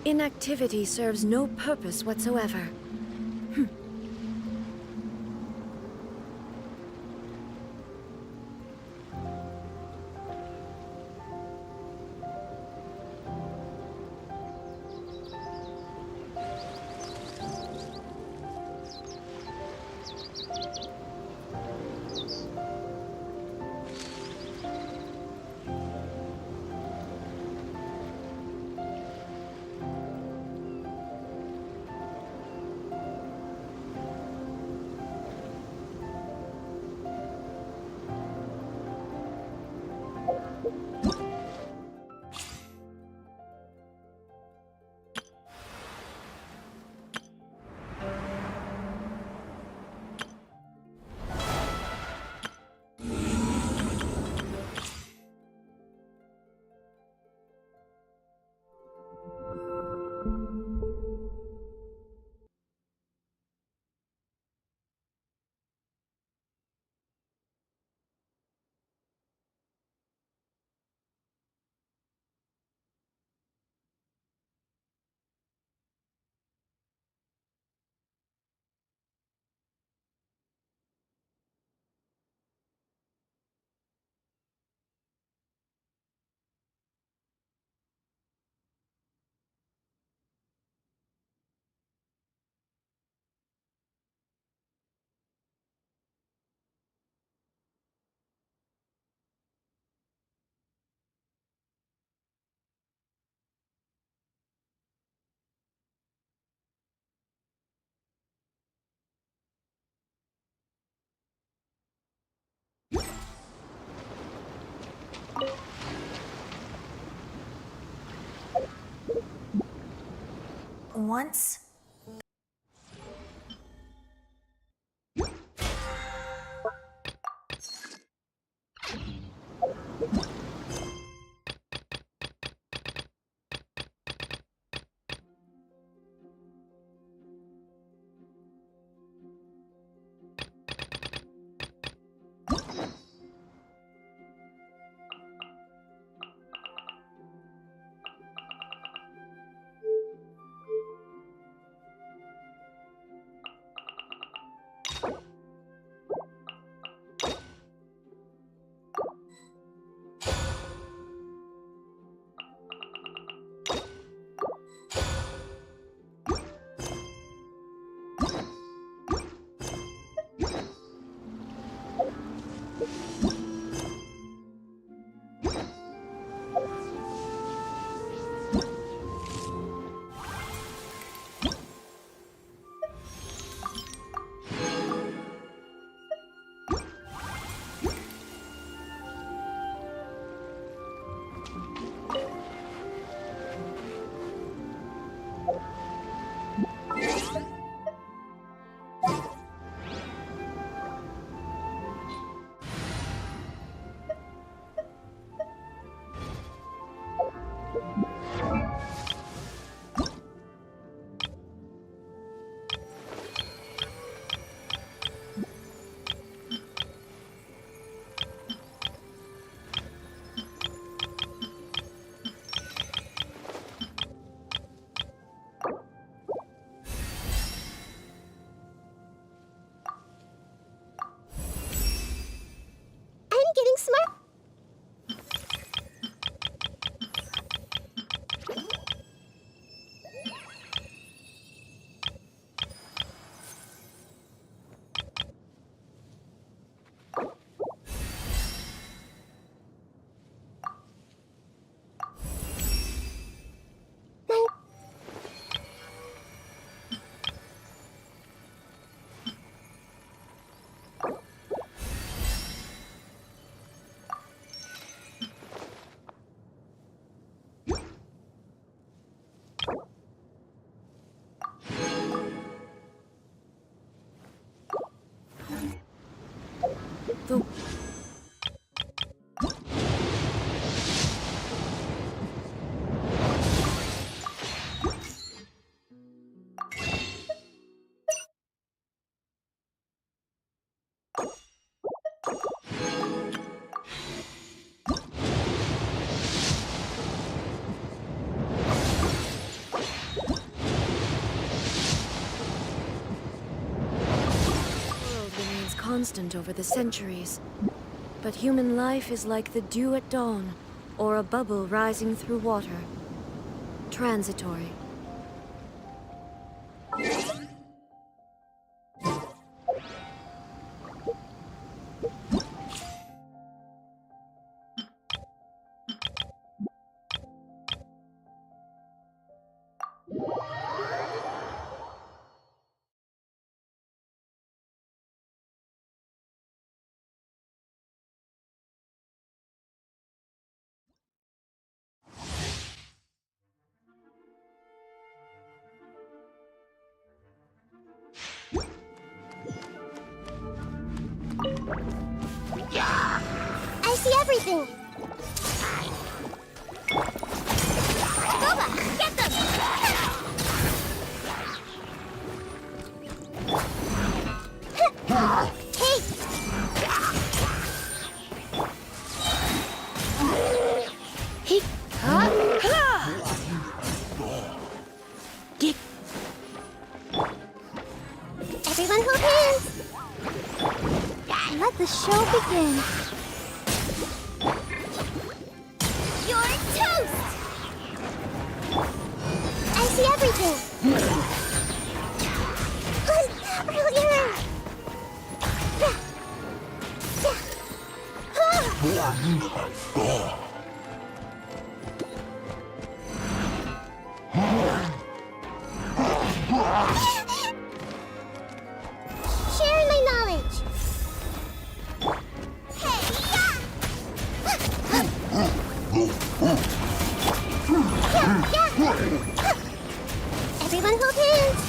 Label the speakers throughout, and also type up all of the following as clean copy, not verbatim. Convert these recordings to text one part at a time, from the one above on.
Speaker 1: Inactivity serves no purpose whatsoever.
Speaker 2: Once
Speaker 1: constant over the centuries. But human life is like the dew at dawn, or a bubble rising through water. Transitory.
Speaker 2: I see everything! Boba, get them! Hey! Hey! Get! Everyone hold hands! Let the show begin. You're toast! I see everything! Earlier! Sharing my knowledge! Everyone hold hands!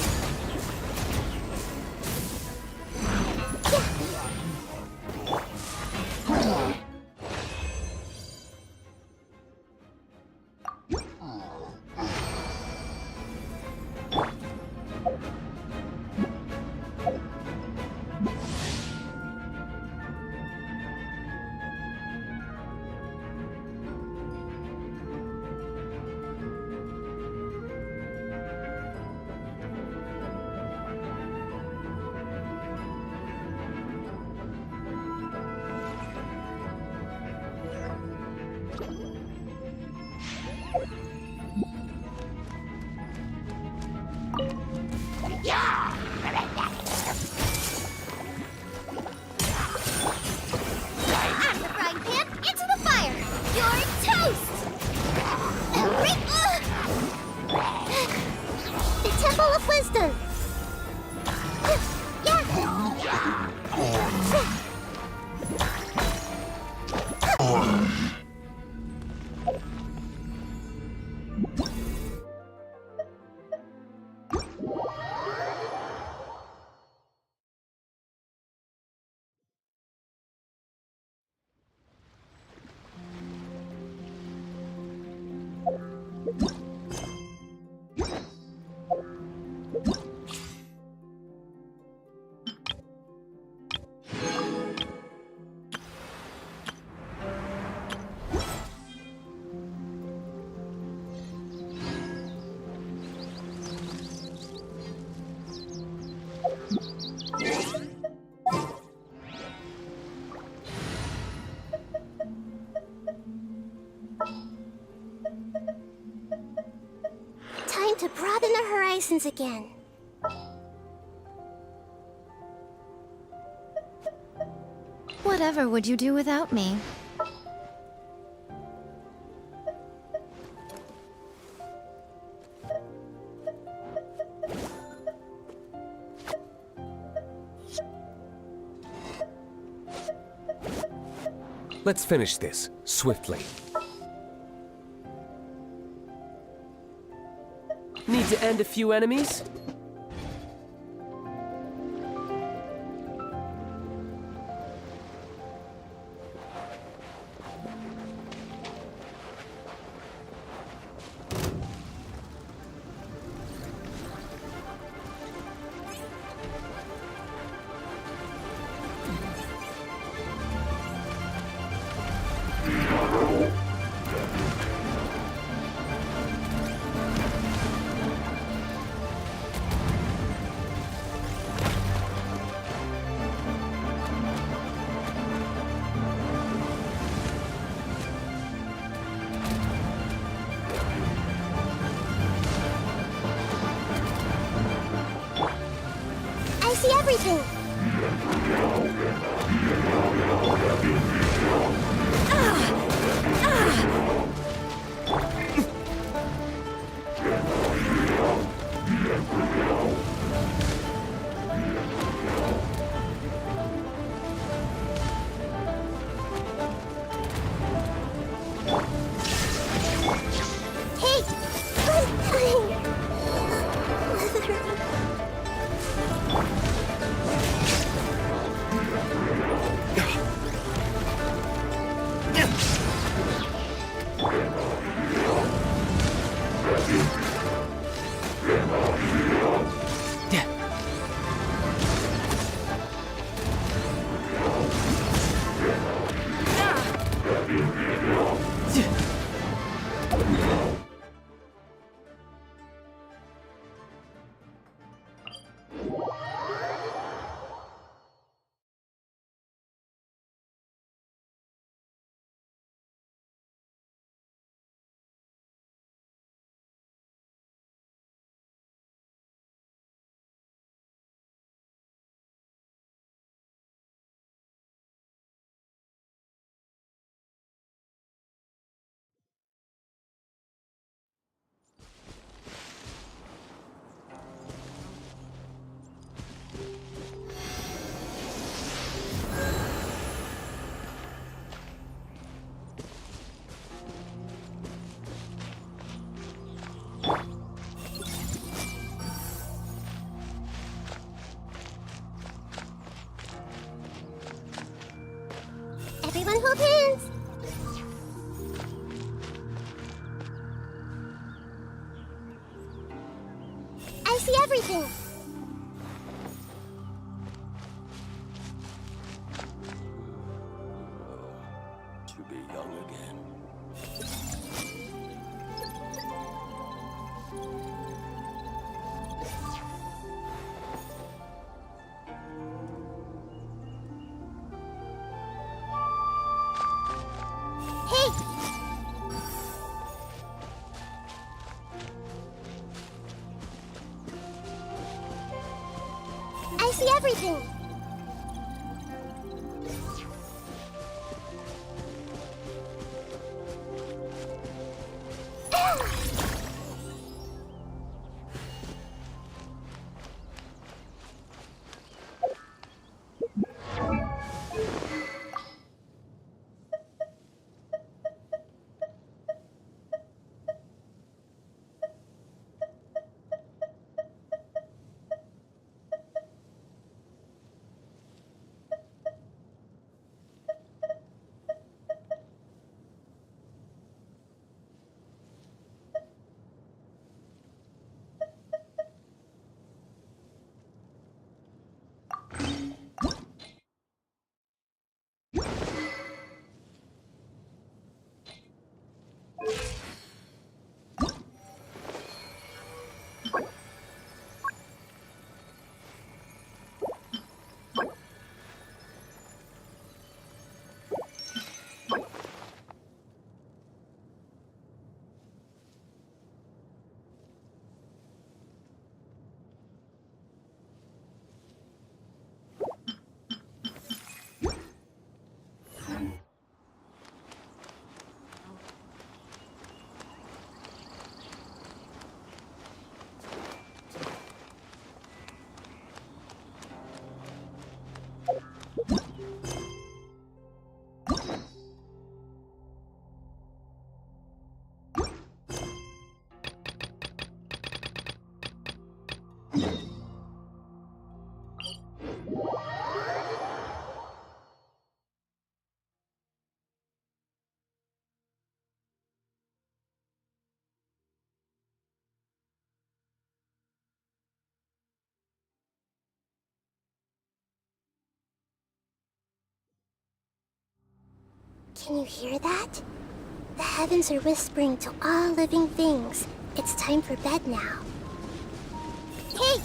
Speaker 2: Time to broaden our horizons again.
Speaker 3: Whatever would you do without me?
Speaker 4: Let's finish this, swiftly. Need to end a few enemies?
Speaker 2: see everything! Hey! Everyone hold hands! I see everything!
Speaker 3: To be young again.
Speaker 2: Hey! I see everything! Can you hear that? The heavens are whispering to all living things. It's time for bed now. Hey!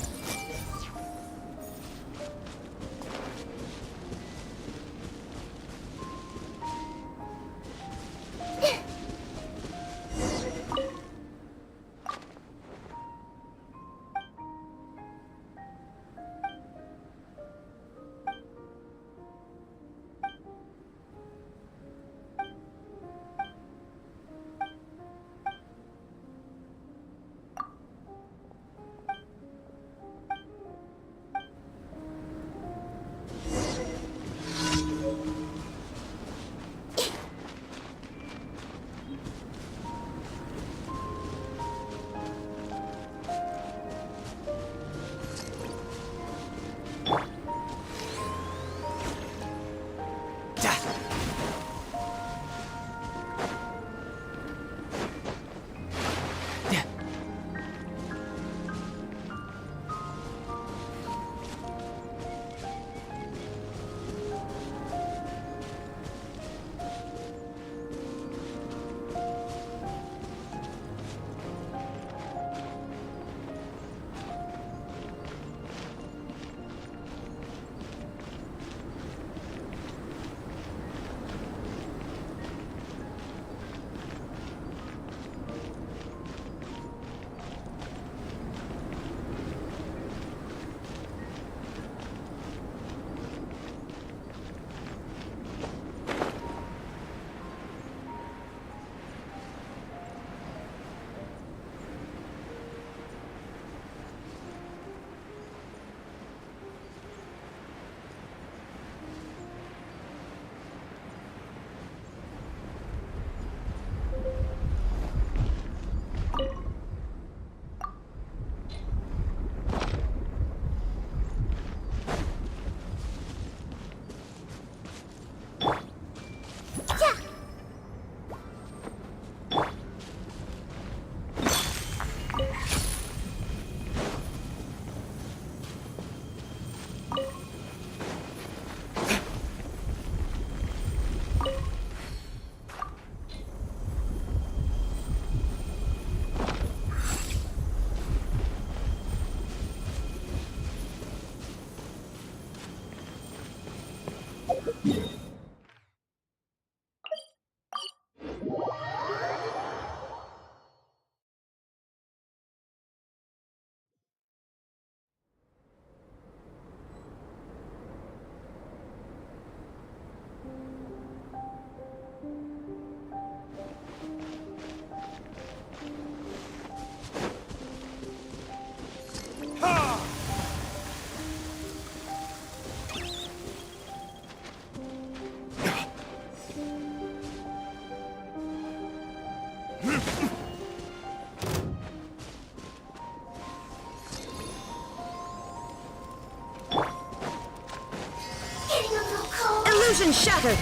Speaker 1: Illusion shattered!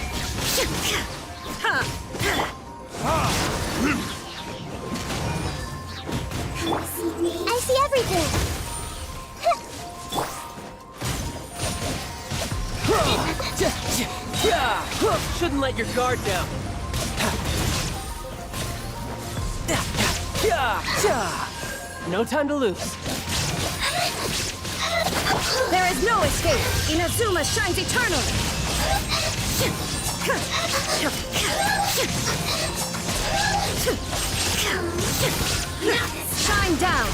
Speaker 2: I see everything!
Speaker 4: Shouldn't let your guard down. No time to lose.
Speaker 1: There is no escape! Inazuma shines eternally! Shine down!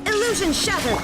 Speaker 1: Illusion shattered!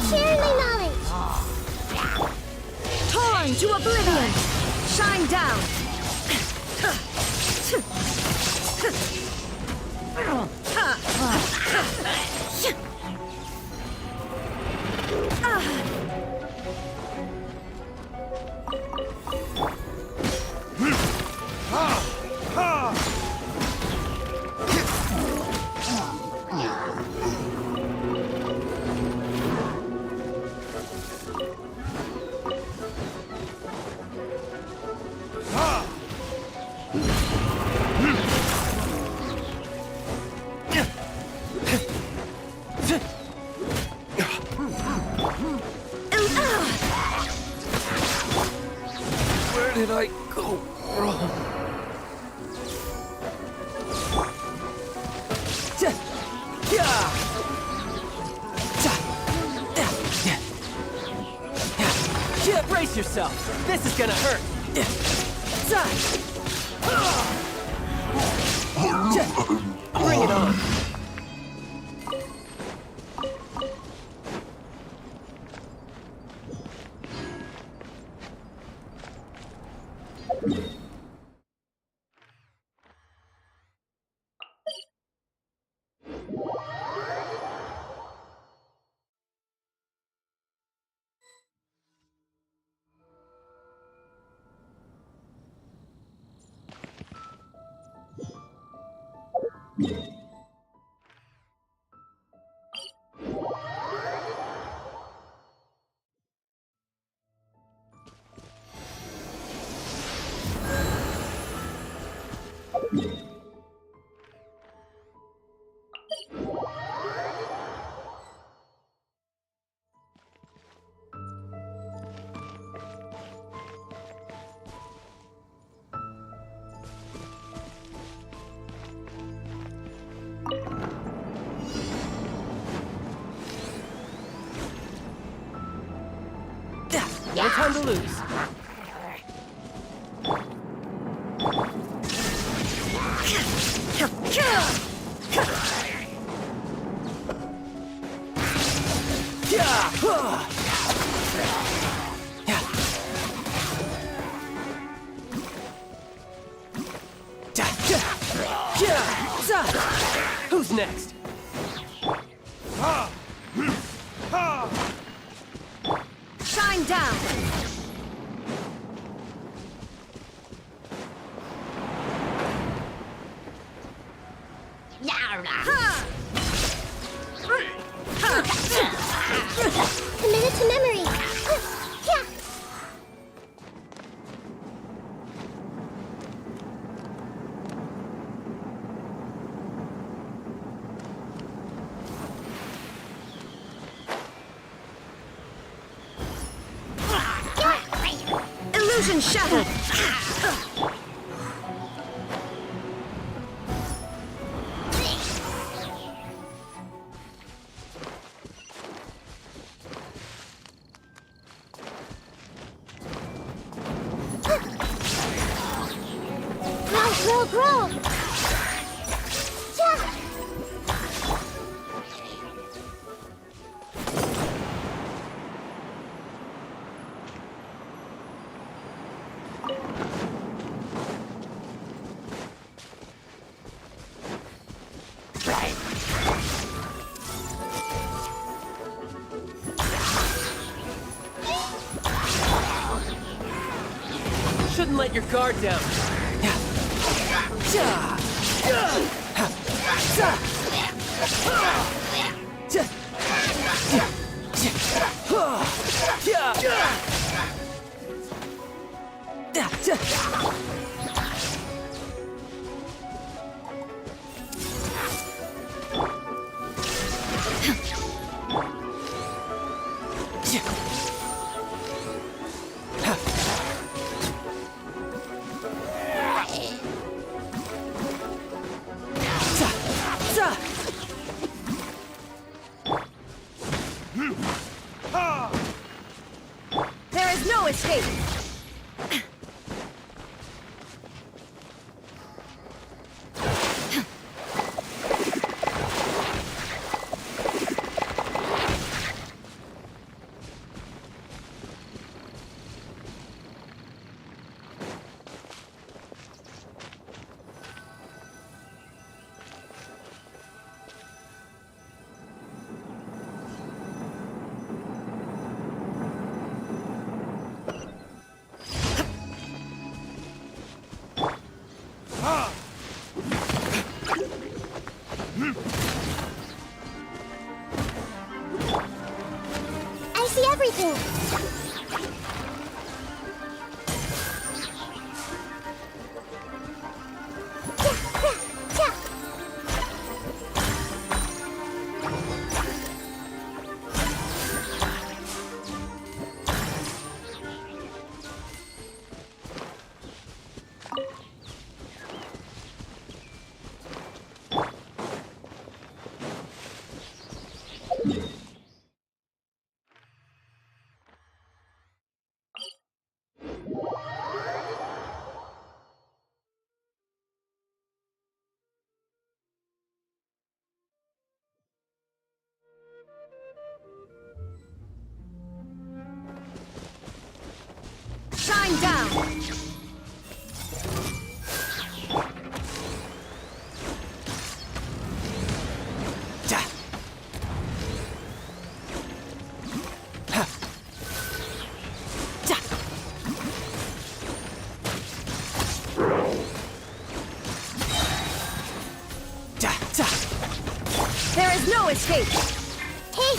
Speaker 2: Share my knowledge.
Speaker 1: Torn to oblivion! Shine down!
Speaker 3: Where did I go wrong?
Speaker 4: Yeah, brace yourself. This is gonna hurt. Bring it on. No time to lose. Who's next?
Speaker 1: Shine down!
Speaker 2: Committed to memory. Yeah.
Speaker 1: Illusion shattered!
Speaker 2: Grow. Yeah.
Speaker 4: Shouldn't let your guard down.
Speaker 1: There is no escape! Shine down!
Speaker 5: There is no escape!
Speaker 2: Hey!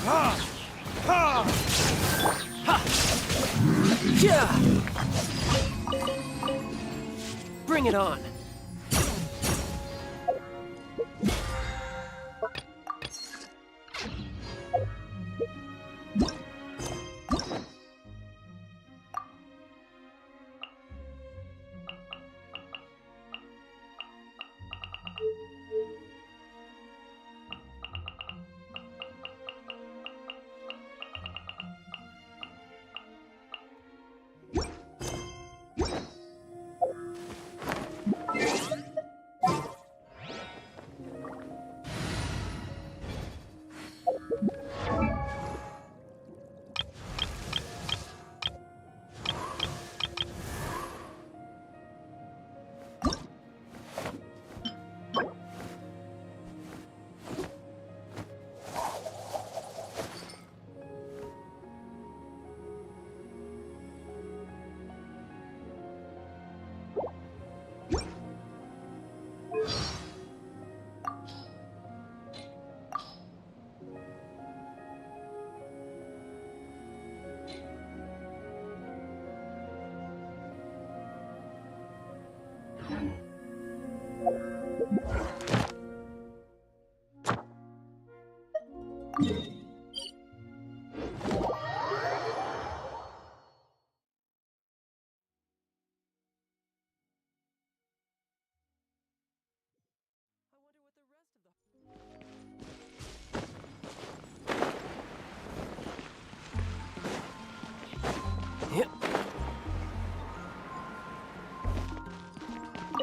Speaker 2: Yeah!
Speaker 4: Yeah! Bring it on!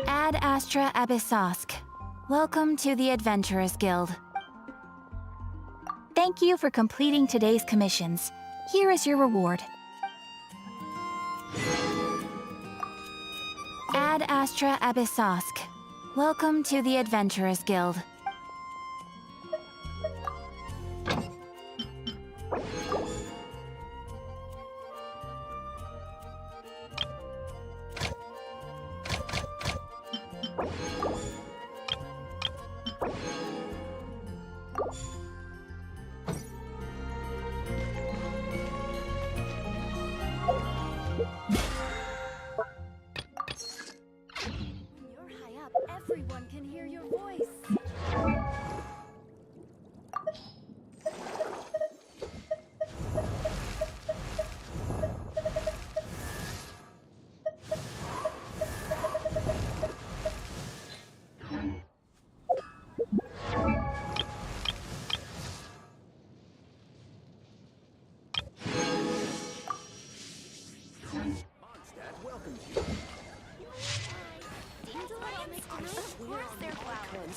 Speaker 5: Ad Astra Abyssosk. Welcome to the Adventurers Guild. Thank you for completing today's commissions. Here is your reward. Ad Astra Abyssosk. Welcome to the Adventurers Guild.
Speaker 1: Everyone can hear your voice.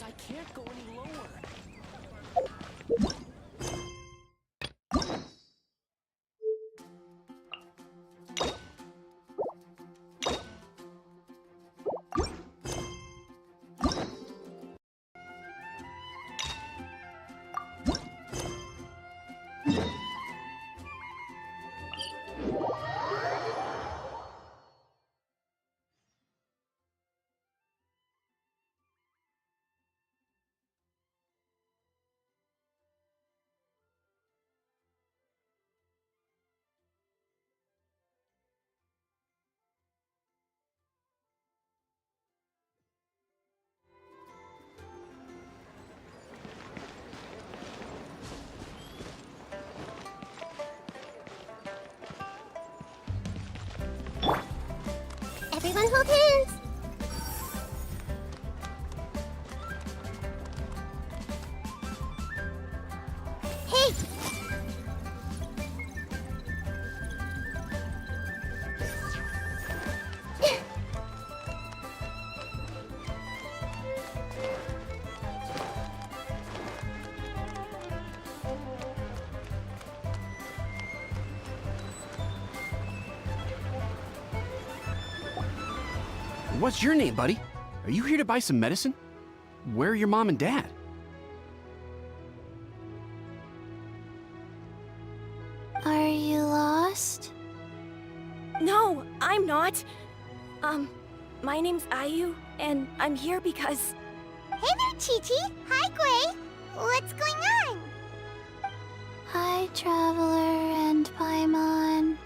Speaker 4: I can't go any lower.
Speaker 3: What's your name, buddy? Are you here to buy some medicine? Where are your mom and dad?
Speaker 5: Are you lost?
Speaker 1: No, I'm not. My name's Ayu, and I'm here because...
Speaker 2: Hey there, Chi-Chi! Hi, Gui! What's going on?
Speaker 5: Hi, Traveler and Paimon.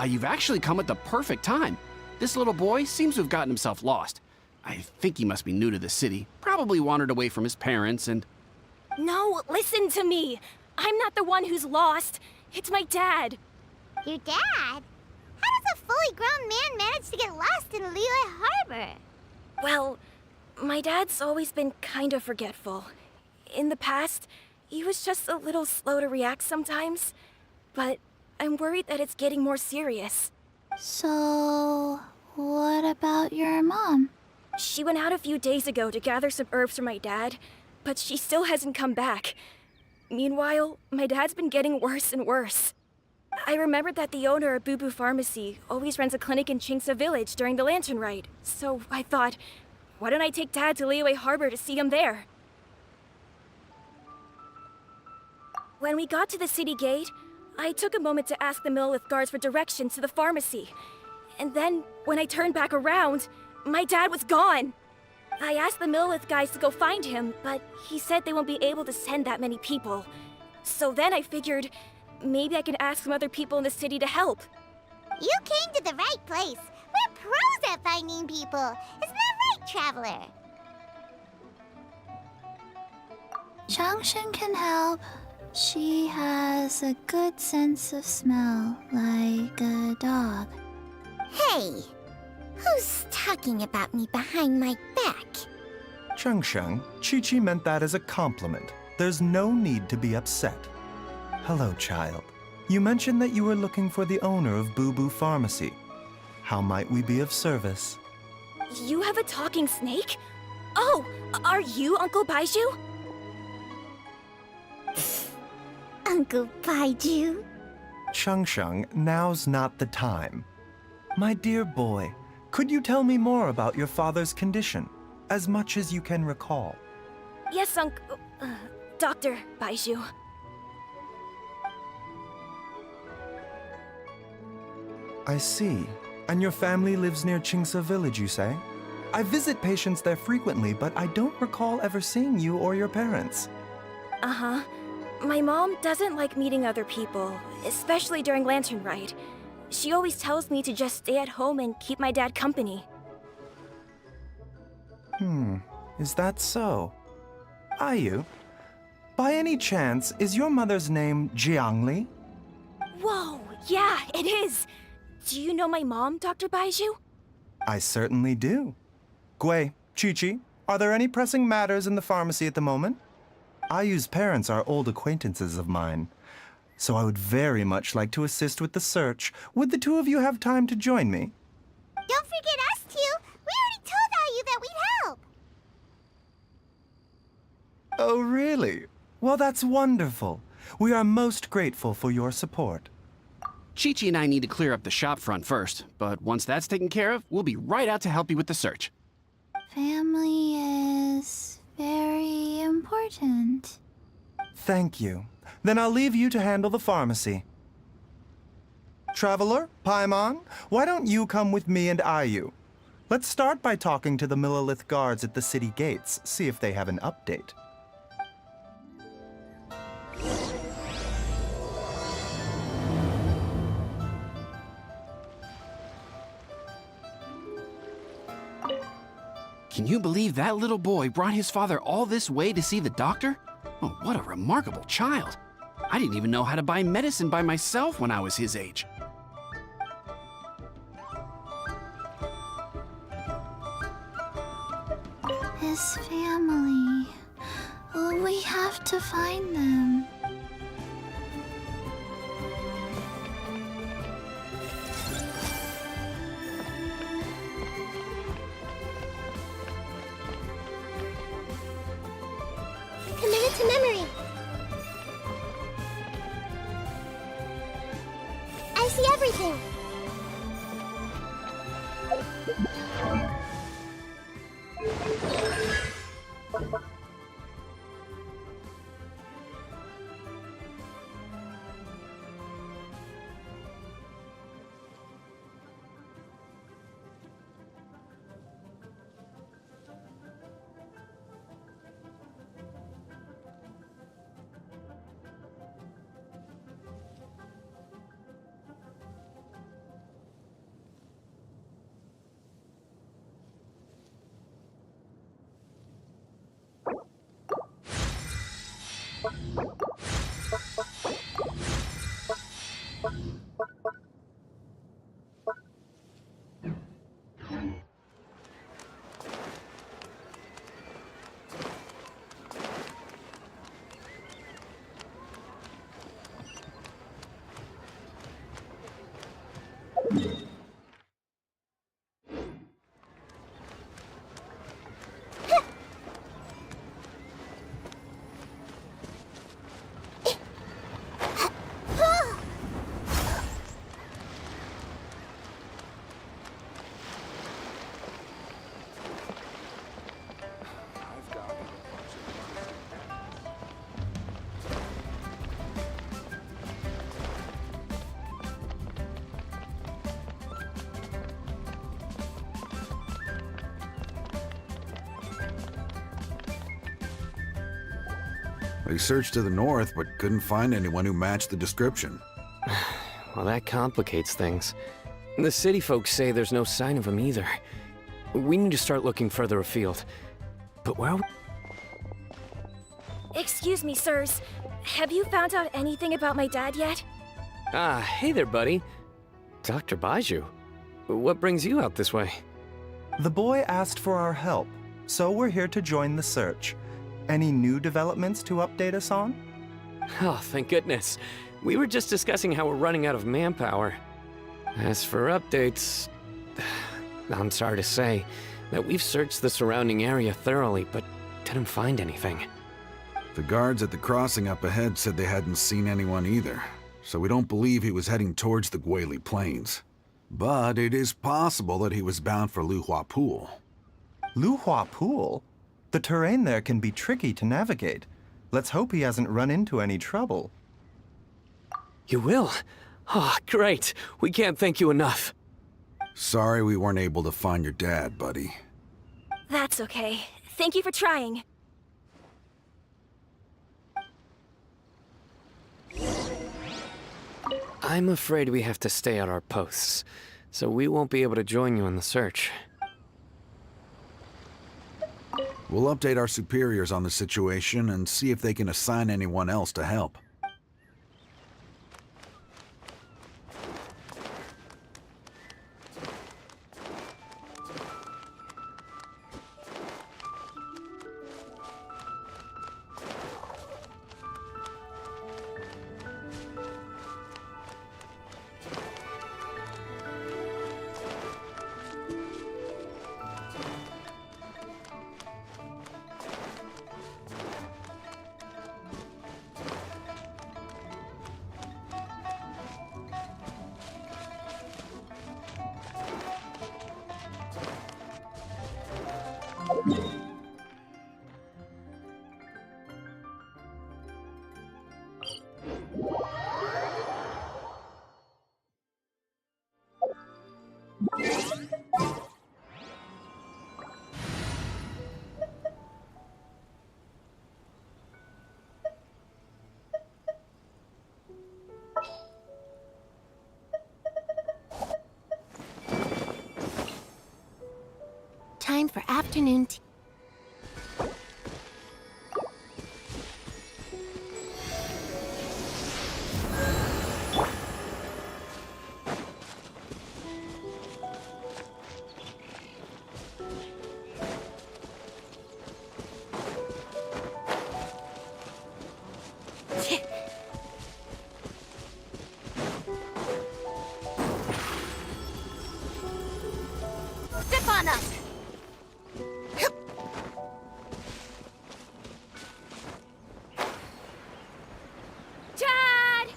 Speaker 3: You've actually come at the perfect time. This little boy seems to have gotten himself lost. I think he must be new to the city, probably wandered away from his parents and...
Speaker 1: No, listen to me! I'm not the one who's lost. It's my dad.
Speaker 2: Your dad? How does a fully grown man manage to get lost in Liyue Harbor?
Speaker 1: Well, my dad's always been kind of forgetful. In the past, he was just a little slow to react sometimes. But I'm worried that it's getting more serious.
Speaker 5: So, what about your mom?
Speaker 1: She went out a few days ago to gather some herbs for my dad, but she still hasn't come back. Meanwhile, my dad's been getting worse and worse. I remembered that the owner of Boo Boo Pharmacy always runs a clinic in Chingsa Village during the Lantern Ride, so I thought, why don't I take Dad to Liyue Harbor to see him there? When we got to the city gate, I took a moment to ask the Millelith guards for directions to the pharmacy. And then, when I turned back around, my dad was gone! I asked the Millelith guys to go find him, but he said they won't be able to send that many people. So then I figured, maybe I can ask some other people in the city to help.
Speaker 2: You came to the right place. We're pros at finding people. Isn't that right, Traveler?
Speaker 5: Changshin can help. She has a good sense of smell, like a dog.
Speaker 2: Hey, who's talking about me behind my back?
Speaker 6: Chengsheng, Chi-Chi meant that as a compliment. There's no need to be upset. Hello, child. You mentioned that you were looking for the owner of Boo Boo Pharmacy. How might we be of service?
Speaker 1: You have a talking snake? Oh, are you Uncle Baiju?
Speaker 2: Uncle Baiju?
Speaker 6: Chengsheng, now's not the time. My dear boy, could you tell me more about your father's condition, as much as you can recall?
Speaker 1: Yes, Dr. Baiju.
Speaker 6: I see. And your family lives near Chingsa Village, you say? I visit patients there frequently, but I don't recall ever seeing you or your parents.
Speaker 1: Uh-huh. My mom doesn't like meeting other people, especially during Lantern Ride. She always tells me to just stay at home and keep my dad company.
Speaker 6: Is that so? Ayu, by any chance, is your mother's name Jiangli?
Speaker 1: Whoa, yeah, it is! Do you know my mom, Dr. Baiju?
Speaker 6: I certainly do. Gui, Chi-Chi, are there any pressing matters in the pharmacy at the moment? Ayu's parents are old acquaintances of mine, so I would very much like to assist with the search. Would the two of you have time to join me?
Speaker 2: Don't forget us two. We already told Ayu that we'd help.
Speaker 6: Oh, really? Well, that's wonderful. We are most grateful for your support.
Speaker 3: Chi-Chi and I need to clear up the shop front first, but once that's taken care of, we'll be right out to help you with the search.
Speaker 5: Family is very important.
Speaker 6: Thank you. Then I'll leave you to handle the pharmacy. Traveler, Paimon, why don't you come with me and Ayu? Let's start by talking to the Millelith guards at the city gates, see if they have an update.
Speaker 3: Can you believe that little boy brought his father all this way to see the doctor? Oh, what a remarkable child. I didn't even know how to buy medicine by myself when I was his age.
Speaker 5: His family. We have to find them.
Speaker 2: Commit it to memory. I see everything.
Speaker 7: We searched to the north, but couldn't find anyone who matched the description.
Speaker 4: Well, that complicates things. The city folks say there's no sign of him either. We need to start looking further afield. But where are we?
Speaker 1: Excuse me, sirs. Have you found out anything about my dad yet?
Speaker 4: Ah, hey there, buddy. Dr. Baiju. What brings you out this way?
Speaker 6: The boy asked for our help, so we're here to join the search. Any new developments to update us on?
Speaker 4: Oh, thank goodness. We were just discussing how we're running out of manpower. As for updates, I'm sorry to say that we've searched the surrounding area thoroughly, but didn't find anything.
Speaker 7: The guards at the crossing up ahead said they hadn't seen anyone either, so we don't believe he was heading towards the Guili Plains. But it is possible that he was bound for Luhua Pool.
Speaker 6: Luhua Pool? The terrain there can be tricky to navigate. Let's hope he hasn't run into any trouble.
Speaker 4: You will? Oh, great. We can't thank you enough.
Speaker 7: Sorry we weren't able to find your dad, buddy.
Speaker 1: That's okay. Thank you for trying.
Speaker 4: I'm afraid we have to stay at our posts, so we won't be able to join you in the search.
Speaker 7: We'll update our superiors on the situation and see if they can assign anyone else to help.
Speaker 2: Time for afternoon tea. Step on us!
Speaker 1: Dad!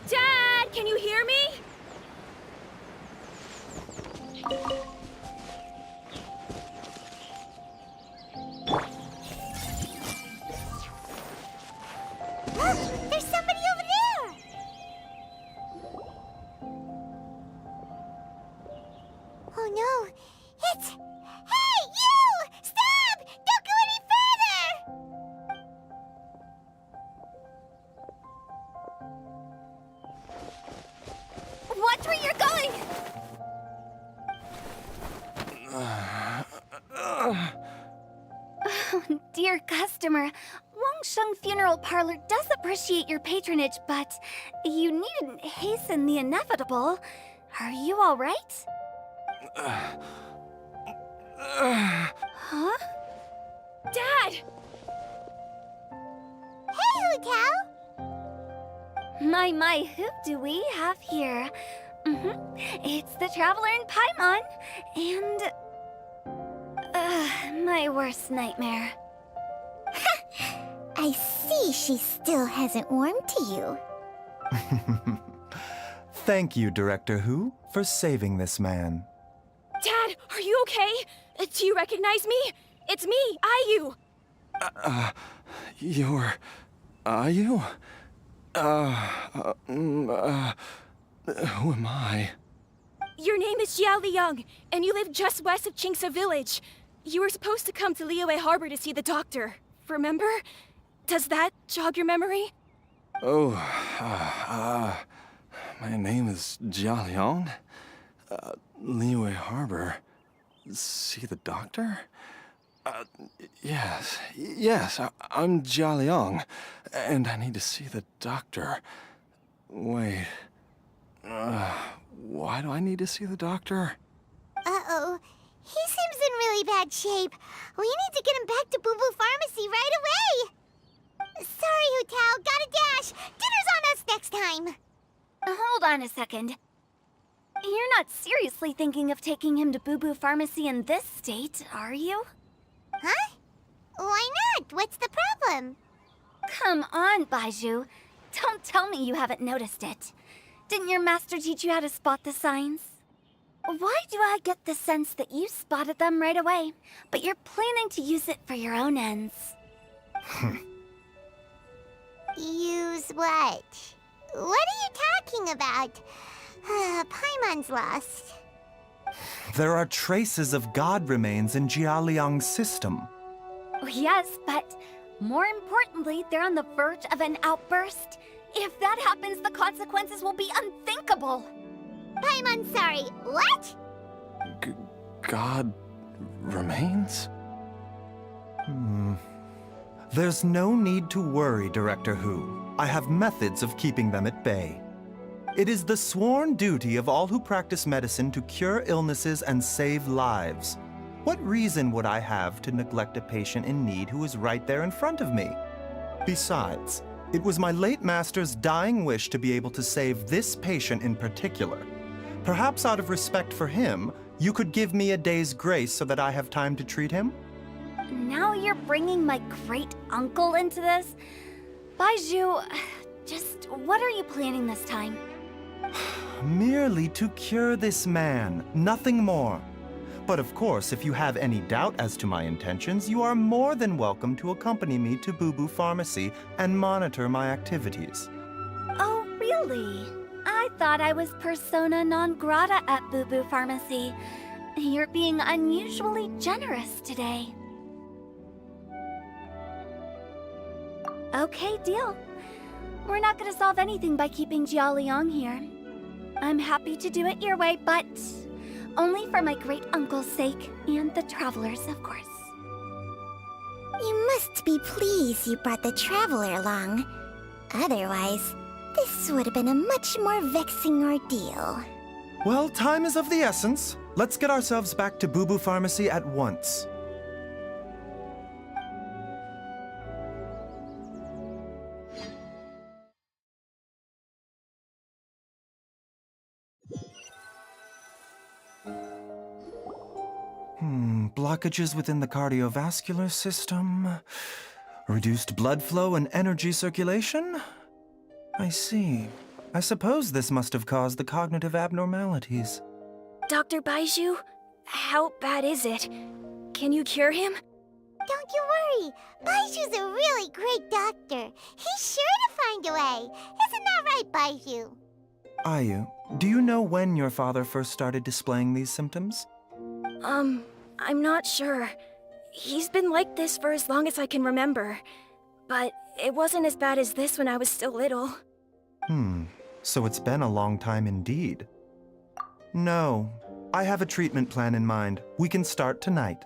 Speaker 1: Dad, can you hear me?
Speaker 2: Oh no! It's... Hey, you! Stop! Don't go any further!
Speaker 1: Watch where you're going!
Speaker 5: Oh, dear customer, Wangsheng Funeral Parlor does appreciate your patronage, but you needn't hasten the inevitable. Are you all right? Huh?
Speaker 1: Dad!
Speaker 2: Hey, Hu Tao!
Speaker 5: My, who do we have here? It's the Traveler in Paimon, and... my worst nightmare.
Speaker 2: I see she still hasn't warmed to you.
Speaker 6: Thank you, Director Hu, for saving this man.
Speaker 1: Dad, are you okay? Do you recognize me? It's me, Ayu!
Speaker 6: You're... Ayu? Who am I?
Speaker 1: Your name is Xiao Liang, and you live just west of Qingsa village. You were supposed to come to Liyue Harbor to see the doctor. Remember? Does that jog your memory?
Speaker 6: Oh, my name is Jia Liang. Liyue Harbor. See the doctor? Yes, I'm Jia Liang, and I need to see the doctor. Wait, why do I need to see the doctor?
Speaker 2: Uh-oh. He seems in really bad shape. We need to get him back to Boo Boo Pharmacy right away! Sorry, Hu Tao, gotta dash! Dinner's on us next time!
Speaker 5: Hold on a second. You're not seriously thinking of taking him to Boo Boo Pharmacy in this state, are you?
Speaker 2: Huh? Why not? What's the problem?
Speaker 5: Come on, Baizhu. Don't tell me you haven't noticed it. Didn't your master teach you how to spot the signs? Why do I get the sense that you spotted them right away, but you're planning to use it for your own ends?
Speaker 2: Use what? What are you talking about? Paimon's lost.
Speaker 6: There are traces of god remains in Jia Liang's system.
Speaker 5: Yes, but more importantly, they're on the verge of an outburst. If that happens, the consequences will be unthinkable.
Speaker 2: Paimon's sorry. What?
Speaker 6: God remains? There's no need to worry, Director Hu. I have methods of keeping them at bay. It is the sworn duty of all who practice medicine to cure illnesses and save lives. What reason would I have to neglect a patient in need who is right there in front of me? Besides, it was my late master's dying wish to be able to save this patient in particular. Perhaps out of respect for him, you could give me a day's grace so that I have time to treat him?
Speaker 5: Now you're bringing my great-uncle into this? Baizhu, just what are you planning this time?
Speaker 6: Merely to cure this man, nothing more. But of course, if you have any doubt as to my intentions, you are more than welcome to accompany me to Boo Boo Pharmacy and monitor my activities.
Speaker 5: Oh, really? I thought I was persona non grata at Boo Boo Pharmacy. You're being unusually generous today. Okay, deal. We're not gonna solve anything by keeping Jia Liang here. I'm happy to do it your way, but only for my great-uncle's sake and the travelers, of course.
Speaker 2: You must be pleased you brought the Traveler along. Otherwise, this would have been a much more vexing ordeal.
Speaker 6: Well, time is of the essence. Let's get ourselves back to Boo Boo Pharmacy at once. Blockages within the cardiovascular system, reduced blood flow and energy circulation? I see. I suppose this must have caused the cognitive abnormalities.
Speaker 1: Dr. Baizhu, how bad is it? Can you cure him?
Speaker 2: Don't you worry. Baiju's a really great doctor. He's sure to find a way. Isn't that right, Baizhu?
Speaker 6: Ayu, do you know when your father first started displaying these symptoms?
Speaker 1: I'm not sure. He's been like this for as long as I can remember. But it wasn't as bad as this when I was still little.
Speaker 6: So it's been a long time indeed. No, I have a treatment plan in mind. We can start tonight.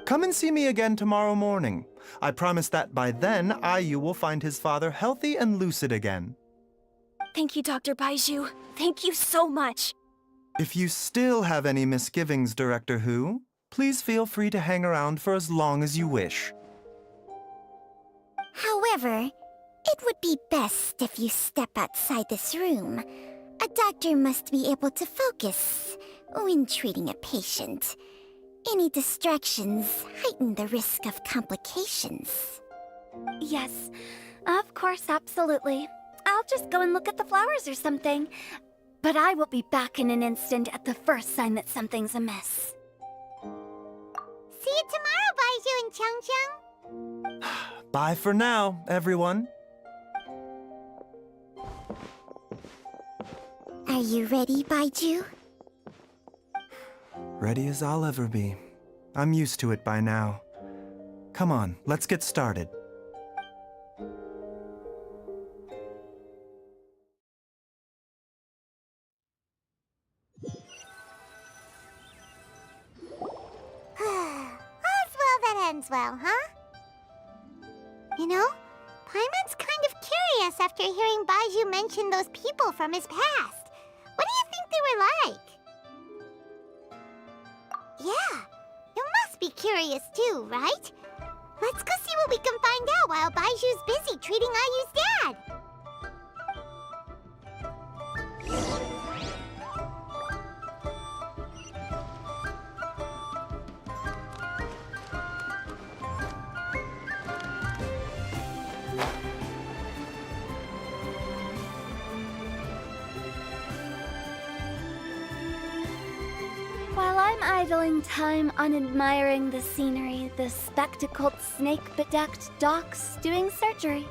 Speaker 6: Come and see me again tomorrow morning. I promise that by then, Ayu will find his father healthy and lucid again.
Speaker 1: Thank you, Dr. Baizhu. Thank you so much.
Speaker 6: If you still have any misgivings, Director Hu, please feel free to hang around for as long as you wish.
Speaker 2: However, it would be best if you step outside this room. A doctor must be able to focus when treating a patient. Any distractions heighten the risk of complications.
Speaker 5: Yes, of course, absolutely. I'll just go and look at the flowers or something. But I will be back in an instant at the first sign that something's amiss.
Speaker 2: See you tomorrow, Baizhu and Changcheng.
Speaker 6: Bye for now, everyone.
Speaker 2: Are you ready, Baizhu?
Speaker 6: Ready as I'll ever be. I'm used to it by now. Come on, let's get started.
Speaker 2: All's well that ends well, huh? You know, Paimon's kind of curious after hearing Baizhu mention those people from his past. What do you think they were like? Yeah, you must be curious too, right? Let's go see what we can find out while Baizhu's busy treating Ayu's dad.
Speaker 5: While I'm idling time on admiring the scenery, the spectacled snake-bedecked docs doing surgery.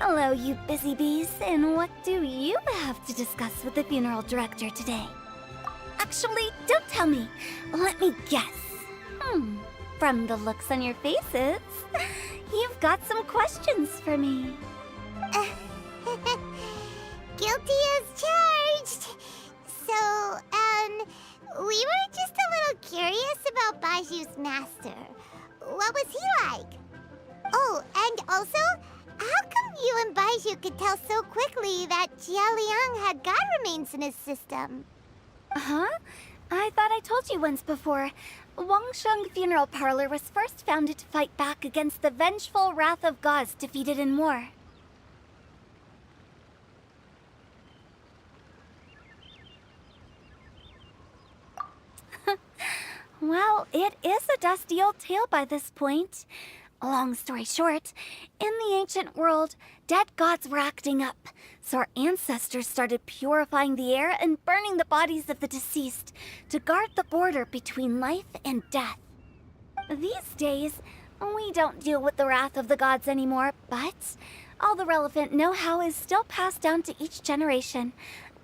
Speaker 5: Hello, you busy bees, and what do you have to discuss with the funeral director today? Actually, don't tell me. Let me guess. From the looks on your faces, you've got some questions for me.
Speaker 2: Guilty as charged. So, we were just a little curious about Baiju's master. What was he like? Oh, and also, how come you and Baizhu could tell so quickly that Jia Liang had god remains in his system?
Speaker 5: Huh? I thought I told you once before. Wangsheng Funeral Parlor was first founded to fight back against the vengeful wrath of gods defeated in war. Well, it is a dusty old tale by this point. Long story short, in the ancient world, dead gods were acting up, so our ancestors started purifying the air and burning the bodies of the deceased to guard the border between life and death. These days, we don't deal with the wrath of the gods anymore, but all the relevant know-how is still passed down to each generation,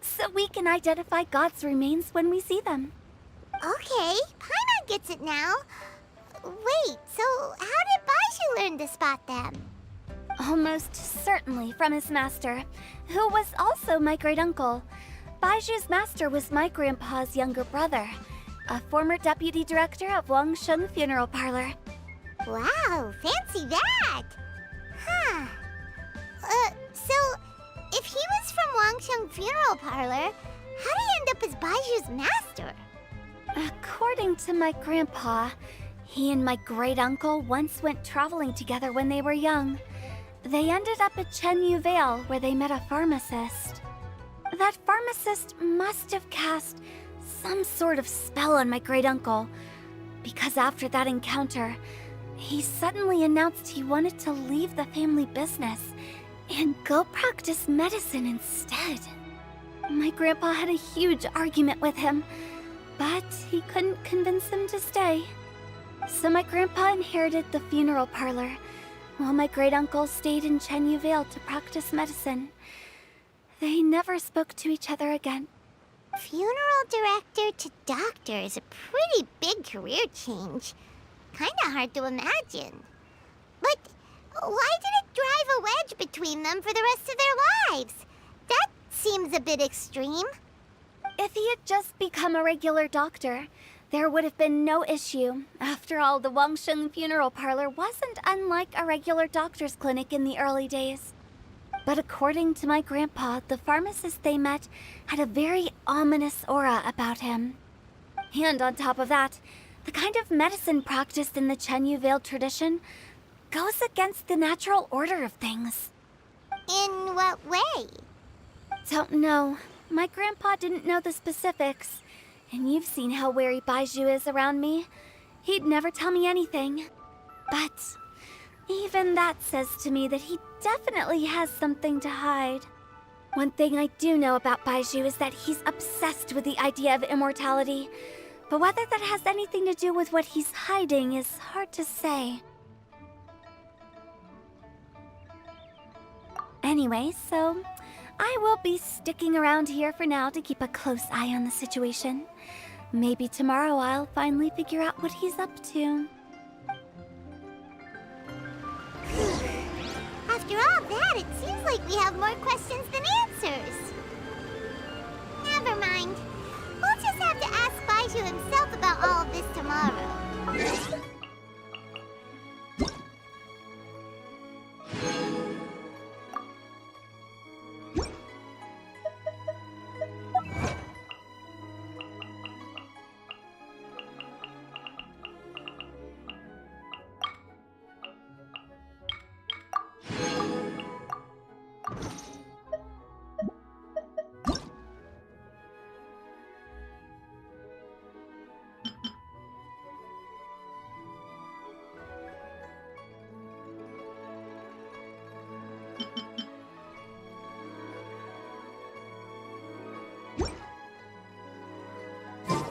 Speaker 5: so we can identify gods' remains when we see them.
Speaker 2: Okay, Paimon gets it now. Wait, so how did Baizhu learn to spot them?
Speaker 5: Almost certainly from his master, who was also my great-uncle. Baiju's master was my grandpa's younger brother, a former deputy director of Wangsheng Funeral Parlor.
Speaker 2: Wow, fancy that! Huh. So, if he was from Wangsheng Funeral Parlor, how did he end up as Baiju's master?
Speaker 5: According to my grandpa, he and my great-uncle once went traveling together when they were young. They ended up at Chenyu Vale, where they met a pharmacist. That pharmacist must have cast some sort of spell on my great-uncle, because after that encounter, he suddenly announced he wanted to leave the family business and go practice medicine instead. My grandpa had a huge argument with him, but he couldn't convince him to stay. So my grandpa inherited the funeral parlor, while my great-uncle stayed in Chenyu Vale to practice medicine. They never spoke to each other again.
Speaker 2: Funeral director to doctor is a pretty big career change. Kinda hard to imagine. But why did it drive a wedge between them for the rest of their lives? That seems a bit extreme.
Speaker 5: If he had just become a regular doctor, there would have been no issue. After all, the Wangsheng funeral parlor wasn't unlike a regular doctor's clinic in the early days. But according to my grandpa, the pharmacist they met had a very ominous aura about him. And on top of that, the kind of medicine practiced in the Chenyu Vale tradition goes against the natural order of things.
Speaker 2: In what way?
Speaker 5: Don't know. My grandpa didn't know the specifics. And you've seen how wary Baizhu is around me. He'd never tell me anything. But even that says to me that he definitely has something to hide. One thing I do know about Baizhu is that he's obsessed with the idea of immortality. But whether that has anything to do with what he's hiding is hard to say. Anyway, so I will be sticking around here for now to keep a close eye on the situation. Maybe tomorrow I'll finally figure out what he's up to.
Speaker 2: After all that, it seems like we have more questions than answers. Never mind. We'll just have to ask Baizhu himself about all of this tomorrow.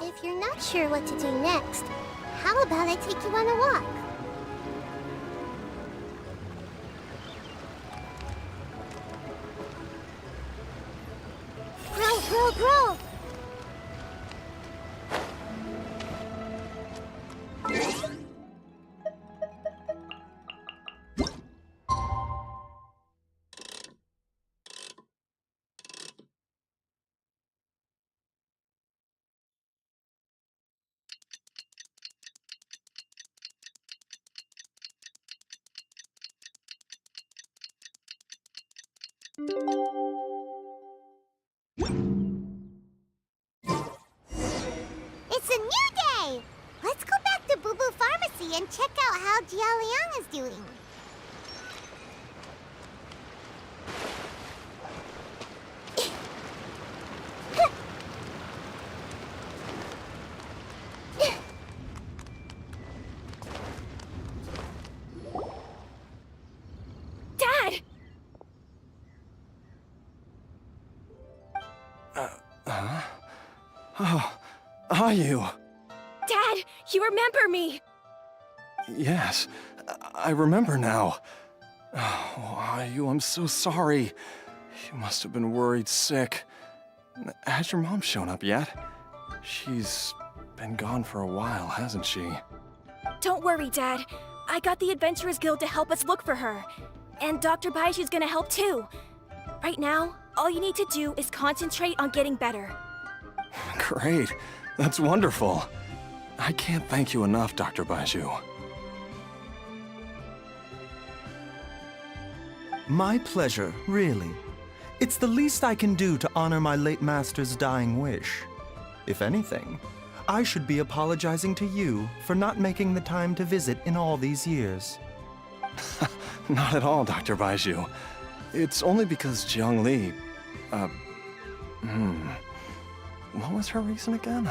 Speaker 2: If you're not sure what to do next, how about I take you on a walk? Grow! It's a new day! Let's go back to Boo Boo Pharmacy and check out how Jia Liang is doing.
Speaker 1: Dad!
Speaker 6: Oh, are you?
Speaker 1: Dad, you remember me!
Speaker 6: Yes, I remember now. Oh, are you? I'm so sorry. You must have been worried sick. Has your mom shown up yet? She's been gone for a while, hasn't she?
Speaker 1: Don't worry, Dad. I got the Adventurers Guild to help us look for her. And Dr. Baizhu's gonna help too. Right now, all you need to do is concentrate on getting better.
Speaker 6: Great. That's wonderful. I can't thank you enough, Dr. Baizhu. My pleasure, really. It's the least I can do to honor my late master's dying wish. If anything, I should be apologizing to you for not making the time to visit in all these years. Not at all, Dr. Baizhu. It's only because Jiang Li... What was her reason again?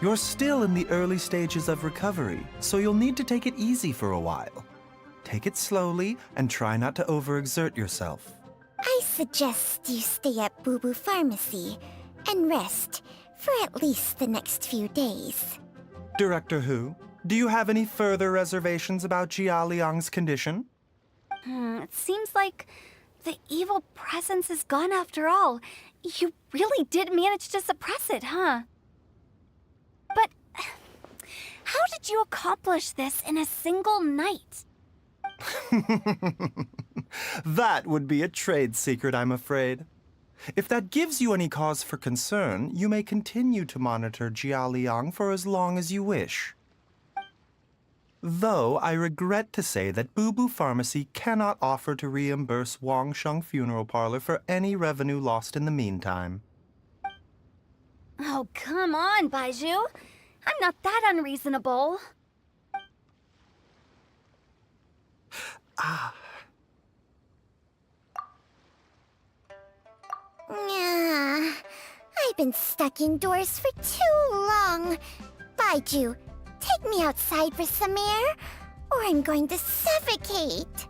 Speaker 6: You're still in the early stages of recovery, so you'll need to take it easy for a while. Take it slowly and try not to overexert yourself.
Speaker 2: I suggest you stay at Boo Boo Pharmacy and rest for at least the next few days.
Speaker 6: Director Hu, do you have any further reservations about Jia Liang's condition?
Speaker 5: It seems like the evil presence is gone after all. You really did manage to suppress it, huh? But how did you accomplish this in a single night?
Speaker 6: That would be a trade secret, I'm afraid. If that gives you any cause for concern, you may continue to monitor Jialiang for as long as you wish. Though I regret to say that Boo Boo Pharmacy cannot offer to reimburse Wangsheng Funeral Parlor for any revenue lost in the meantime.
Speaker 5: Oh, come on, Baizhu. I'm not that unreasonable.
Speaker 2: I've been stuck indoors for too long. Baizhu, take me outside for some air, or I'm going to suffocate.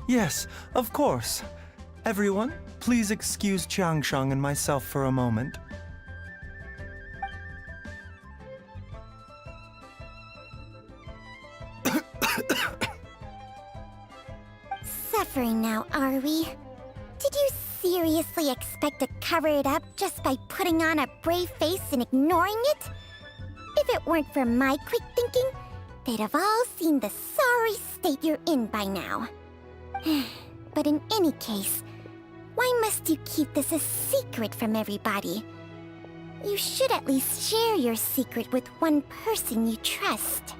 Speaker 6: Yes, of course. Everyone, please excuse Qiangsheng and myself for a moment.
Speaker 2: Suffering now, are we? Did you seriously expect to cover it up just by putting on a brave face and ignoring it? If it weren't for my quick thinking, they'd have all seen the sorry state you're in by now. But in any case, why must you keep this a secret from everybody? You should at least share your secret with one person you trust.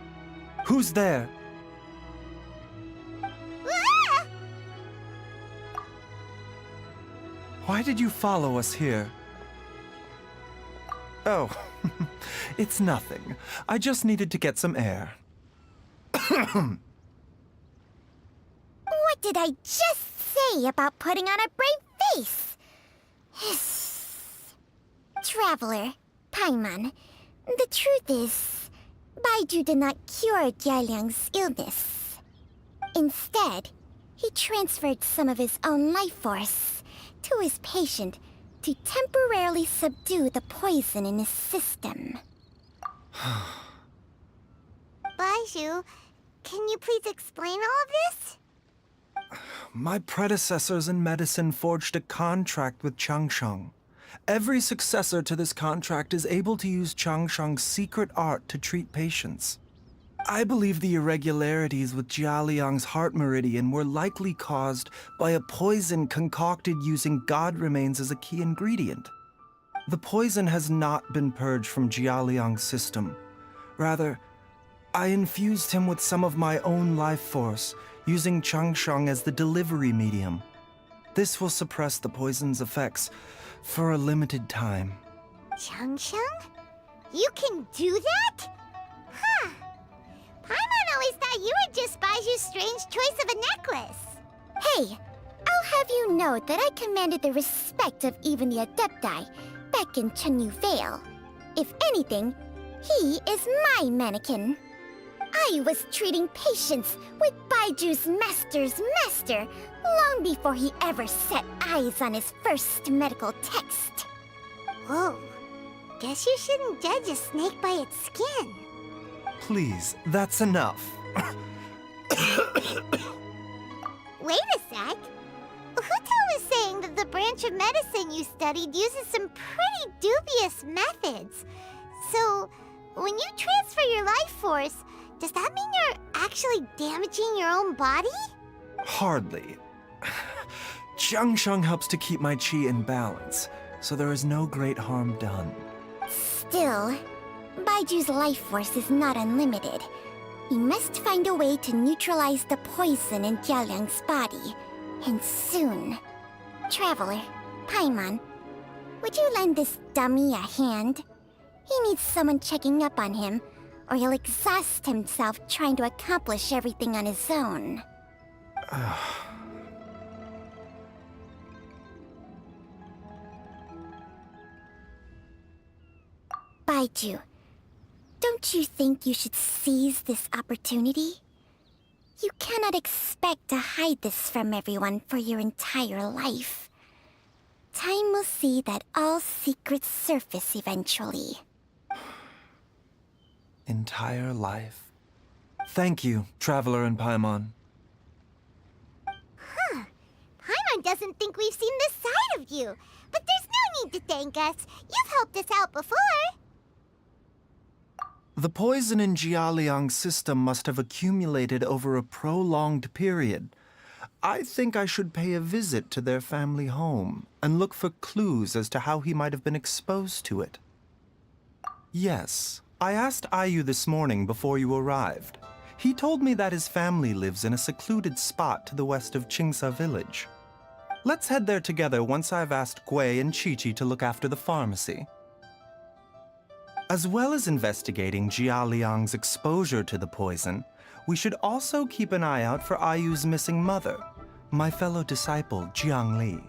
Speaker 6: Who's there?
Speaker 2: Ah!
Speaker 6: Why did you follow us here? Oh, it's nothing. I just needed to get some air.
Speaker 2: What did I just say about putting on a brave face? Traveler, Paimon, the truth is, Baizhu did not cure Jialiang's illness. Instead, he transferred some of his own life force to his patient to temporarily subdue the poison in his system. Baizhu, can you please explain all of this?
Speaker 6: My predecessors in medicine forged a contract with Changsheng. Every successor to this contract is able to use Changsheng's secret art to treat patients. I believe the irregularities with Jialiang's heart meridian were likely caused by a poison concocted using god remains as a key ingredient. The poison has not been purged from Jialiang's system. Rather, I infused him with some of my own life force, using Changsheng as the delivery medium. This will suppress the poison's effects for a limited time.
Speaker 2: Changsheng? You can do that? Huh. Paimon always thought you were just Baiju's strange choice of a necklace. Hey, I'll have you know that I commanded the respect of even the Adepti back in Chenyu Vale. If anything, he is my mannequin. I was treating patients with Baiju's master's master long before he ever set eyes on his first medical text. Whoa. Guess you shouldn't judge a snake by its skin.
Speaker 6: Please, that's enough.
Speaker 2: Wait a sec. Huto was saying that the branch of medicine you studied uses some pretty dubious methods. So, when you transfer your life force, does that mean you're actually damaging your own body?
Speaker 6: Hardly. Changsheng helps to keep my chi in balance, so there is no great harm done.
Speaker 2: Still, Baiju's life force is not unlimited. We must find a way to neutralize the poison in Jialiang's body, and soon. Traveler, Paimon, would you lend this dummy a hand? He needs someone checking up on him, or he'll exhaust himself trying to accomplish everything on his own. Baizhu, don't you think you should seize this opportunity? You cannot expect to hide this from everyone for your entire life. Time will see that all secrets surface eventually.
Speaker 6: Entire life. Thank you, Traveler and Paimon.
Speaker 2: Paimon doesn't think we've seen this side of you. But there's no need to thank us. You've helped us out before.
Speaker 6: The poison in Jialiang's system must have accumulated over a prolonged period. I think I should pay a visit to their family home and look for clues as to how he might have been exposed to it. Yes, I asked Ayu this morning before you arrived. He told me that his family lives in a secluded spot to the west of Qingsa village. Let's head there together once I've asked Gui and Chi-Chi to look after the pharmacy. As well as investigating Jia Liang's exposure to the poison, we should also keep an eye out for Ayu's missing mother, my fellow disciple Jiang Li.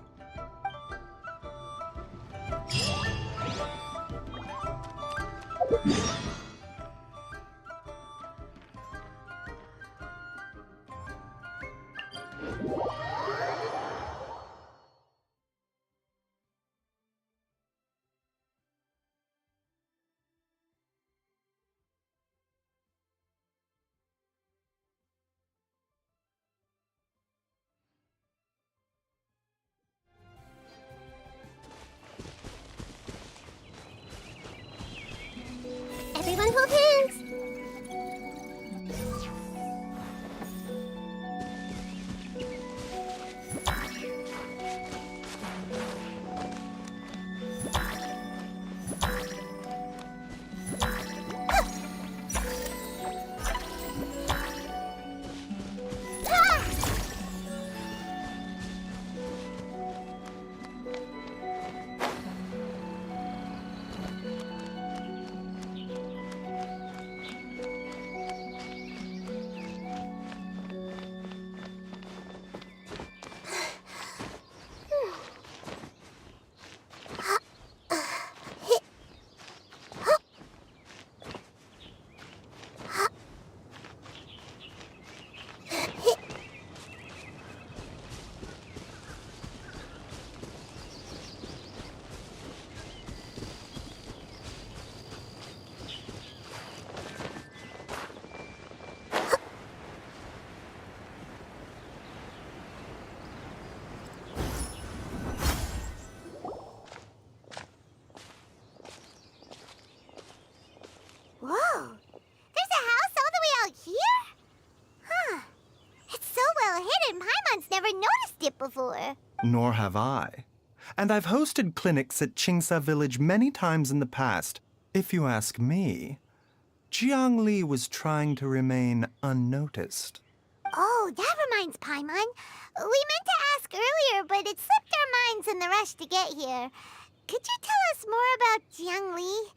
Speaker 2: Everyone hold hands. Whoa! There's a house all the way out here? Huh. It's so well hidden, Paimon's never noticed it before.
Speaker 6: Nor have I. And I've hosted clinics at Qingsa village many times in the past. If you ask me, Jiang Li was trying to remain unnoticed.
Speaker 2: Oh, that reminds Paimon. We meant to ask earlier, but it slipped our minds in the rush to get here. Could you tell us more about Jiang Li?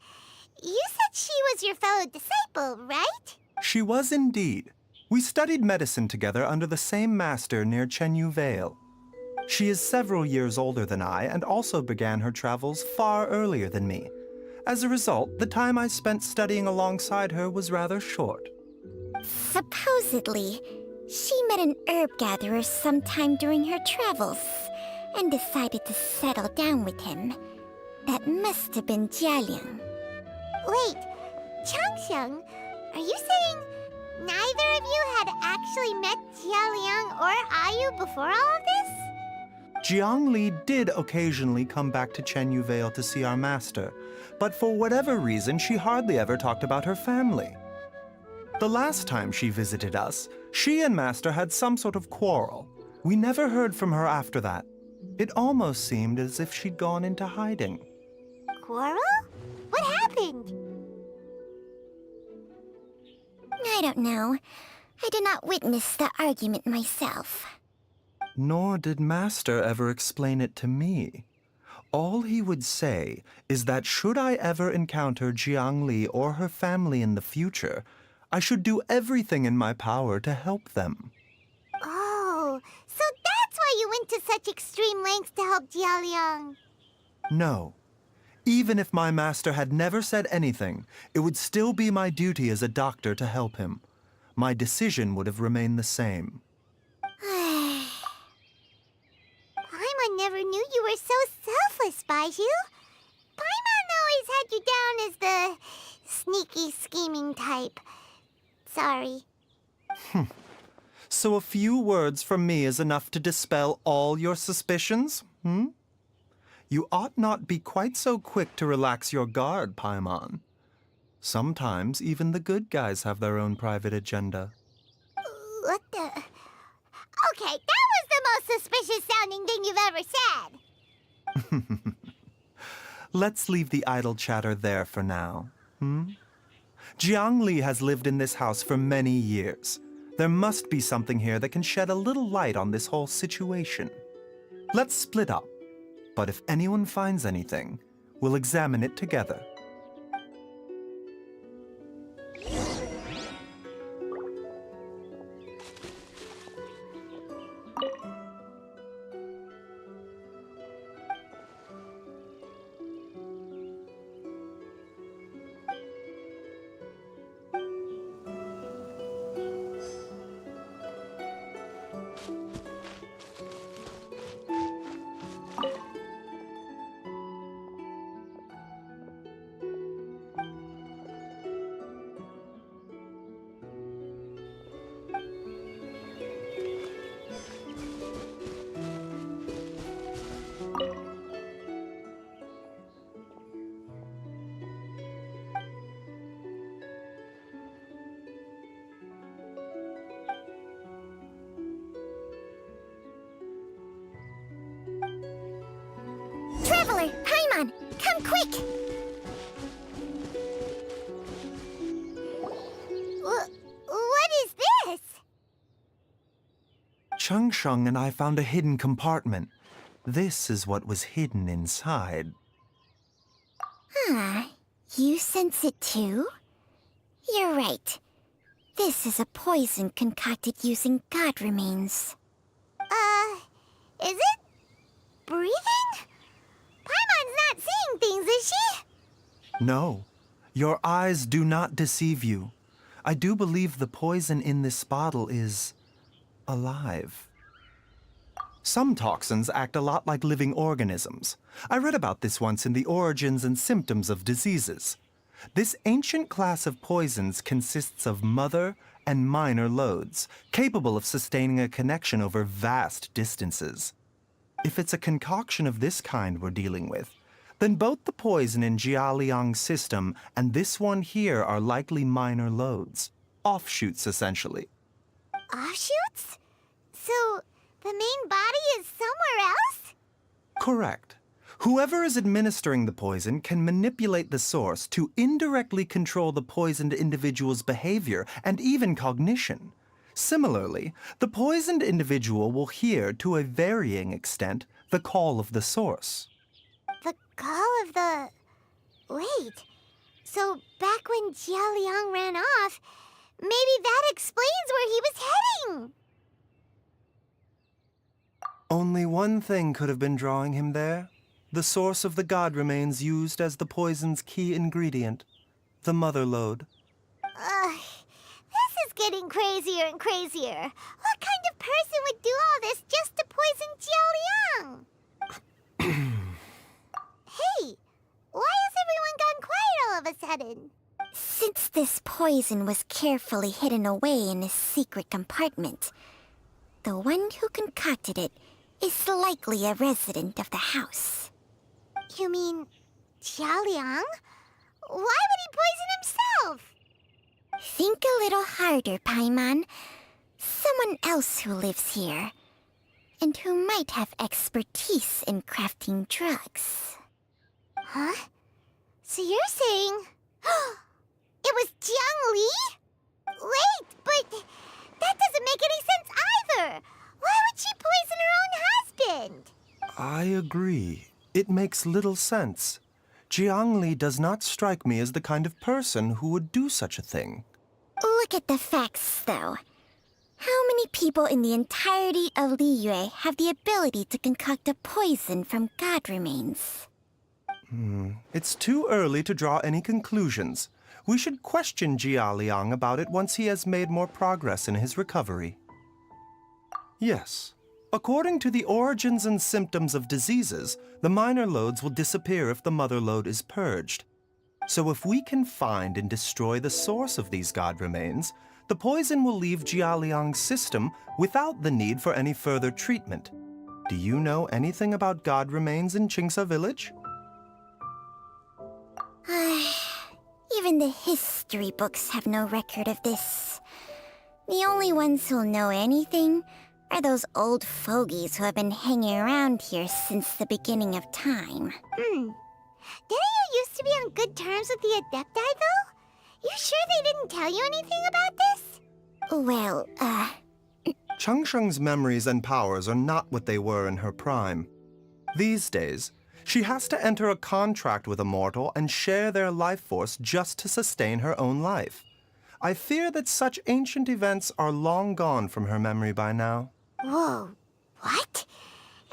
Speaker 2: You said she was your fellow disciple, right?
Speaker 6: She was indeed. We studied medicine together under the same master near Chenyu Vale. She is several years older than I and also began her travels far earlier than me. As a result, the time I spent studying alongside her was rather short.
Speaker 8: Supposedly, she met an herb gatherer sometime during her travels and decided to settle down with him. That must have been Jialiang.
Speaker 2: Wait, Changxiang, are you saying neither of you had actually met Jialiang or Ayu before all of this?
Speaker 6: Jiang Li did occasionally come back to Chenyu Vale to see our master, but for whatever reason, she hardly ever talked about her family. The last time she visited us, she and Master had some sort of quarrel. We never heard from her after that. It almost seemed as if she'd gone into hiding.
Speaker 2: Quarrel? What happened?
Speaker 8: I don't know. I did not witness the argument myself.
Speaker 6: Nor did Master ever explain it to me. All he would say is that should I ever encounter Jiang Li or her family in the future, I should do everything in my power to help them.
Speaker 2: Oh, so that's why you went to such extreme lengths to help Jialiang.
Speaker 6: No. Even if my master had never said anything, it would still be my duty as a doctor to help him. My decision would have remained the same.
Speaker 2: Paimon never knew you were so selfless, Baizhu. Paimon always had you down as the sneaky, scheming type. Sorry.
Speaker 6: So a few words from me is enough to dispel all your suspicions, You ought not be quite so quick to relax your guard, Paimon. Sometimes even the good guys have their own private agenda.
Speaker 2: What the... Okay, that was the most suspicious sounding thing you've ever said.
Speaker 6: Let's leave the idle chatter there for now, Jiang Li has lived in this house for many years. There must be something here that can shed a little light on this whole situation. Let's split up, but if anyone finds anything, we'll examine it together.
Speaker 8: Traveler, Paimon, come quick!
Speaker 2: What is this?
Speaker 6: Chung Sheng and I found a hidden compartment. This is what was hidden inside.
Speaker 8: You sense it too? You're right. This is a poison concocted using god remains.
Speaker 2: Is it breathing? Paimon's not seeing things, is she?
Speaker 6: No, your eyes do not deceive you. I do believe the poison in this bottle is alive. Some toxins act a lot like living organisms. I read about this once in the Origins and Symptoms of Diseases. This ancient class of poisons consists of mother and minor loads, capable of sustaining a connection over vast distances. If it's a concoction of this kind we're dealing with, then both the poison in Jialiang's system and this one here are likely minor loads. Offshoots, essentially.
Speaker 2: Offshoots? So, the main body is somewhere else?
Speaker 6: Correct. Whoever is administering the poison can manipulate the source to indirectly control the poisoned individual's behavior and even cognition. Similarly, the poisoned individual will hear, to a varying extent, the call of the source.
Speaker 2: The call of the... Wait. So, back when Jialiang ran off, maybe that explains where he was heading!
Speaker 6: Only one thing could have been drawing him there. The source of the god remains used as the poison's key ingredient, the mother lode.
Speaker 2: This is getting crazier and crazier. What kind of person would do all this just to poison Jialiang? Hey, why has everyone gone quiet all of a sudden?
Speaker 8: Since this poison was carefully hidden away in a secret compartment, the one who concocted it is likely a resident of the house.
Speaker 2: You mean Jialiang? Why would he poison himself?
Speaker 8: Think a little harder, Paimon. Someone else who lives here, and who might have expertise in crafting drugs.
Speaker 2: Huh? So you're saying... it was Jiang Li? Wait, but that doesn't make any sense either! Why would she poison her own husband?
Speaker 6: I agree. It makes little sense. Jiang Li does not strike me as the kind of person who would do such a thing.
Speaker 8: Look at the facts, though. How many people in the entirety of Liyue have the ability to concoct a poison from god remains?
Speaker 6: It's too early to draw any conclusions. We should question Jialiang about it once he has made more progress in his recovery. Yes. According to the Origins and Symptoms of Diseases, the minor loads will disappear if the mother lode is purged. So if we can find and destroy the source of these god remains, the poison will leave Jialiang's system without the need for any further treatment. Do you know anything about god remains in Qingsa village?
Speaker 8: Even the history books have no record of this. The only ones who'll know anything are those old fogies who have been hanging around here since the beginning of time.
Speaker 2: Didn't you used to be on good terms with the Adepti, though? You sure they didn't tell you anything about this?
Speaker 8: Well,
Speaker 6: Changsheng's memories and powers are not what they were in her prime. These days, she has to enter a contract with a mortal and share their life force just to sustain her own life. I fear that such ancient events are long gone from her memory by now.
Speaker 2: Whoa, what?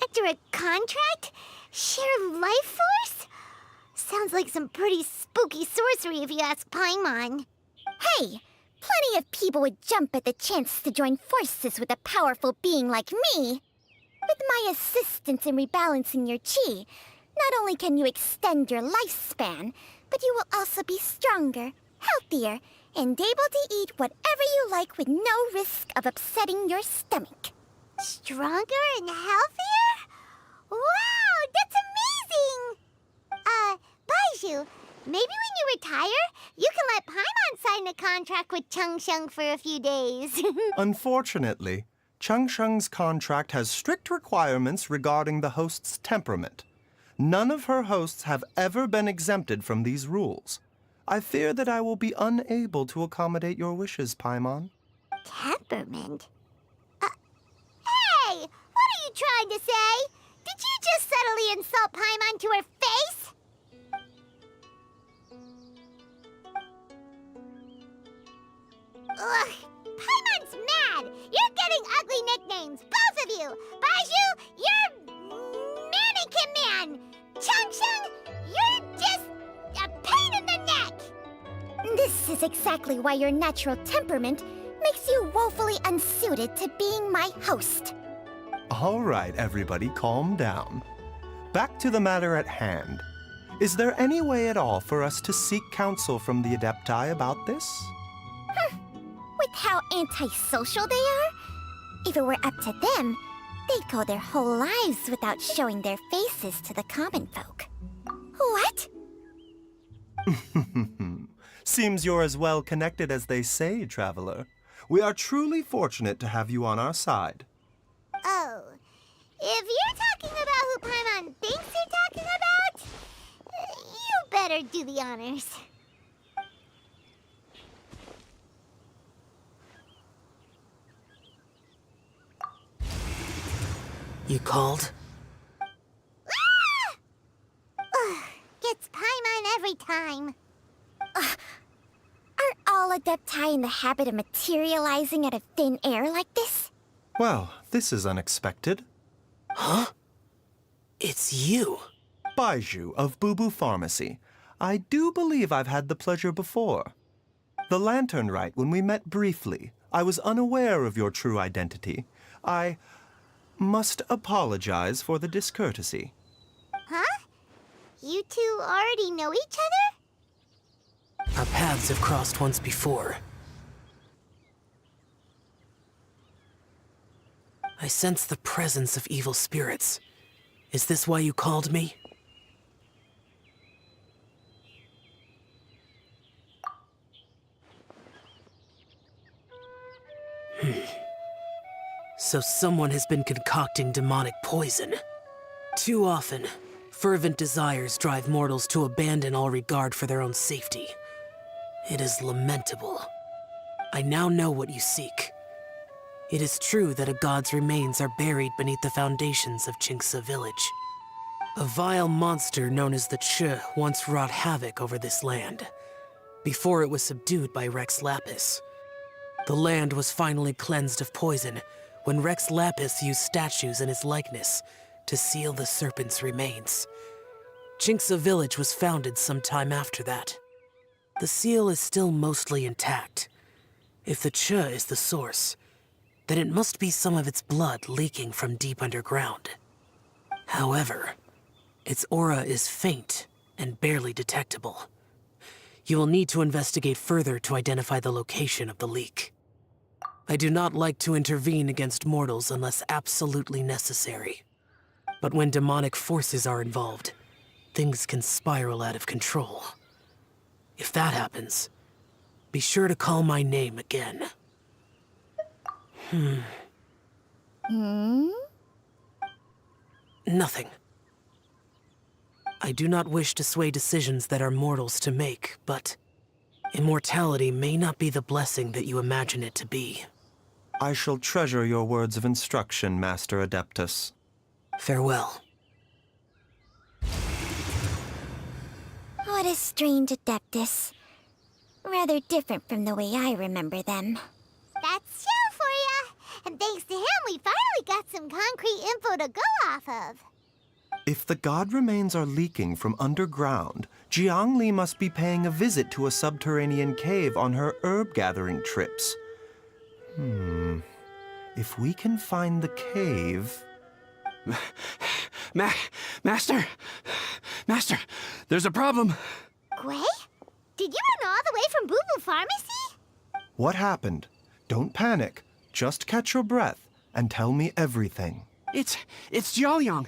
Speaker 2: Enter a contract? Share life force? Sounds like some pretty spooky sorcery if you ask Paimon.
Speaker 8: hey! Plenty of people would jump at the chance to join forces with a powerful being like me. With my assistance in rebalancing your chi, not only can you extend your lifespan, but you will also be stronger, healthier, and able to eat whatever you like with no risk of upsetting your stomach.
Speaker 2: Stronger and healthier? Wow, that's amazing! Baizhu, maybe when you retire, you can let Paimon sign a contract with Changsheng for a few days.
Speaker 6: Unfortunately, Changsheng's contract has strict requirements regarding the host's temperament. None of her hosts have ever been exempted from these rules. I fear that I will be unable to accommodate your wishes, Paimon.
Speaker 2: Temperament? Hey! What are you trying to say? Did you just subtly insult Paimon to her face? Ugh! Paimon's mad! You're getting ugly nicknames, both of you! Baizhu, you're Mannequin Man! Changsheng, you're just a pain in the neck!
Speaker 8: This is exactly why your natural temperament makes you woefully unsuited to being my host.
Speaker 6: All right, everybody, calm down. Back to the matter at hand. Is there any way at all for us to seek counsel from the Adepti about this?
Speaker 8: With how antisocial they are, if it were up to them, they'd go their whole lives without showing their faces to the common folk. What?
Speaker 6: Seems you're as well connected as they say, Traveler. We are truly fortunate to have you on our side.
Speaker 2: Oh, if you're talking about who Paimon thinks you're talking about, you better do the honors.
Speaker 9: You called?
Speaker 2: Ah! Ugh, gets Paimon every time.
Speaker 8: Are all Adepti in the habit of materializing out of thin air like this?
Speaker 6: Well, this is unexpected.
Speaker 9: Huh? It's you.
Speaker 6: Baizhu of Boo Boo Pharmacy. I do believe I've had the pleasure before. The Lantern Rite, when we met briefly, I was unaware of your true identity. I must apologize for the discourtesy.
Speaker 2: Huh? You two already know each other?
Speaker 9: Our paths have crossed once before. I sense the presence of evil spirits. Is this why you called me? So someone has been concocting demonic poison. Too often, fervent desires drive mortals to abandon all regard for their own safety. It is lamentable. I now know what you seek. It is true that a god's remains are buried beneath the foundations of Qingsa village. A vile monster known as the Che once wrought havoc over this land, before it was subdued by Rex Lapis. The land was finally cleansed of poison when Rex Lapis used statues in his likeness to seal the serpent's remains. Qingsa village was founded some time after that. The seal is still mostly intact. If the Che is the source, then it must be some of its blood leaking from deep underground. However, its aura is faint and barely detectable. You will need to investigate further to identify the location of the leak. I do not like to intervene against mortals unless absolutely necessary. But when demonic forces are involved, things can spiral out of control. If that happens, be sure to call my name again. Nothing. I do not wish to sway decisions that are mortals to make, but immortality may not be the blessing that you imagine it to be.
Speaker 6: I shall treasure your words of instruction, Master Adeptus.
Speaker 9: Farewell.
Speaker 8: What a strange Adeptus. Rather different from the way I remember them.
Speaker 2: That's Shell for ya! And thanks to him, we finally got some concrete info to go off of.
Speaker 6: If the god remains are leaking from underground, Jiangli must be paying a visit to a subterranean cave on her herb-gathering trips. If we can find the cave...
Speaker 3: Master! Master, there's a problem.
Speaker 2: Gwei? Did you run all the way from Boo Boo Pharmacy?
Speaker 6: What happened? Don't panic. Just catch your breath and tell me everything.
Speaker 3: It's Jiaoliang.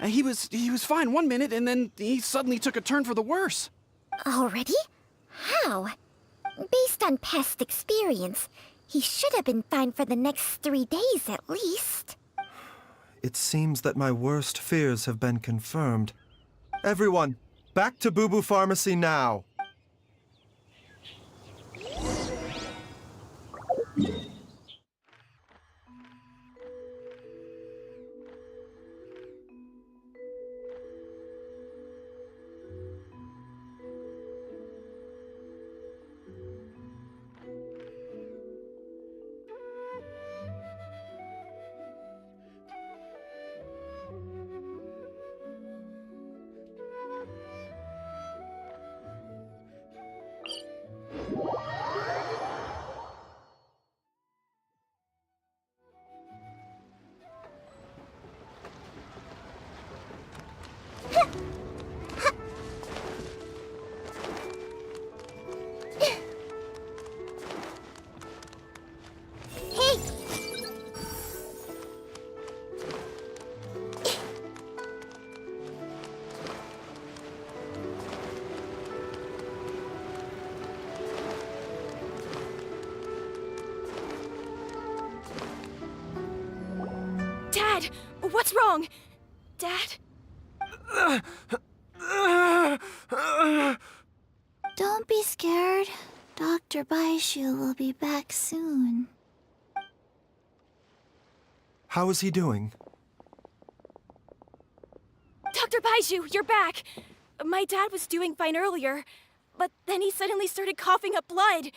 Speaker 3: He was fine one minute, and then he suddenly took a turn for the worse.
Speaker 8: Already? How? Based on past experience, he should have been fine for the next 3 days at least.
Speaker 6: It seems that my worst fears have been confirmed. Everyone, back to Boo Boo Pharmacy now!
Speaker 1: Dad! What's wrong? Dad?
Speaker 2: Don't be scared. Dr. Baishu will be back soon.
Speaker 6: How is he doing?
Speaker 1: Dr. Baishu, you're back! My dad was doing fine earlier, but then he suddenly started coughing up blood.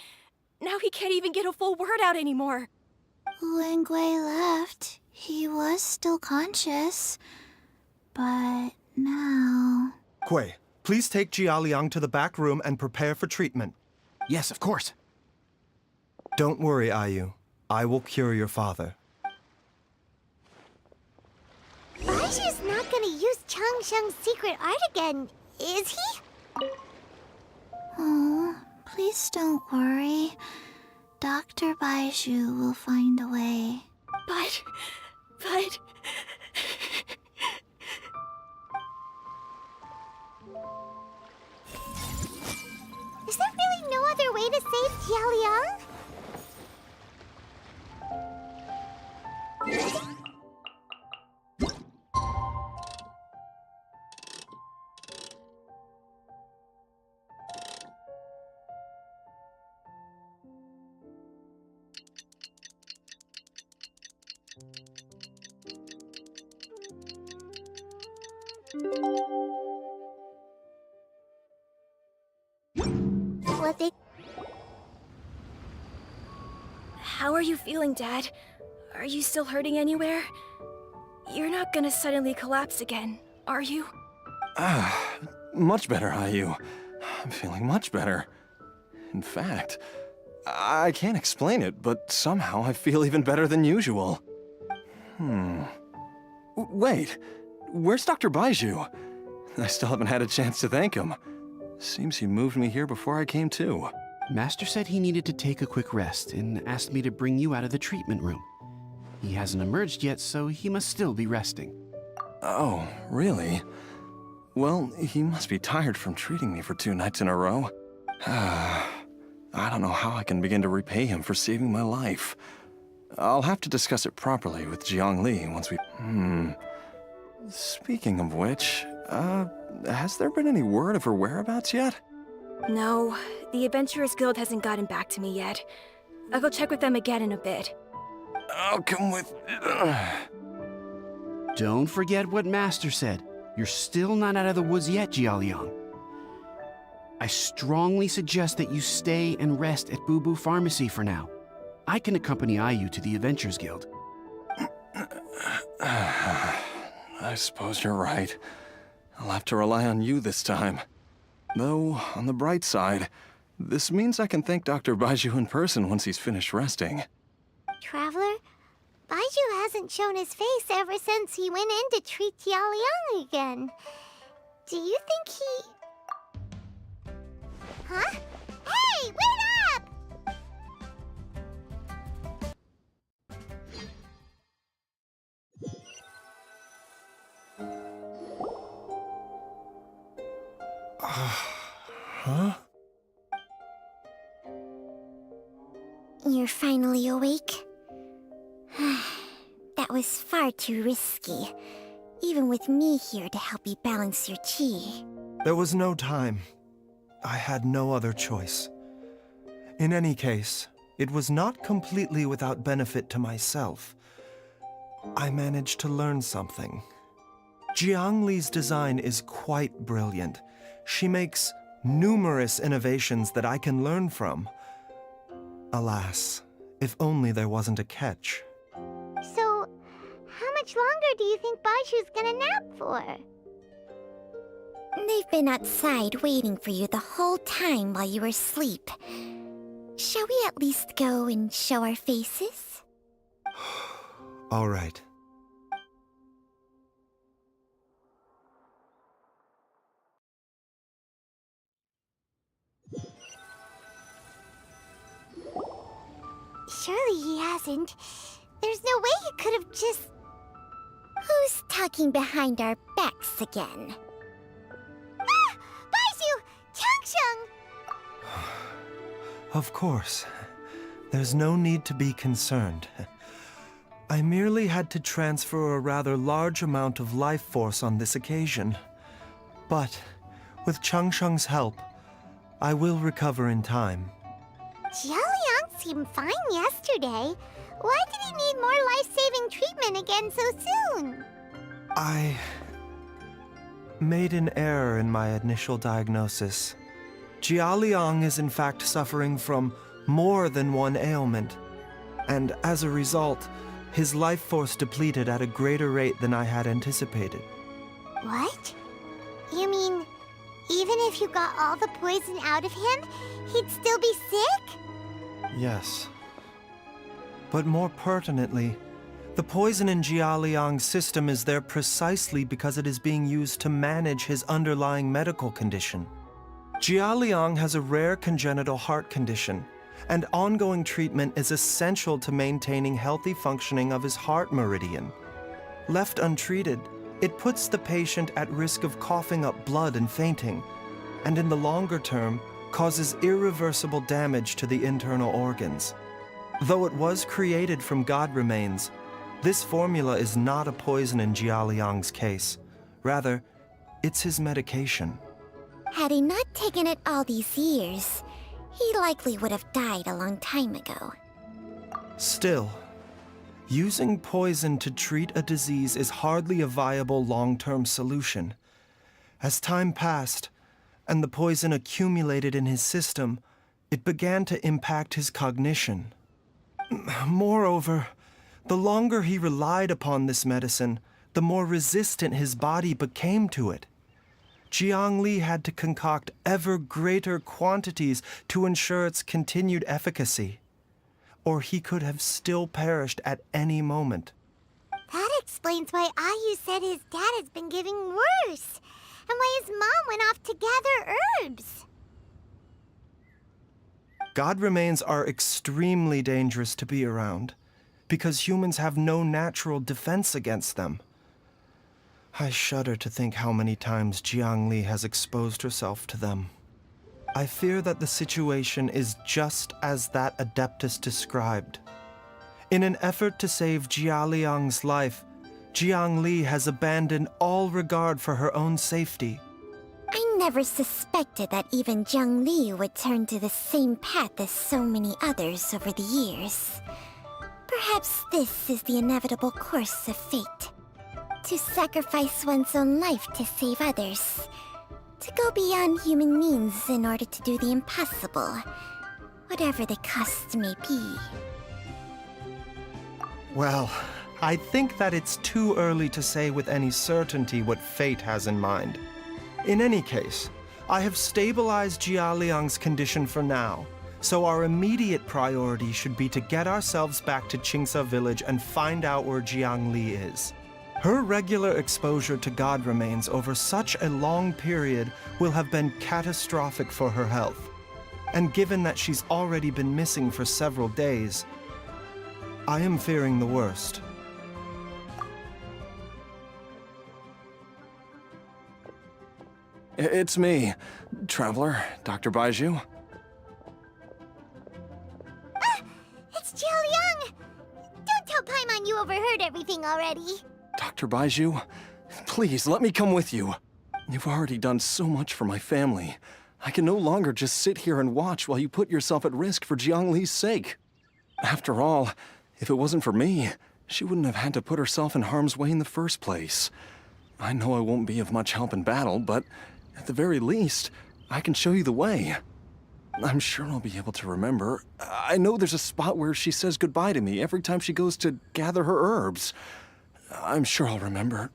Speaker 1: Now he can't even get a full word out anymore.
Speaker 2: When Gwei left, he was still conscious. But now...
Speaker 6: Gwei, please take Jiaoliang to the back room and prepare for treatment.
Speaker 3: Yes, of course.
Speaker 6: Don't worry, Ayu. I will cure your father.
Speaker 2: Baishu's not gonna use Changsheng's secret art again, is he? Oh, please don't worry. Dr. Baishu will find a way.
Speaker 1: But...
Speaker 2: Is there really no other way to save Jiaoliang?
Speaker 1: How are you feeling, Dad? Are you still hurting anywhere? You're not gonna suddenly collapse again, are you?
Speaker 10: Much better, Ayu. I'm feeling much better. In fact, I can't explain it, but somehow I feel even better than usual. Wait, where's Dr. Baishu? I still haven't had a chance to thank him. Seems he moved me here before I came to.
Speaker 3: Master said he needed to take a quick rest and asked me to bring you out of the treatment room. He hasn't emerged yet, so he must still be resting.
Speaker 10: Oh, really? Well, he must be tired from treating me for 2 nights in a row. I don't know how I can begin to repay him for saving my life. I'll have to discuss it properly with Jiangli once we... Speaking of which, has there been any word of her whereabouts yet?
Speaker 1: No, the Adventurers Guild hasn't gotten back to me yet. I'll go check with them again in a bit.
Speaker 10: I'll come with...
Speaker 3: Don't forget what Master said. You're still not out of the woods yet, Jialiang. I strongly suggest that you stay and rest at Boo Boo Pharmacy for now. I can accompany Ayu to the Adventurers Guild.
Speaker 10: I suppose you're right. I'll have to rely on you this time. Though, on the bright side, this means I can thank Dr. Baizhu in person once he's finished resting.
Speaker 2: Traveler, Baizhu hasn't shown his face ever since he went in to treat Jialiang again. Do you think he... Huh? Hey, wait up!
Speaker 6: Huh?
Speaker 8: You're finally awake? That was far too risky, even with me here to help you balance your chi.
Speaker 6: There was no time. I had no other choice. In any case, it was not completely without benefit to myself. I managed to learn something. Jiangli's design is quite brilliant. She makes numerous innovations that I can learn from. Alas, if only there wasn't a catch.
Speaker 2: So, how much longer do you think Baizhu's gonna nap for?
Speaker 8: They've been outside waiting for you the whole time while you were asleep. Shall we at least go and show our faces?
Speaker 6: All right.
Speaker 2: Surely he hasn't. There's no way he could have just...
Speaker 8: Who's talking behind our backs again?
Speaker 2: Ah! Baizhu! Changsheng!
Speaker 6: Of course. There's no need to be concerned. I merely had to transfer a rather large amount of life force on this occasion. But, with Changsheng's help, I will recover in time.
Speaker 2: Jialiang seemed fine yesterday. Why did he need more life-saving treatment again so soon?
Speaker 6: I made an error in my initial diagnosis. Jialiang is in fact suffering from more than one ailment, and as a result, his life force depleted at a greater rate than I had anticipated.
Speaker 2: What? You mean, even if you got all the poison out of him, he'd still be sick?
Speaker 6: Yes. But more pertinently, the poison in Jialiang's system is there precisely because it is being used to manage his underlying medical condition. Jialiang has a rare congenital heart condition, and ongoing treatment is essential to maintaining healthy functioning of his heart meridian. Left untreated, it puts the patient at risk of coughing up blood and fainting, and in the longer term, causes irreversible damage to the internal organs. Though it was created from god remains, this formula is not a poison in Jialiang's case. Rather, it's his medication.
Speaker 8: Had he not taken it all these years, he likely would have died a long time ago.
Speaker 6: Still, using poison to treat a disease is hardly a viable long-term solution. As time passed, and the poison accumulated in his system, it began to impact his cognition. Moreover, the longer he relied upon this medicine, the more resistant his body became to it. Jiangli had to concoct ever greater quantities to ensure its continued efficacy, or he could have still perished at any moment.
Speaker 2: That explains why Ayu said his dad has been getting worse, and why his mom went off to gather herbs.
Speaker 6: God remains are extremely dangerous to be around, because humans have no natural defense against them. I shudder to think how many times Jiangli has exposed herself to them. I fear that the situation is just as that Adeptus described. In an effort to save Jia Liang's life, Jiangli has abandoned all regard for her own safety.
Speaker 8: I never suspected that even Jiang Li would turn to the same path as so many others over the years. Perhaps this is the inevitable course of fate. To sacrifice one's own life to save others. To go beyond human means in order to do the impossible. Whatever the cost may be.
Speaker 6: Well, I think that it's too early to say with any certainty what fate has in mind. In any case, I have stabilized Jia Liang's condition for now, so our immediate priority should be to get ourselves back to Qingsa village and find out where Jiang Li is. Her regular exposure to God remains over such a long period will have been catastrophic for her health. And given that she's already been missing for several days, I am fearing the worst.
Speaker 10: It's me, Traveler, Dr. Baizhu.
Speaker 2: It's Jiao Liang! Don't tell Paimon you overheard everything already.
Speaker 10: Dr. Baizhu, please let me come with you. You've already done so much for my family. I can no longer just sit here and watch while you put yourself at risk for Jiangli's sake. After all, if it wasn't for me, she wouldn't have had to put herself in harm's way in the first place. I know I won't be of much help in battle, but at the very least, I can show you the way. I'm sure I'll be able to remember. I know there's a spot where she says goodbye to me every time she goes to gather her herbs. I'm sure I'll remember.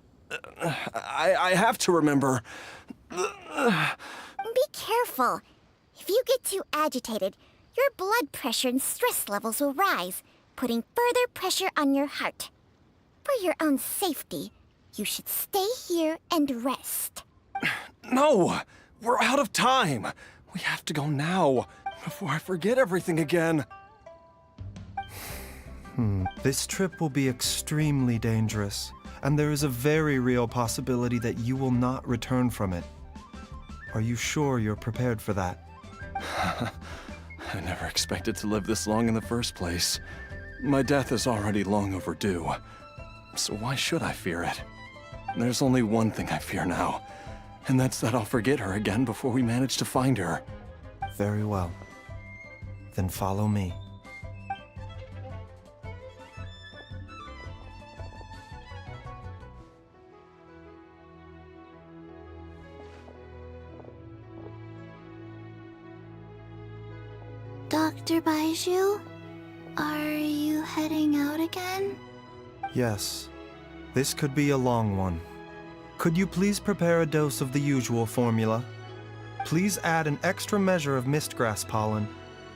Speaker 10: I have to remember.
Speaker 8: Be careful. If you get too agitated, your blood pressure and stress levels will rise, putting further pressure on your heart. For your own safety, you should stay here and rest.
Speaker 10: No! We're out of time! We have to go now, before I forget everything again.
Speaker 6: This trip will be extremely dangerous, and there is a very real possibility that you will not return from it. Are you sure you're prepared for that?
Speaker 10: I never expected to live this long in the first place. My death is already long overdue. So why should I fear it? There's only one thing I fear now, and that's that I'll forget her again before we manage to find her.
Speaker 6: Very well. Then follow me.
Speaker 2: Dr. Baizhu, are you heading out again?
Speaker 6: Yes. This could be a long one. Could you please prepare a dose of the usual formula? Please add an extra measure of mistgrass pollen,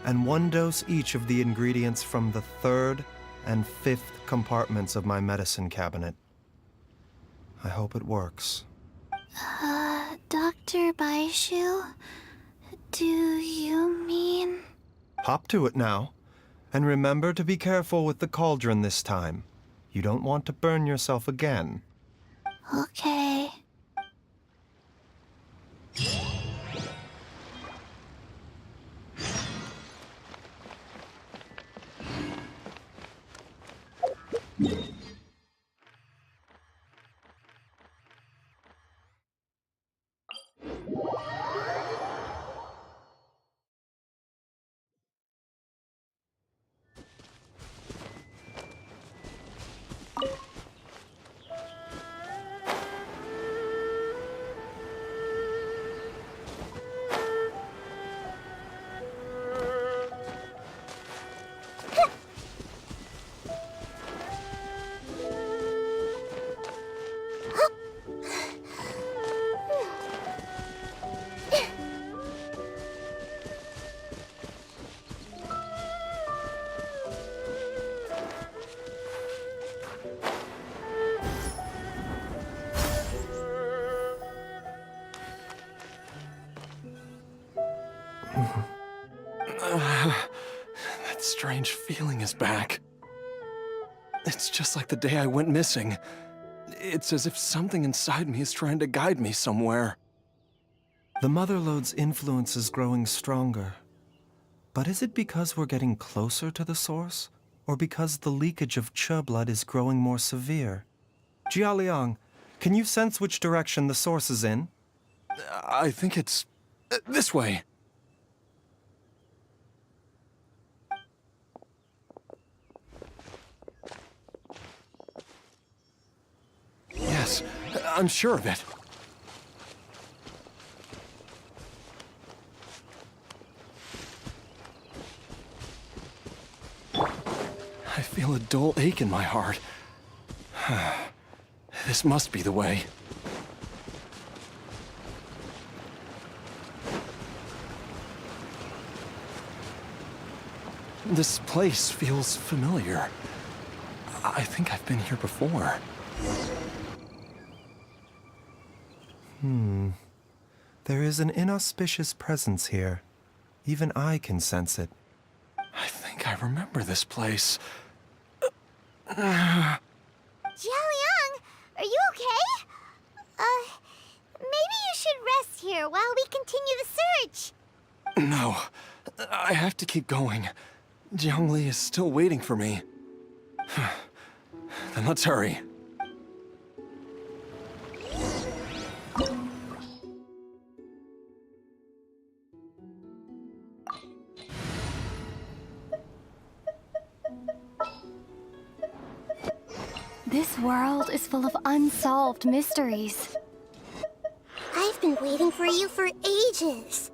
Speaker 6: and 1 dose each of the ingredients from the 3rd and 5th compartments of my medicine cabinet. I hope it works.
Speaker 2: Dr. Baizhu, do you mean...
Speaker 6: Hop to it now, and remember to be careful with the cauldron this time. You don't want to burn yourself again.
Speaker 2: Okay.
Speaker 10: strange feeling is back. It's just like the day I went missing. It's as if something inside me is trying to guide me somewhere.
Speaker 6: The Motherlode's influence is growing stronger. But is it because we're getting closer to the source? Or because the leakage of Che blood is growing more severe? Jialiang, can you sense which direction the source is in?
Speaker 10: I think it's this way. Yes, I'm sure of it. I feel a dull ache in my heart. This must be the way. This place feels familiar. I think I've been here before.
Speaker 6: There is an inauspicious presence here. Even I can sense it.
Speaker 10: I think I remember this place.
Speaker 2: Jialiang, are you okay? Maybe you should rest here while we continue the search.
Speaker 10: No, I have to keep going. Jiangli is still waiting for me. Then let's hurry.
Speaker 11: This world is full of unsolved mysteries.
Speaker 2: I've been waiting for you for ages.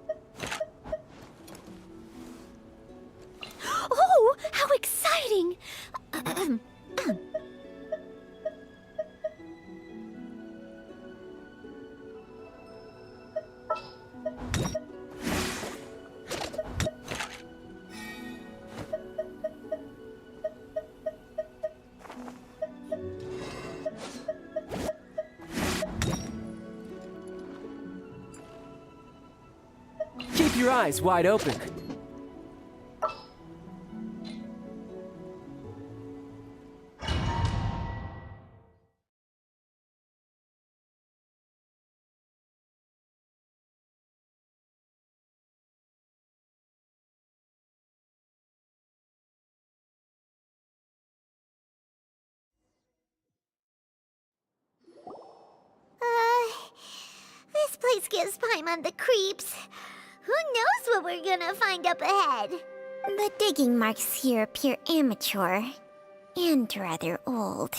Speaker 11: Oh, how exciting!
Speaker 12: Keep your eyes wide open.
Speaker 2: This place gives Paimon the creeps. Who knows what we're gonna find up ahead?
Speaker 8: The digging marks here appear amateur and rather old.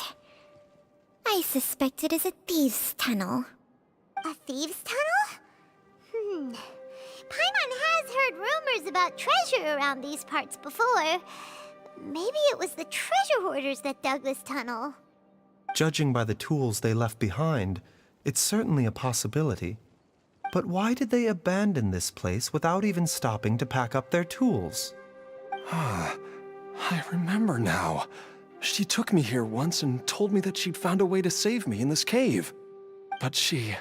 Speaker 8: I suspect it is a thieves' tunnel.
Speaker 2: A thieves' tunnel? Paimon has heard rumors about treasure around these parts before. Maybe it was the treasure hoarders that dug this tunnel.
Speaker 6: Judging by the tools they left behind, it's certainly a possibility. But why did they abandon this place without even stopping to pack up their tools?
Speaker 10: I remember now. She took me here once and told me that she'd found a way to save me in this cave. But she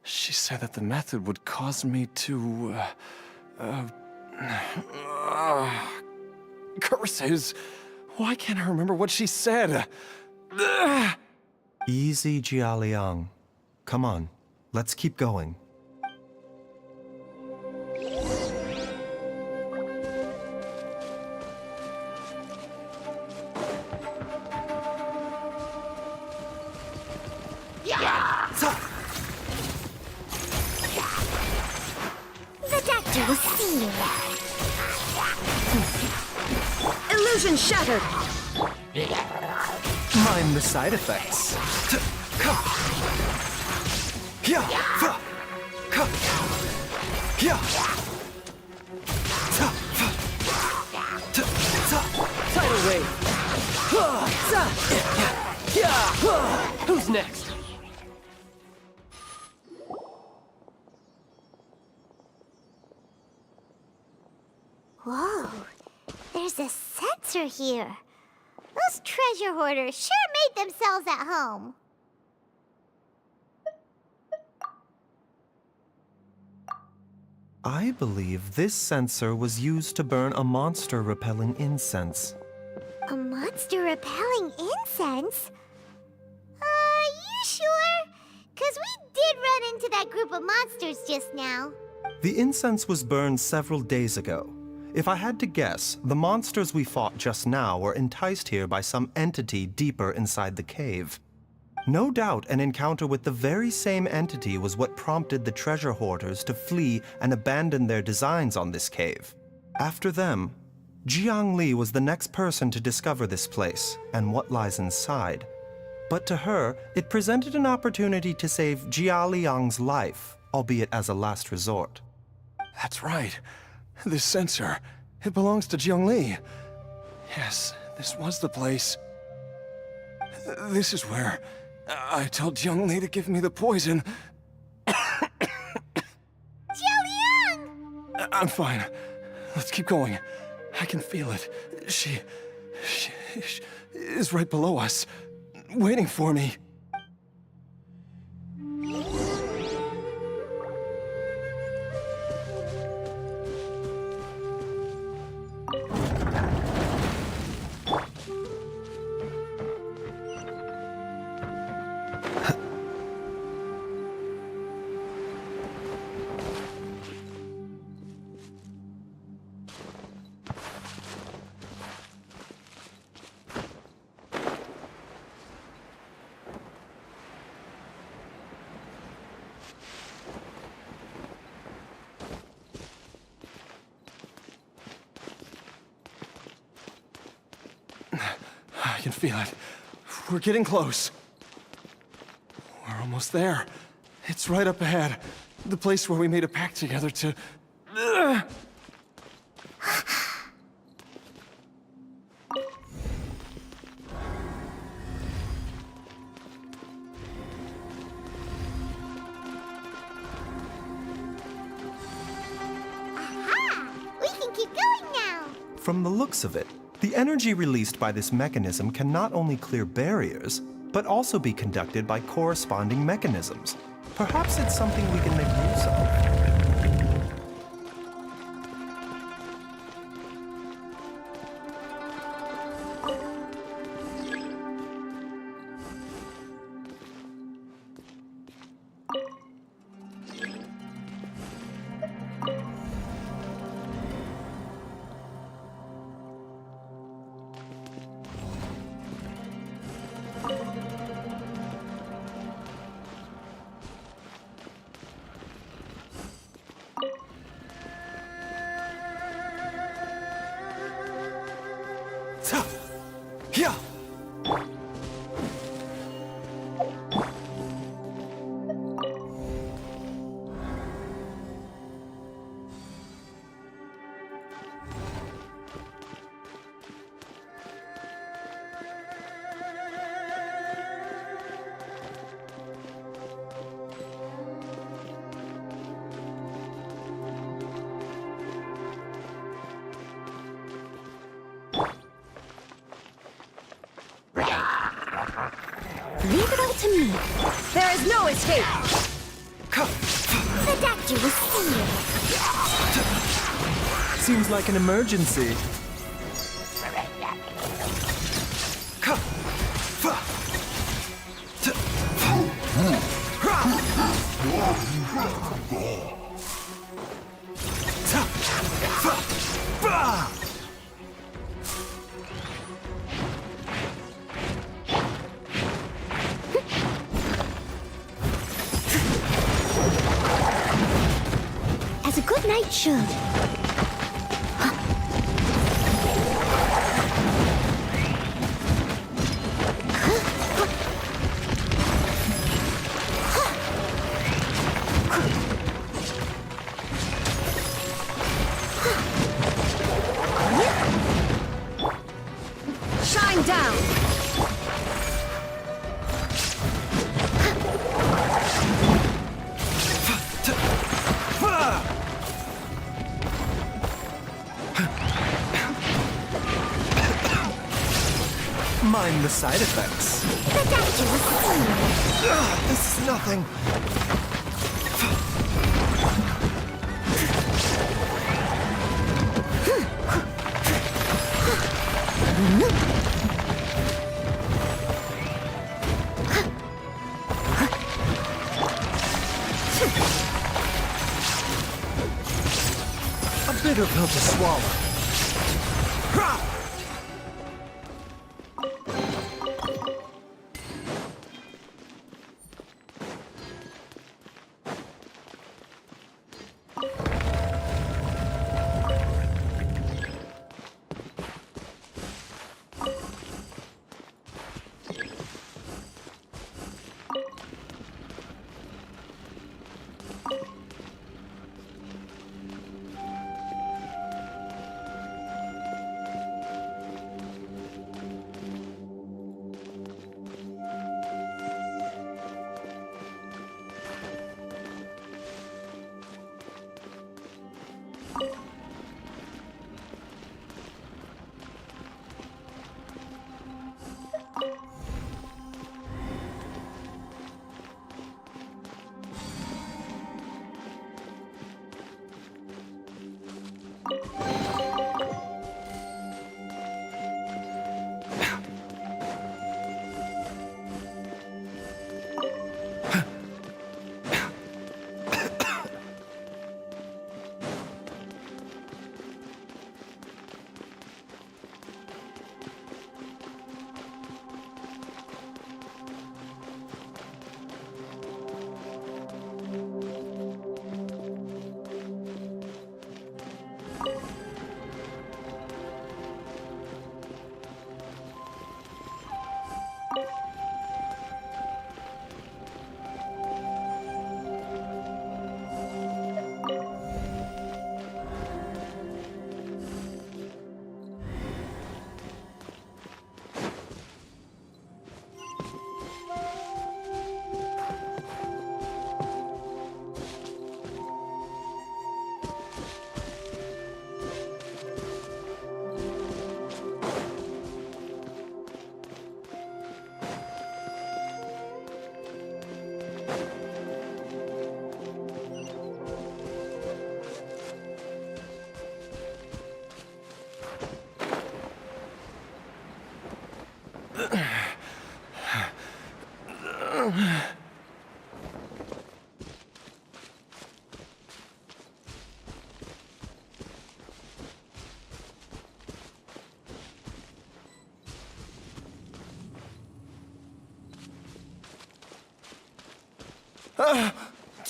Speaker 10: said that the method would cause me to, curses. Why can't I remember what she said?
Speaker 6: Easy, Jialiang. Come on, let's keep going.
Speaker 8: The doctor will see you.
Speaker 12: Illusion shattered! Mind the side effects. Tidal wave! Who's next?
Speaker 2: Whoa, there's a sensor here. Those treasure hoarders sure made themselves at home.
Speaker 6: I believe this censer was used to burn a monster-repelling incense.
Speaker 2: A monster repelling incense? You sure? 'Cause we did run into that group of monsters just now.
Speaker 6: The incense was burned several days ago. If I had to guess, the monsters we fought just now were enticed here by some entity deeper inside the cave. No doubt an encounter with the very same entity was what prompted the treasure hoarders to flee and abandon their designs on this cave. After them, Jiang Li was the next person to discover this place and what lies inside. But to her, it presented an opportunity to save Jia Liang's life, albeit as a last resort.
Speaker 10: That's right. This censer, it belongs to Jiang Li. Yes, this was the place. This is where I told Jiang Li to give me the poison.
Speaker 2: Jia Liang!
Speaker 10: I'm fine. Let's keep going. I can feel it. She is right below us, waiting for me. I can feel it. We're getting close. We're almost there. It's right up ahead. The place where we made a pact together to...
Speaker 2: Aha! We can keep going now.
Speaker 6: From the looks of it, the energy released by this mechanism can not only clear barriers, but also be conducted by corresponding mechanisms. Perhaps it's something we can make use of.
Speaker 10: Yeah!
Speaker 8: Leave it all to me.
Speaker 12: There is no escape!
Speaker 8: The doctor will see you.
Speaker 6: Seems like an emergency.
Speaker 8: As a good knight should.
Speaker 12: Shine down!
Speaker 6: Mind the side effects.
Speaker 8: The doctor will see you.
Speaker 6: This is nothing. bitter pill to swallow.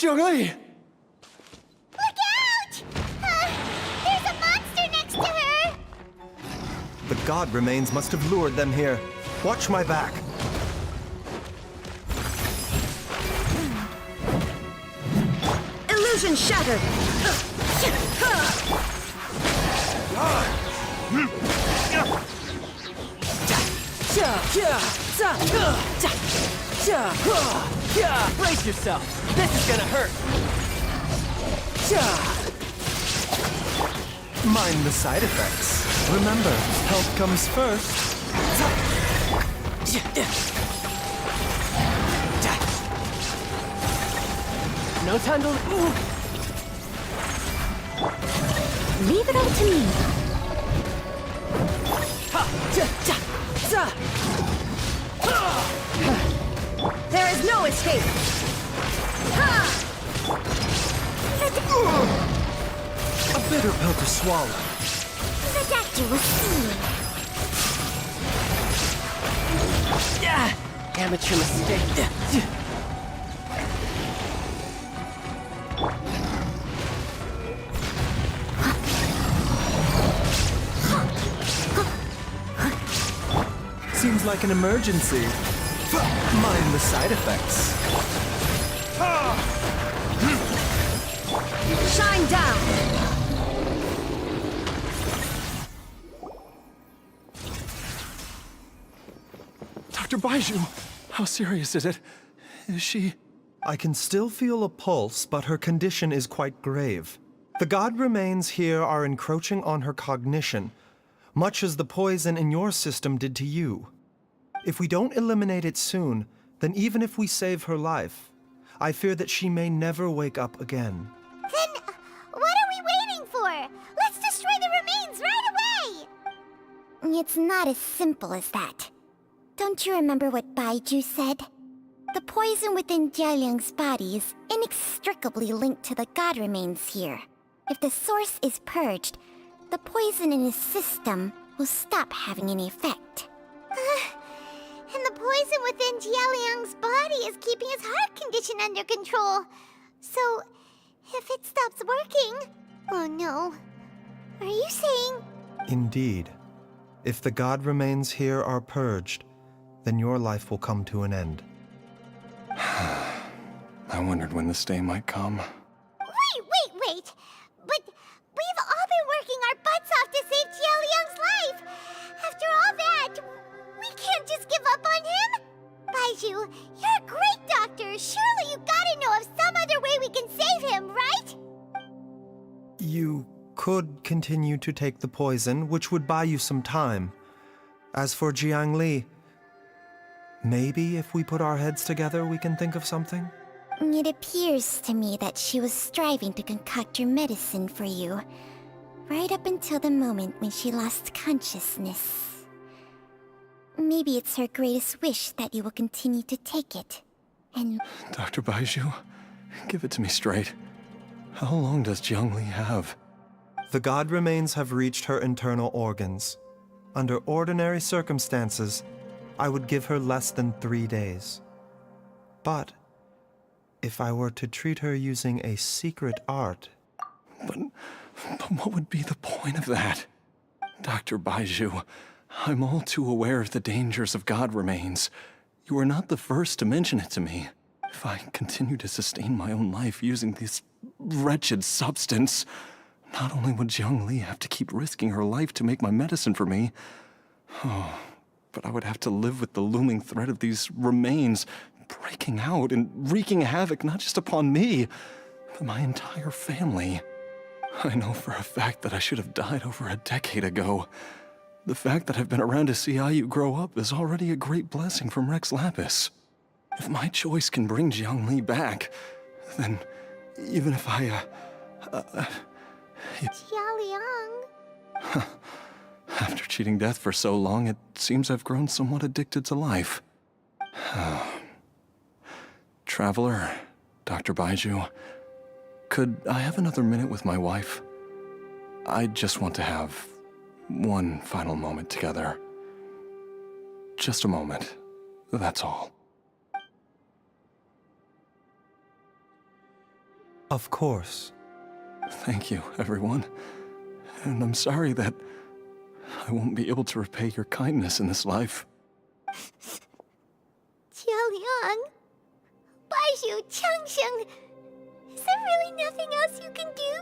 Speaker 10: Jiangli!
Speaker 2: Look out! There's a monster next to her!
Speaker 6: The god remains must have lured them here. Watch my back.
Speaker 12: Illusion shattered!
Speaker 13: Brace yourself. This is gonna hurt.
Speaker 6: Mind the side effects. Remember, health comes first.
Speaker 13: No time to...
Speaker 11: Leave it all to me.
Speaker 12: There is no escape!
Speaker 6: A bitter pill to swallow.
Speaker 8: The doctor will see you.
Speaker 13: Amateur mistake.
Speaker 6: Seems like an emergency. Mind the side effects.
Speaker 12: Shine down!
Speaker 10: Dr. Baiju, how serious is it? Is she...
Speaker 6: I can still feel a pulse, but her condition is quite grave. The god remains here are encroaching on her cognition, much as the poison in your system did to you. If we don't eliminate it soon, then even if we save her life, I fear that she may never wake up again.
Speaker 2: Then, what are we waiting for? Let's destroy the remains right away!
Speaker 8: It's not as simple as that. Don't you remember what Baiju said? The poison within Jialiang's body is inextricably linked to the god remains here. If the source is purged, the poison in his system will stop having any effect.
Speaker 2: And the poison within Jialiang's body is keeping his heart condition under control. So, if it stops working... Oh no. Are you saying...
Speaker 6: Indeed. If the god remains here are purged, then your life will come to an end.
Speaker 10: I wondered when this day might come.
Speaker 2: Wait! But we've all been working our butts off to save Jialiang's life! After all that, we can't just give up on him! Baizhu, you're a great doctor! Surely you gotta know of some other way we can save him, right?
Speaker 6: You could continue to take the poison, which would buy you some time. As for Jiang Li, maybe if we put our heads together, we can think of something?
Speaker 8: It appears to me that she was striving to concoct your medicine for you, right up until the moment when she lost consciousness. Maybe it's her greatest wish that you will continue to take it, and...
Speaker 10: Dr. Baizhu, give it to me straight. How long does Jiang Li have?
Speaker 6: The god remains have reached her internal organs. Under ordinary circumstances, I would give her less than 3 days. But if I were to treat her using a secret art...
Speaker 10: But what would be the point of that? Dr. Baizhu, I'm all too aware of the dangers of god remains. You are not the first to mention it to me. If I continue to sustain my own life using this wretched substance, not only would Jiang Li have to keep risking her life to make my medicine for me, but I would have to live with the looming threat of these remains breaking out and wreaking havoc not just upon me, but my entire family. I know for a fact that I should have died over a decade ago. The fact that I've been around to see IU grow up is already a great blessing from Rex Lapis. If my choice can bring Jiang Li back, then even if I,
Speaker 2: Jialiang...
Speaker 10: After cheating death for so long, it seems I've grown somewhat addicted to life. Traveler, Dr. Baizhu, could I have another minute with my wife? I just want to have one final moment together. Just a moment, that's all.
Speaker 6: Of course.
Speaker 10: Thank you, everyone. And I'm sorry that I won't be able to repay your kindness in this life.
Speaker 2: Jialiang... Baizhu, Changsheng... Is there really nothing else you can do?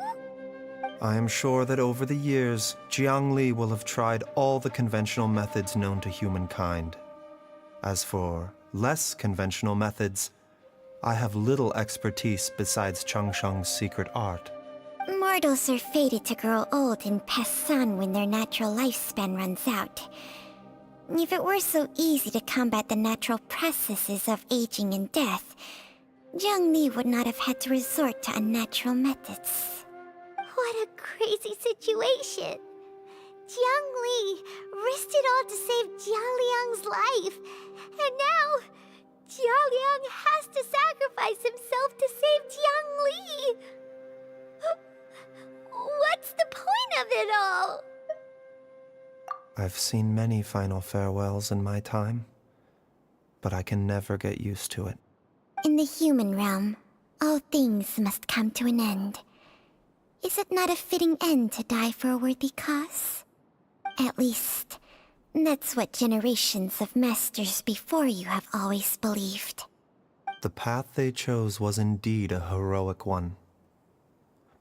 Speaker 6: I am sure that over the years, Jiang Li will have tried all the conventional methods known to humankind. As for less conventional methods, I have little expertise besides Changsheng's secret art.
Speaker 8: Mortals are fated to grow old and pass on when their natural lifespan runs out. If it were so easy to combat the natural processes of aging and death, Jiang Li would not have had to resort to unnatural methods.
Speaker 2: What a crazy situation! Jiang Li risked it all to save Jialiang's life, and now Jialiang has to sacrifice himself to save Jiang Li! What's the point of it all?
Speaker 6: I've seen many final farewells in my time, but I can never get used to it.
Speaker 8: In the human realm, all things must come to an end. Is it not a fitting end to die for a worthy cause? At least, that's what generations of masters before you have always believed.
Speaker 6: The path they chose was indeed a heroic one.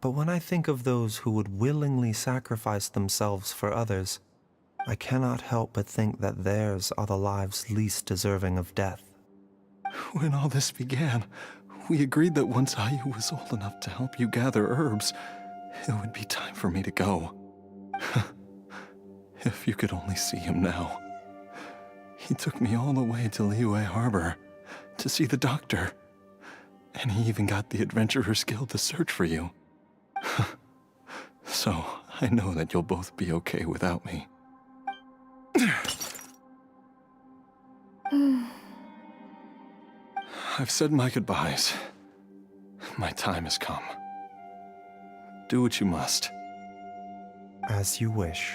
Speaker 6: But when I think of those who would willingly sacrifice themselves for others, I cannot help but think that theirs are the lives least deserving of death.
Speaker 10: When all this began, we agreed that once Ayu was old enough to help you gather herbs, it would be time for me to go. If you could only see him now. He took me all the way to Liyue Harbor to see the doctor. And he even got the Adventurers Guild to search for you. So, I know that you'll both be okay without me. I've said my goodbyes. My time has come. Do what you must.
Speaker 6: As you wish.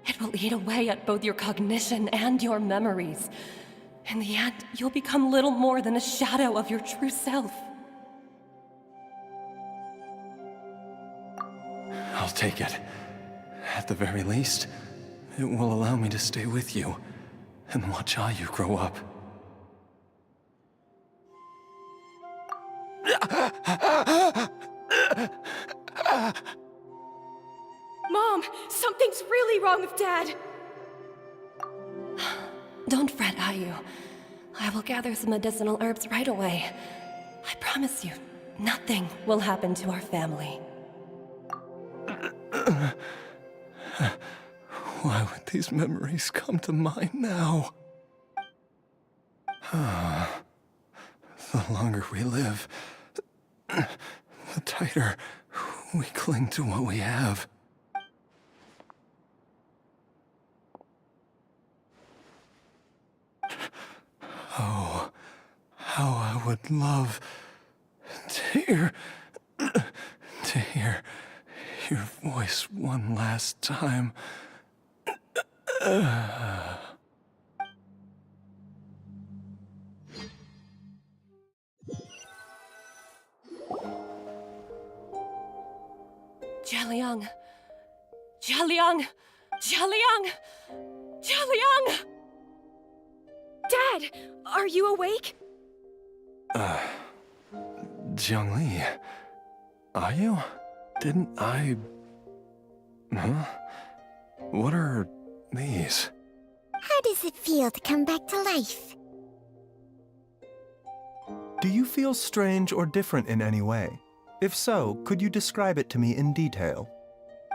Speaker 14: It will eat away at both your cognition and your memories. In the end, you'll become little more than a shadow of your true self.
Speaker 10: I'll take it. At the very least, it will allow me to stay with you and watch how you grow up.
Speaker 1: Mom, something's really wrong with Dad.
Speaker 14: Don't fret, Ayu. I will gather some medicinal herbs right away. I promise you, nothing will happen to our family.
Speaker 10: Why would these memories come to mind now? The longer we live, the tighter we cling to what we have. Oh, how I would love to hear your voice one last time.
Speaker 14: Jialiang! Jialiang! Jialiang! Jialiang!
Speaker 1: Dad, are you awake?
Speaker 10: Jiangli, are you? Didn't I... Huh? What are these?
Speaker 8: How does it feel to come back to life?
Speaker 6: Do you feel strange or different in any way? If so, could you describe it to me in detail?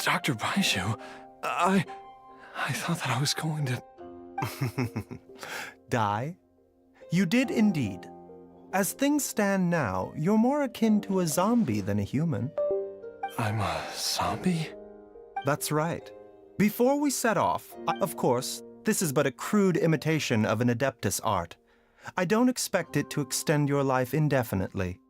Speaker 10: Dr. Baizhu, I thought that I was going to...
Speaker 6: Die? You did indeed. As things stand now, you're more akin to a zombie than a human.
Speaker 10: I'm a zombie?
Speaker 6: That's right. Before we set off, of course, this is but a crude imitation of an Adeptus art. I don't expect it to extend your life indefinitely.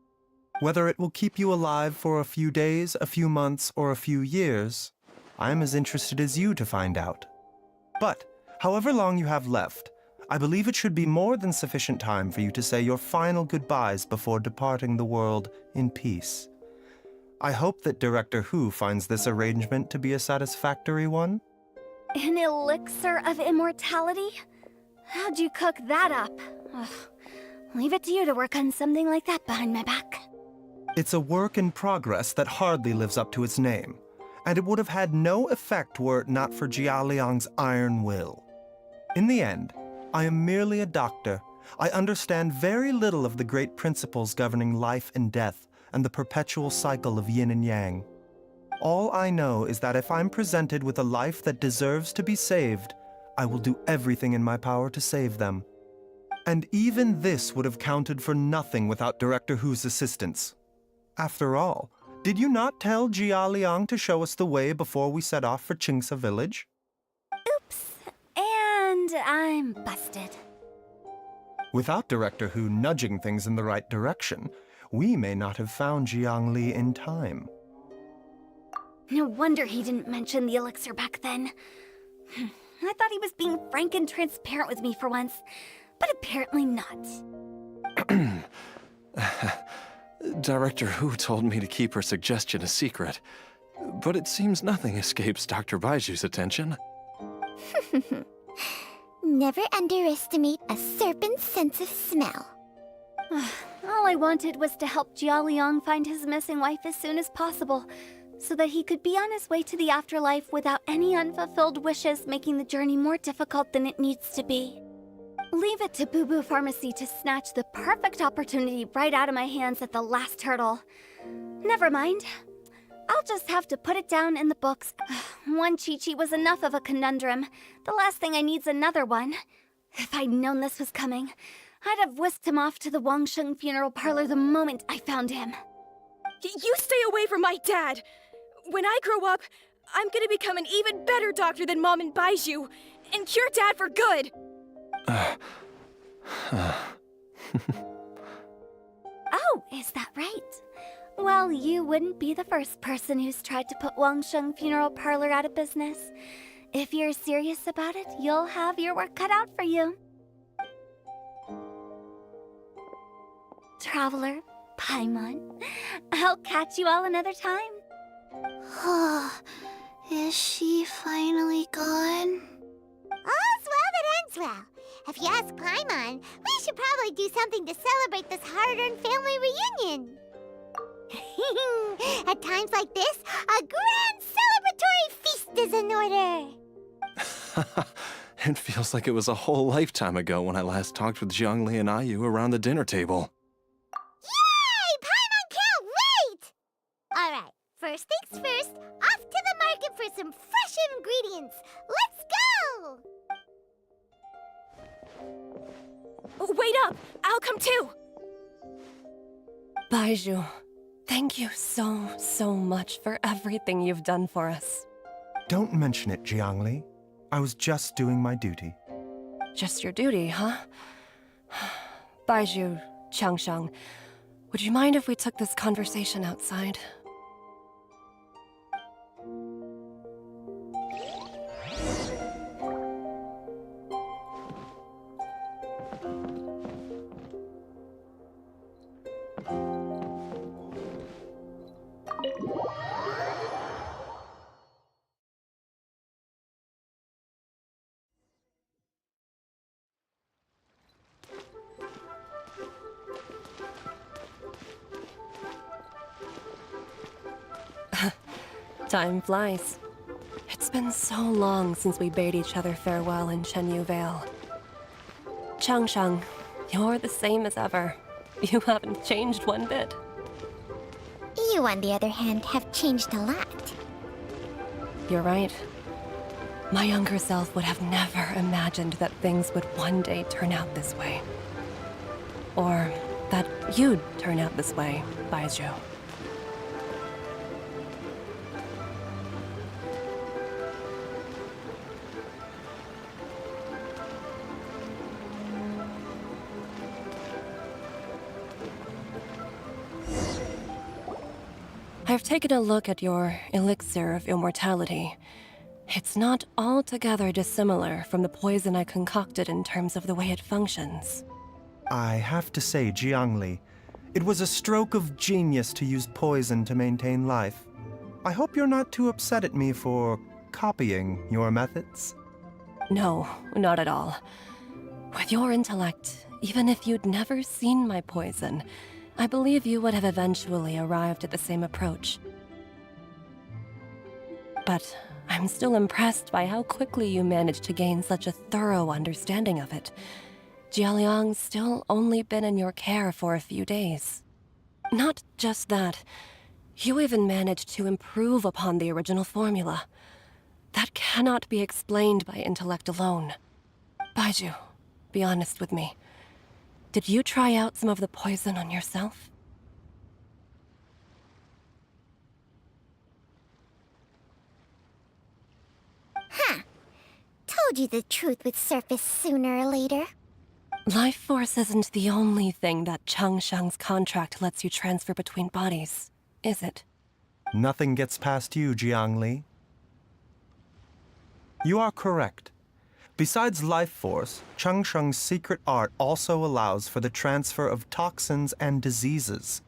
Speaker 6: Whether it will keep you alive for a few days, a few months, or a few years, I'm as interested as you to find out. But, however long you have left, I believe it should be more than sufficient time for you to say your final goodbyes before departing the world in peace. I hope that Director Hu finds this arrangement to be a satisfactory one.
Speaker 5: An elixir of immortality? How'd you cook that up? Ugh. Leave it to you to work on something like that behind my back.
Speaker 6: It's a work in progress that hardly lives up to its name, and it would have had no effect were it not for Jialiang's iron will. In the end, I am merely a doctor. I understand very little of the great principles governing life and death and the perpetual cycle of yin and yang. All I know is that if I'm presented with a life that deserves to be saved, I will do everything in my power to save them. And even this would have counted for nothing without Director Hu's assistance. After all, did you not tell Jialiang to show us the way before we set off for Qingce village?
Speaker 5: Oops. And I'm busted.
Speaker 6: Without Director Hu nudging things in the right direction, we may not have found Jiangli in time.
Speaker 5: No wonder he didn't mention the elixir back then. I thought he was being frank and transparent with me for once, but apparently not.
Speaker 10: Director Hu told me to keep her suggestion a secret, but it seems nothing escapes Dr. Baiju's attention.
Speaker 8: Never underestimate a serpent's sense of smell.
Speaker 5: All I wanted was to help Jialiang find his missing wife as soon as possible, so that he could be on his way to the afterlife without any unfulfilled wishes making the journey more difficult than it needs to be. Leave it to Boo Boo Pharmacy to snatch the perfect opportunity right out of my hands at the last hurdle. Never mind. I'll just have to put it down in the books. One Chi-Chi was enough of a conundrum. The last thing I need's another one. If I'd known this was coming, I'd have whisked him off to the Wangsheng funeral parlor the moment I found him.
Speaker 1: You stay away from my dad! When I grow up, I'm gonna become an even better doctor than Mom and Baizhu, and cure Dad for good!
Speaker 5: Oh, is that right? Well, you wouldn't be the first person who's tried to put Wangsheng Funeral Parlor out of business. If you're serious about it, you'll have your work cut out for you. Traveler, Paimon, I'll catch you all another time.
Speaker 2: Is she finally gone? All's well that ends well. If you ask Paimon, we should probably do something to celebrate this hard-earned family reunion. At times like this, a grand celebratory feast is in order.
Speaker 10: It feels like it was a whole lifetime ago when I last talked with Zhongli and Ayu around the dinner table.
Speaker 2: Yay! Paimon can't wait! Alright, first things first, off to the market for some fresh ingredients. Let's go!
Speaker 1: Wait up! I'll come too!
Speaker 14: Baizhu, thank you so much for everything you've done for us.
Speaker 6: Don't mention it, Jiangli. I was just doing my duty.
Speaker 14: Just your duty, huh? Baizhu, Changsheng, would you mind if we took this conversation outside? Time flies. It's been so long since we bade each other farewell in Chenyu Vale. Changsheng, you're the same as ever. You haven't changed one bit.
Speaker 8: You, on the other hand, have changed a lot.
Speaker 14: You're right. My younger self would have never imagined that things would one day turn out this way. Or that you'd turn out this way, Baizhu. I've taken a look at your elixir of immortality. It's not altogether dissimilar from the poison I concocted in terms of the way it functions.
Speaker 6: I have to say, Jiangli, it was a stroke of genius to use poison to maintain life. I hope you're not too upset at me for copying your methods.
Speaker 14: No, not at all. With your intellect, even if you'd never seen my poison, I believe you would have eventually arrived at the same approach. But I'm still impressed by how quickly you managed to gain such a thorough understanding of it. Jialiang's still only been in your care for a few days. Not just that, you even managed to improve upon the original formula. That cannot be explained by intellect alone. Baizhu, be honest with me. Did you try out some of the poison on yourself?
Speaker 8: Huh. Told you the truth would surface sooner or later.
Speaker 14: Life force isn't the only thing that Changsheng's contract lets you transfer between bodies, is it?
Speaker 6: Nothing gets past you, Jiangli. You are correct. Besides life force, Changsheng's secret art also allows for the transfer of toxins and diseases.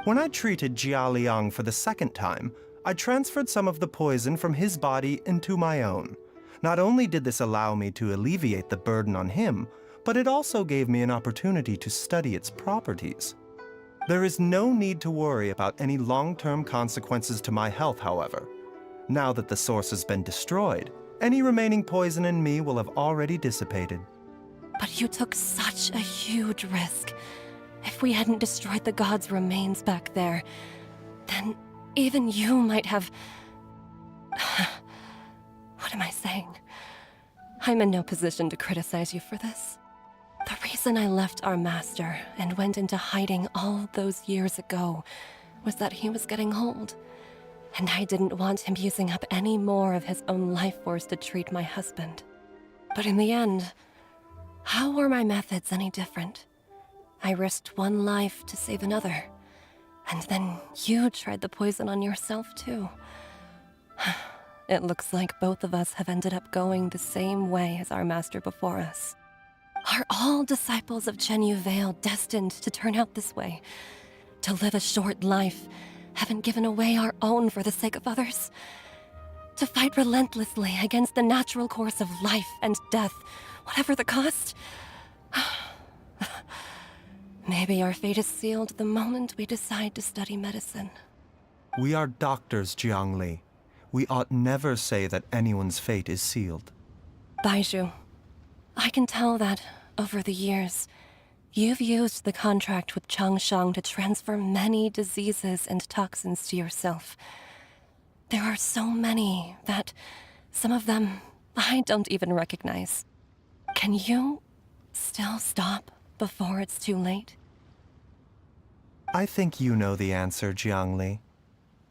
Speaker 6: When I treated Jialiang for the second time, I transferred some of the poison from his body into my own. Not only did this allow me to alleviate the burden on him, but it also gave me an opportunity to study its properties. There is no need to worry about any long-term consequences to my health, however. Now that the source has been destroyed, any remaining poison in me will have already dissipated.
Speaker 14: But you took such a huge risk. If we hadn't destroyed the god's remains back there, then Even you might have... What am I saying? I'm in no position to criticize you for this. The reason I left our master and went into hiding all those years ago was that he was getting old, and I didn't want him using up any more of his own life force to treat my husband. But in the end, how were my methods any different? I risked one life to save another, and then you tried the poison on yourself too. It looks like both of us have ended up going the same way as our master before us. Are all disciples of Chenyu Vale destined to turn out this way? To live a short life, having given away our own for the sake of others? To fight relentlessly against the natural course of life and death, whatever the cost? Maybe our fate is sealed the moment we decide to study medicine.
Speaker 6: We are doctors, Jiangli. We ought never say that anyone's fate is sealed.
Speaker 14: Baizhu, I can tell that, over the years, you've used the contract with Changshang to transfer many diseases and toxins to yourself. There are so many that, some of them, I don't even recognize. Can you still stop before it's too late?
Speaker 6: I think you know the answer, Jiangli.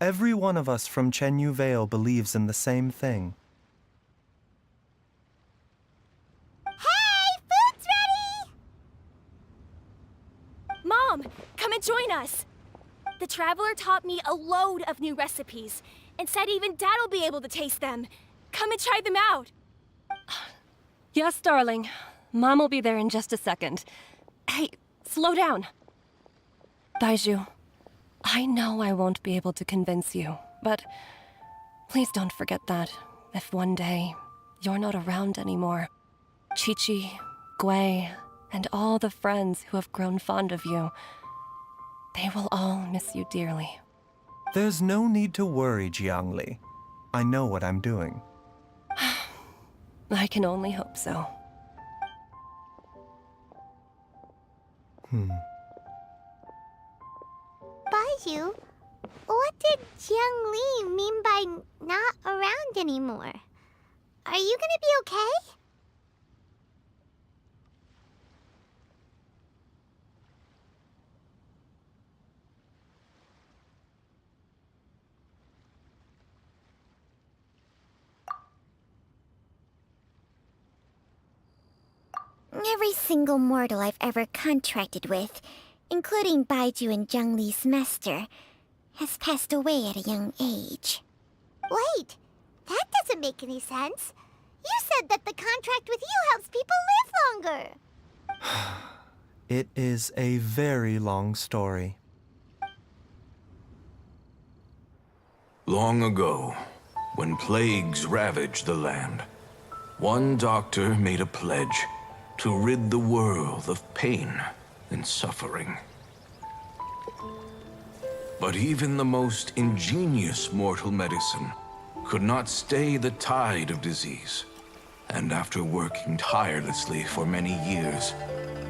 Speaker 6: Every one of us from Chenyu Vale believes in the same thing.
Speaker 2: Hey, food's ready!
Speaker 1: Mom, come and join us! The Traveler taught me a load of new recipes, and said even Dad'll be able to taste them. Come and try them out!
Speaker 14: Yes, darling. Mom will be there in just a second. Hey, slow down. Baizhu, I know I won't be able to convince you, but please don't forget that if one day you're not around anymore, Chi-Chi, Gui, and all the friends who have grown fond of you, they will all miss you dearly.
Speaker 6: There's no need to worry, Jiangli. I know what I'm doing.
Speaker 14: I can only hope so.
Speaker 2: Baizhu, what did Jiangli mean by not around anymore? Are you gonna be okay?
Speaker 8: Every single mortal I've ever contracted with, including Baizhu and Jiangli's master, has passed away at a young age.
Speaker 2: Wait, that doesn't make any sense. You said that the contract with you helps people live longer.
Speaker 6: It is a very long story.
Speaker 15: Long ago, when plagues ravaged the land, one doctor made a pledge to rid the world of pain and suffering. But even the most ingenious mortal medicine could not stay the tide of disease. And after working tirelessly for many years,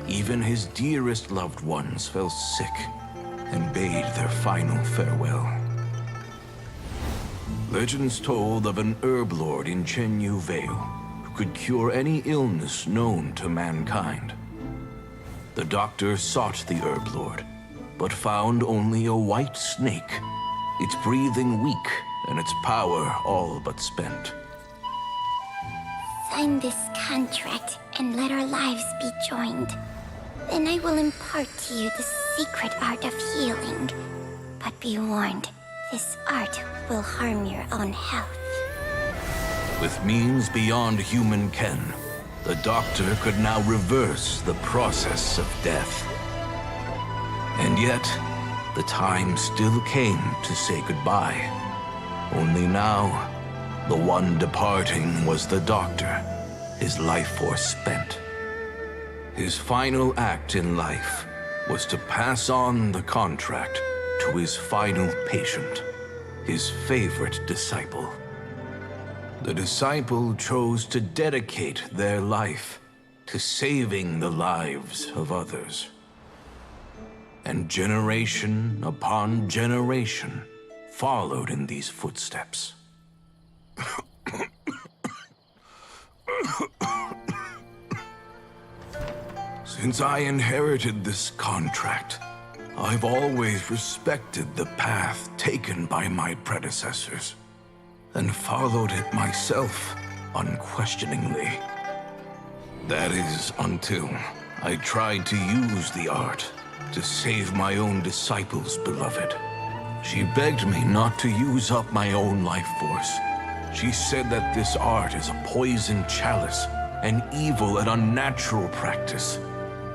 Speaker 15: even his dearest loved ones fell sick and bade their final farewell. Legends told of an herb lord in Chenyu Vale who could cure any illness known to mankind. The doctor sought the herb lord, but found only a white snake, its breathing weak and its power all but spent.
Speaker 8: Sign this contract and let our lives be joined. Then I will impart to you the secret art of healing. But be warned, this art will harm your own health.
Speaker 15: With means beyond human ken, the doctor could now reverse the process of death. And yet, the time still came to say goodbye. Only now, the one departing was the doctor, his life force spent. His final act in life was to pass on the contract to his final patient, his favorite disciple. The disciple chose to dedicate their life to saving the lives of others. And generation upon generation, followed in these footsteps. Since I inherited this contract, I've always respected the path taken by my predecessors, and followed it myself unquestioningly. That is until I tried to use the art to save my own disciple's beloved. She begged me not to use up my own life force. She said that this art is a poison chalice, an evil and unnatural practice.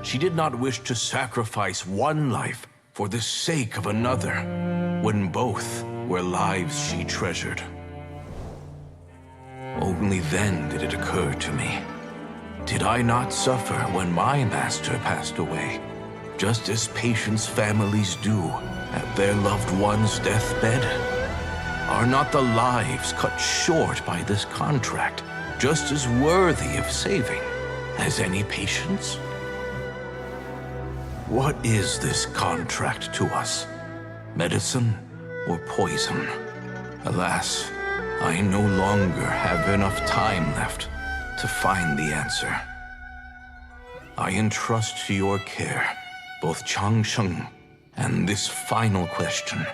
Speaker 15: She did not wish to sacrifice one life for the sake of another, when both were lives she treasured. Only then did it occur to me. Did I not suffer when my master passed away, just as patients' families do at their loved one's deathbed? Are not the lives cut short by this contract just as worthy of saving as any patients? What is this contract to us? Medicine or poison? Alas, I no longer have enough time left to find the answer. I entrust to your care both Changsheng and this final question.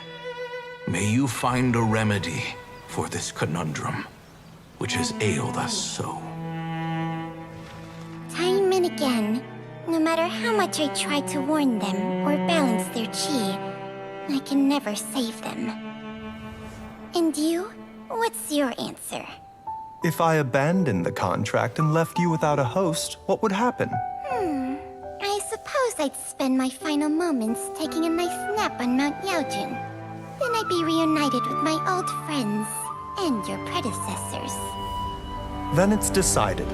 Speaker 15: May you find a remedy for this conundrum, which has ailed us so.
Speaker 8: Time and again, no matter how much I try to warn them or balance their chi, I can never save them. And you? What's your answer?
Speaker 6: If I abandoned the contract and left you without a host, what would happen?
Speaker 8: I suppose I'd spend my final moments taking a nice nap on Mount Yaojun. Then I'd be reunited with my old friends and your predecessors.
Speaker 6: Then it's decided.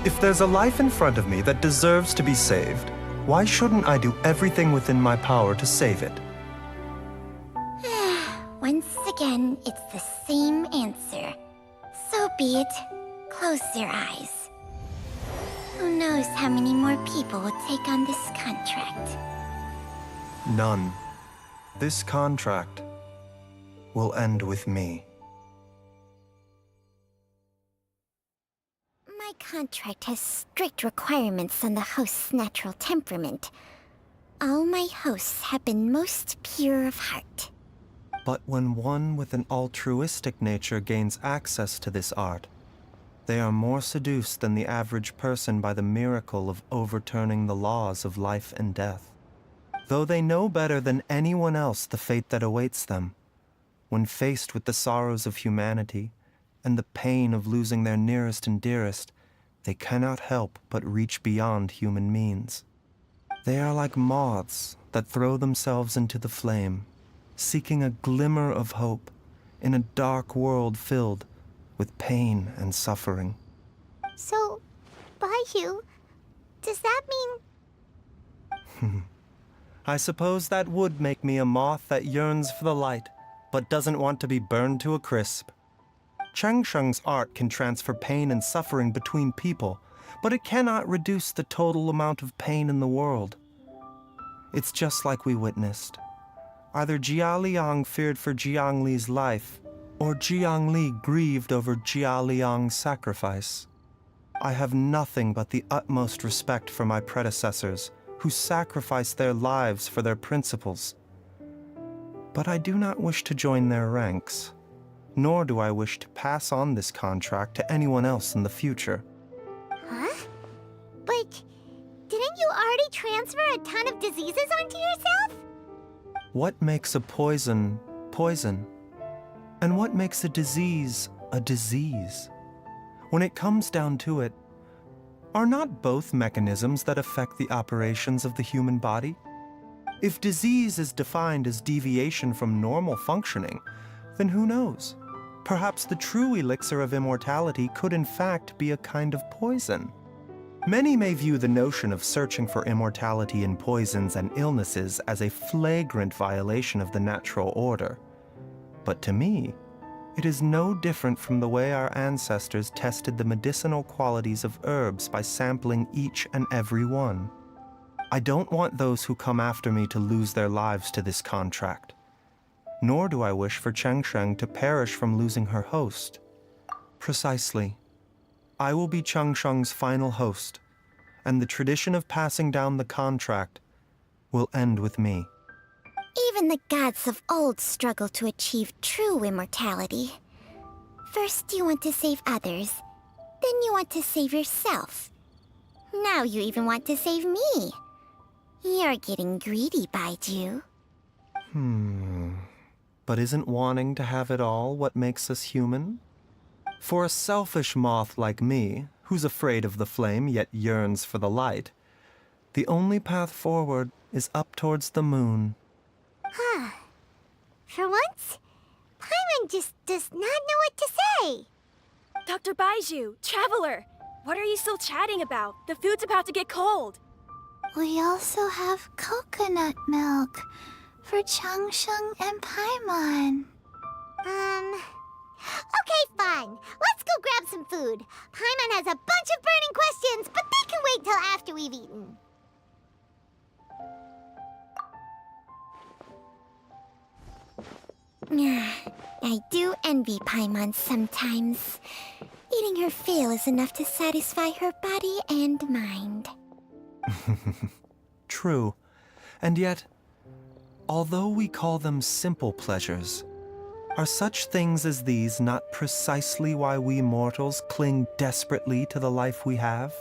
Speaker 6: If there's a life in front of me that deserves to be saved, why shouldn't I do everything within my power to save it?
Speaker 8: Once again, it's the same answer. So be it. Close your eyes. Who knows how many more people will take on this contract?
Speaker 6: None. This contract will end with me.
Speaker 8: My contract has strict requirements on the host's natural temperament. All my hosts have been most pure of heart.
Speaker 6: But when one with an altruistic nature gains access to this art, they are more seduced than the average person by the miracle of overturning the laws of life and death. Though they know better than anyone else the fate that awaits them, when faced with the sorrows of humanity and the pain of losing their nearest and dearest, they cannot help but reach beyond human means. They are like moths that throw themselves into the flame, seeking a glimmer of hope in a dark world filled with pain and suffering.
Speaker 2: So, Baiju, does that mean...
Speaker 6: I suppose that would make me a moth that yearns for the light, but doesn't want to be burned to a crisp. Changsheng's art can transfer pain and suffering between people, but it cannot reduce the total amount of pain in the world. It's just like we witnessed. Either Jia Liang feared for Jiang Li's life, or Jiang Li grieved over Jia Liang's sacrifice. I have nothing but the utmost respect for my predecessors, who sacrificed their lives for their principles. But I do not wish to join their ranks, nor do I wish to pass on this contract to anyone else in the future.
Speaker 2: Huh? But didn't you already transfer a ton of diseases onto yourself?
Speaker 6: What makes a poison, poison? And what makes a disease a disease? When it comes down to it, are not both mechanisms that affect the operations of the human body? If disease is defined as deviation from normal functioning, then who knows? Perhaps the true elixir of immortality could in fact be a kind of poison. Many may view the notion of searching for immortality in poisons and illnesses as a flagrant violation of the natural order. But to me, it is no different from the way our ancestors tested the medicinal qualities of herbs by sampling each and every one. I don't want those who come after me to lose their lives to this contract. nor do I wish for Cheng Sheng to perish from losing her host. Precisely. I will be Cheng Sheng's final host, and the tradition of passing down the contract will end with me.
Speaker 8: Even the gods of old struggle to achieve true immortality. First you want to save others, then you want to save yourself. Now you even want to save me. You're getting greedy, Baiju.
Speaker 6: But isn't wanting to have it all what makes us human? For a selfish moth like me, who's afraid of the flame yet yearns for the light, the only path forward is up towards the moon.
Speaker 2: For once, Paimon just does not know what to say.
Speaker 1: Dr. Baiju, Traveler, what are you still chatting about? The food's about to get cold.
Speaker 11: We also have coconut milk for Cheng Sheng and Paimon.
Speaker 2: Okay, fine. Let's go grab some food. Paimon has a bunch of burning questions, but they can wait till after we've eaten.
Speaker 8: I do envy Paimon sometimes. Eating her fill is enough to satisfy her body and mind.
Speaker 6: True. And yet, although we call them simple pleasures, are such things as these not precisely why we mortals cling desperately to the life we have?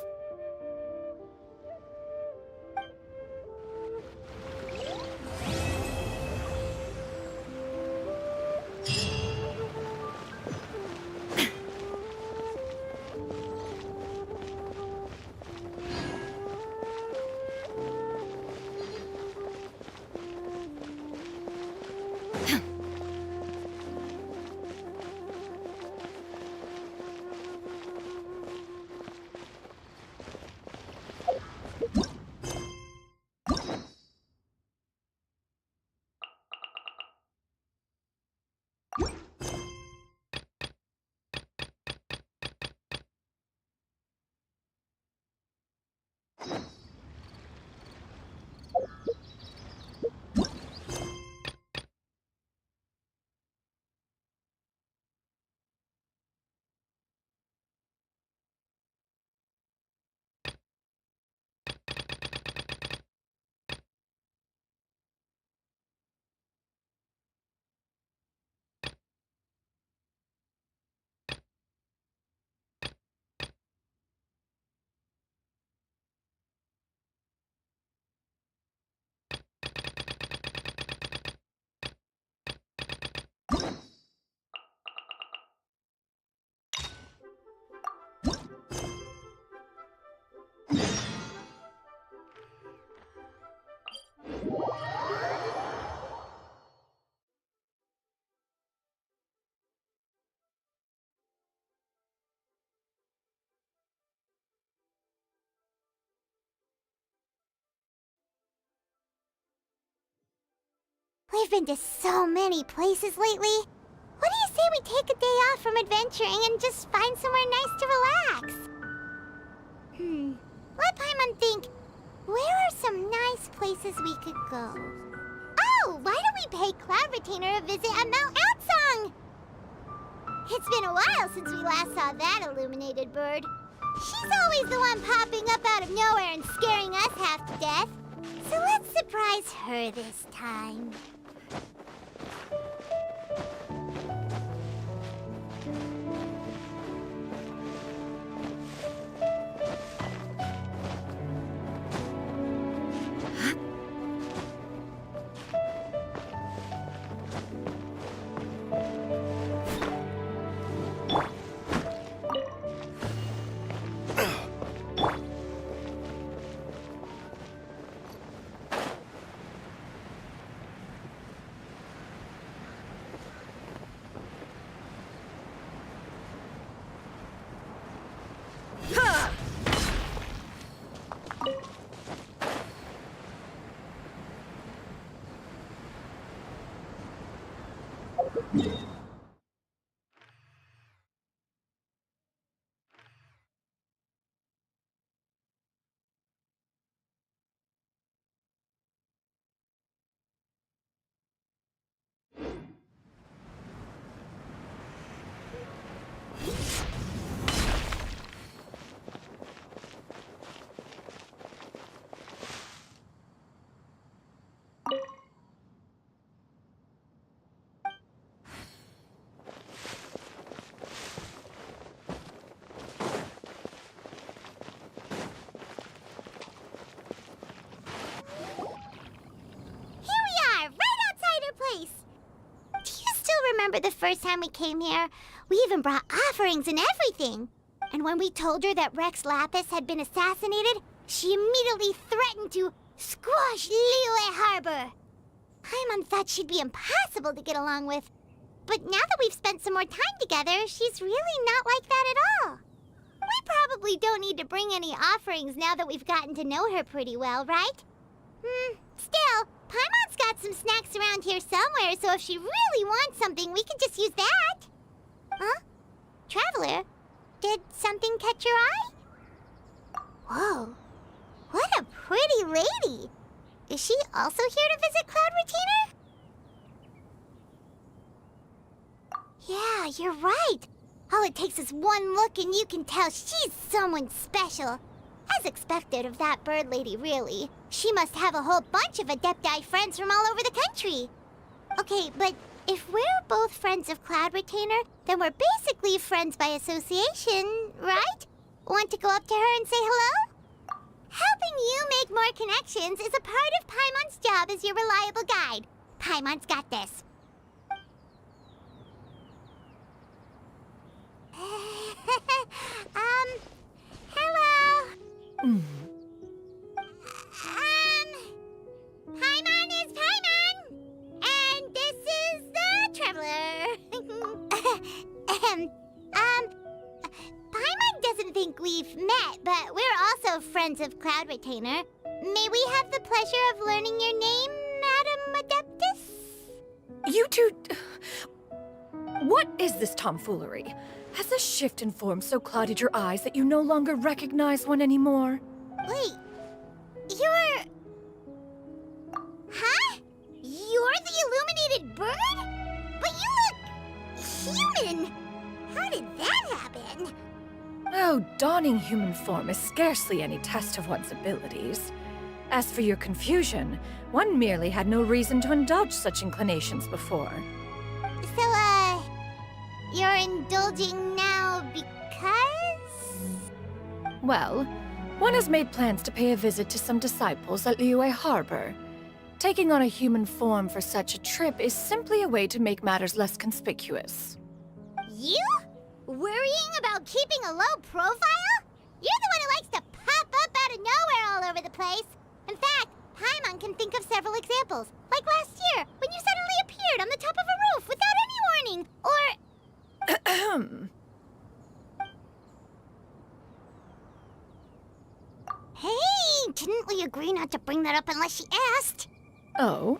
Speaker 2: We've been to so many places lately. What do you say we take a day off from adventuring and just find somewhere nice to relax? Let Paimon think. Where are some nice places we could go? Oh, why don't we pay Cloud Retainer a visit at Mount Outsong? It's been a while since we last saw that illuminated bird. She's always the one popping up out of nowhere and scaring us half to death. So let's surprise her this time. remember the first time we came here? We even brought offerings and everything. And when we told her that Rex Lapis had been assassinated, she immediately threatened to squash Liyue Harbor. Paimon thought she'd be impossible to get along with. But now that we've spent some more time together, she's really not like that at all. We probably don't need to bring any offerings now that we've gotten to know her pretty well, right? Still, Paimon's got some snacks around here somewhere, so if she really wants something, we can just use that. Huh? Traveler, did something catch your eye? Whoa, what a pretty lady. Is she also here to visit Cloud Retainer? Yeah, you're right. All it takes is one look and you can tell she's someone special. As expected of that bird lady, really. She must have a whole bunch of Adepti friends from all over the country. Okay, but if we're both friends of Cloud Retainer, then we're basically friends by association, right? Want to go up to her and say hello? Helping you make more connections is a part of Paimon's job as your reliable guide. Paimon's got this. Hello? Paimon is Paimon! And this is the Traveler. Paimon doesn't think we've met, but we're also friends of Cloud Retainer. May we have the pleasure of learning your name, Madam Adeptus?
Speaker 16: You two... What is this tomfoolery? Has a shift in form so clouded your eyes that you no longer recognize one anymore?
Speaker 2: Wait, you're... Huh? You're the illuminated bird? But you look... human! How did that happen?
Speaker 16: Oh, donning human form is scarcely any test of one's abilities. As for your confusion, one merely had no reason to indulge such inclinations before.
Speaker 2: So, you're indulging now because?
Speaker 16: Well, one has made plans to pay a visit to some disciples at Liyue Harbor. Taking on a human form for such a trip is simply a way to make matters less conspicuous.
Speaker 2: You? Worrying about keeping a low profile? You're the one who likes to pop up out of nowhere all over the place. In fact, Paimon can think of several examples. Like last year, when you suddenly appeared on the top of a roof without any warning, or... Hey, didn't we agree not to bring that up unless she asked?
Speaker 16: Oh?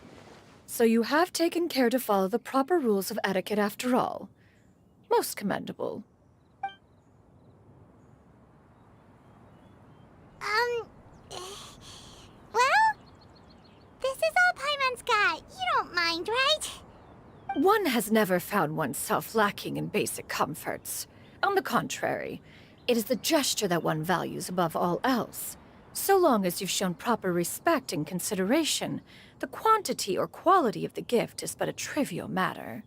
Speaker 16: So you have taken care to follow the proper rules of etiquette after all. Most commendable.
Speaker 2: Well, this is all Paimon's got. You don't mind, right?
Speaker 16: One has never found oneself lacking in basic comforts. On the contrary, it is the gesture that one values above all else. So long as you've shown proper respect and consideration, the quantity or quality of the gift is but a trivial matter.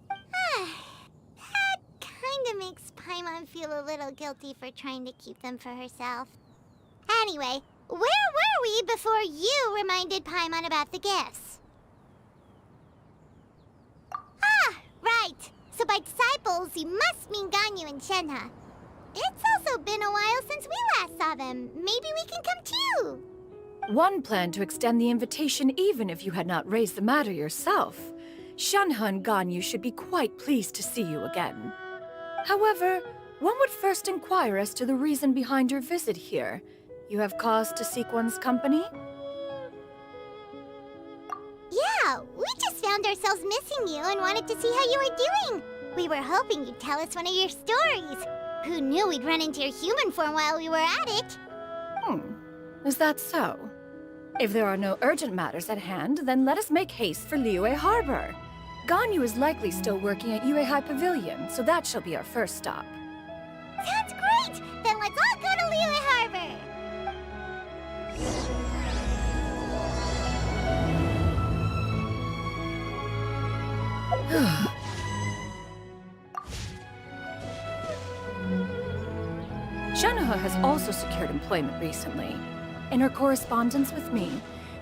Speaker 2: That kinda makes Paimon feel a little guilty for trying to keep them for herself. Anyway, where were we before you reminded Paimon about the gifts? Ah, right. So by disciples, you must mean Ganyu and Shenhe. It's also been a while since we last saw them. Maybe we can come too.
Speaker 16: One planned to extend the invitation even if you had not raised the matter yourself. Shenhe and Ganyu should be quite pleased to see you again. However, one would first inquire as to the reason behind your visit here. You have cause to seek one's company?
Speaker 2: Yeah, we just found ourselves missing you and wanted to see how you were doing. We were hoping you'd tell us one of your stories. Who knew we'd run into your human form while we were at it?
Speaker 16: Is that so? If there are no urgent matters at hand, then let us make haste for Liyue Harbor. Ganyu is likely still working at Yuehai Pavilion, so that shall be our first stop.
Speaker 2: Sounds great! Then let's all go to Liyue Harbor!
Speaker 16: Shenhe has also secured employment recently. In her correspondence with me,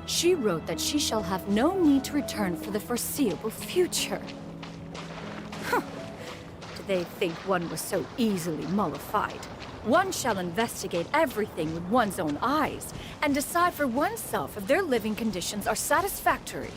Speaker 16: she wrote that she shall have no need to return for the foreseeable future. they think one was so easily mollified. One shall investigate everything with one's own eyes, and decide for oneself if their living conditions are satisfactory.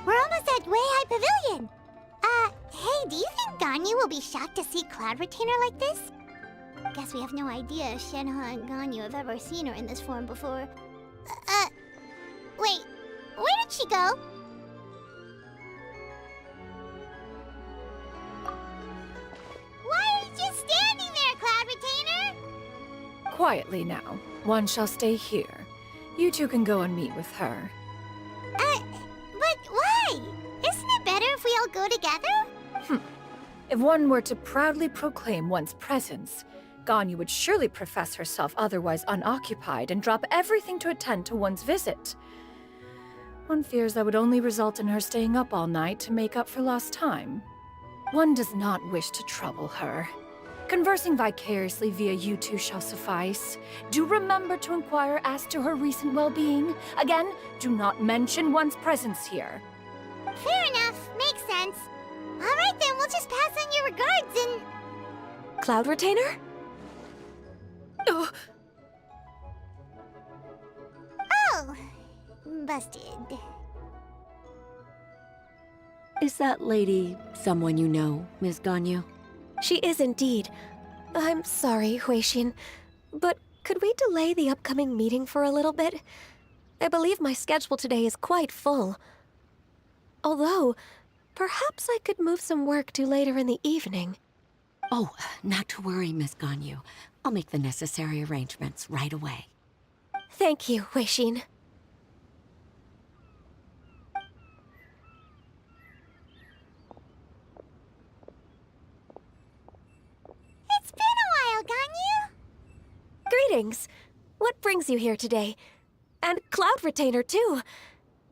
Speaker 2: We're almost at Weihai Pavilion. Hey, do you think Ganyu will be shocked to see Cloud Retainer like this? Guess we have no idea if Shenhe and Ganyu have ever seen her in this form before. Wait, where did she go? Why are you just standing there, Cloud Retainer?
Speaker 16: Quietly now. One shall stay here. You two can go and meet with her.
Speaker 2: But why? Isn't it better if we all go together?
Speaker 16: If one were to proudly proclaim one's presence, Ganyu would surely profess herself otherwise unoccupied and drop everything to attend to one's visit. One fears that would only result in her staying up all night to make up for lost time. One does not wish to trouble her. Conversing vicariously via you two shall suffice. Do remember to inquire as to her recent well-being. Again, do not mention one's presence here.
Speaker 2: Fair enough, makes sense. Alright then, we'll just pass on your regards and...
Speaker 14: Cloud Retainer?
Speaker 2: Oh, busted.
Speaker 17: Is that lady someone you know, Ms. Ganyu?
Speaker 14: She is indeed. I'm sorry, Huixin, but could we delay the upcoming meeting for a little bit? I believe my schedule today is quite full. Although, perhaps I could move some work to later in the evening.
Speaker 17: Oh, not to worry, Ms. Ganyu. I'll make the necessary arrangements right away.
Speaker 14: Thank you, Huixin.
Speaker 2: It's been a while, Ganyu.
Speaker 14: Greetings. What brings you here today? And Cloud Retainer, too.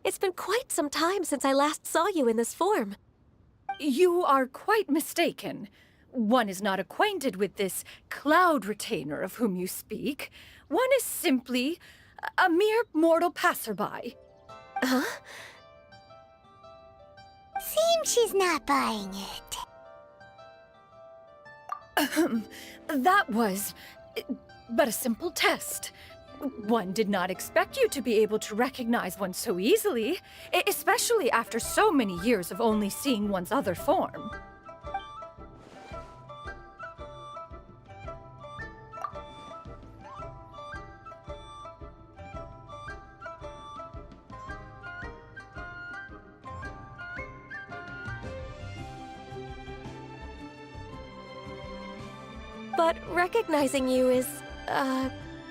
Speaker 14: It's been quite some time since I last saw you in this form.
Speaker 16: You are quite mistaken. One is not acquainted with this Cloud Retainer of whom you speak. One is simply a mere mortal passerby.
Speaker 14: Huh?
Speaker 2: Seems she's not buying it.
Speaker 16: That was but a simple test. One did not expect you to be able to recognize one so easily, especially after so many years of only seeing one's other form.
Speaker 14: But recognizing you is,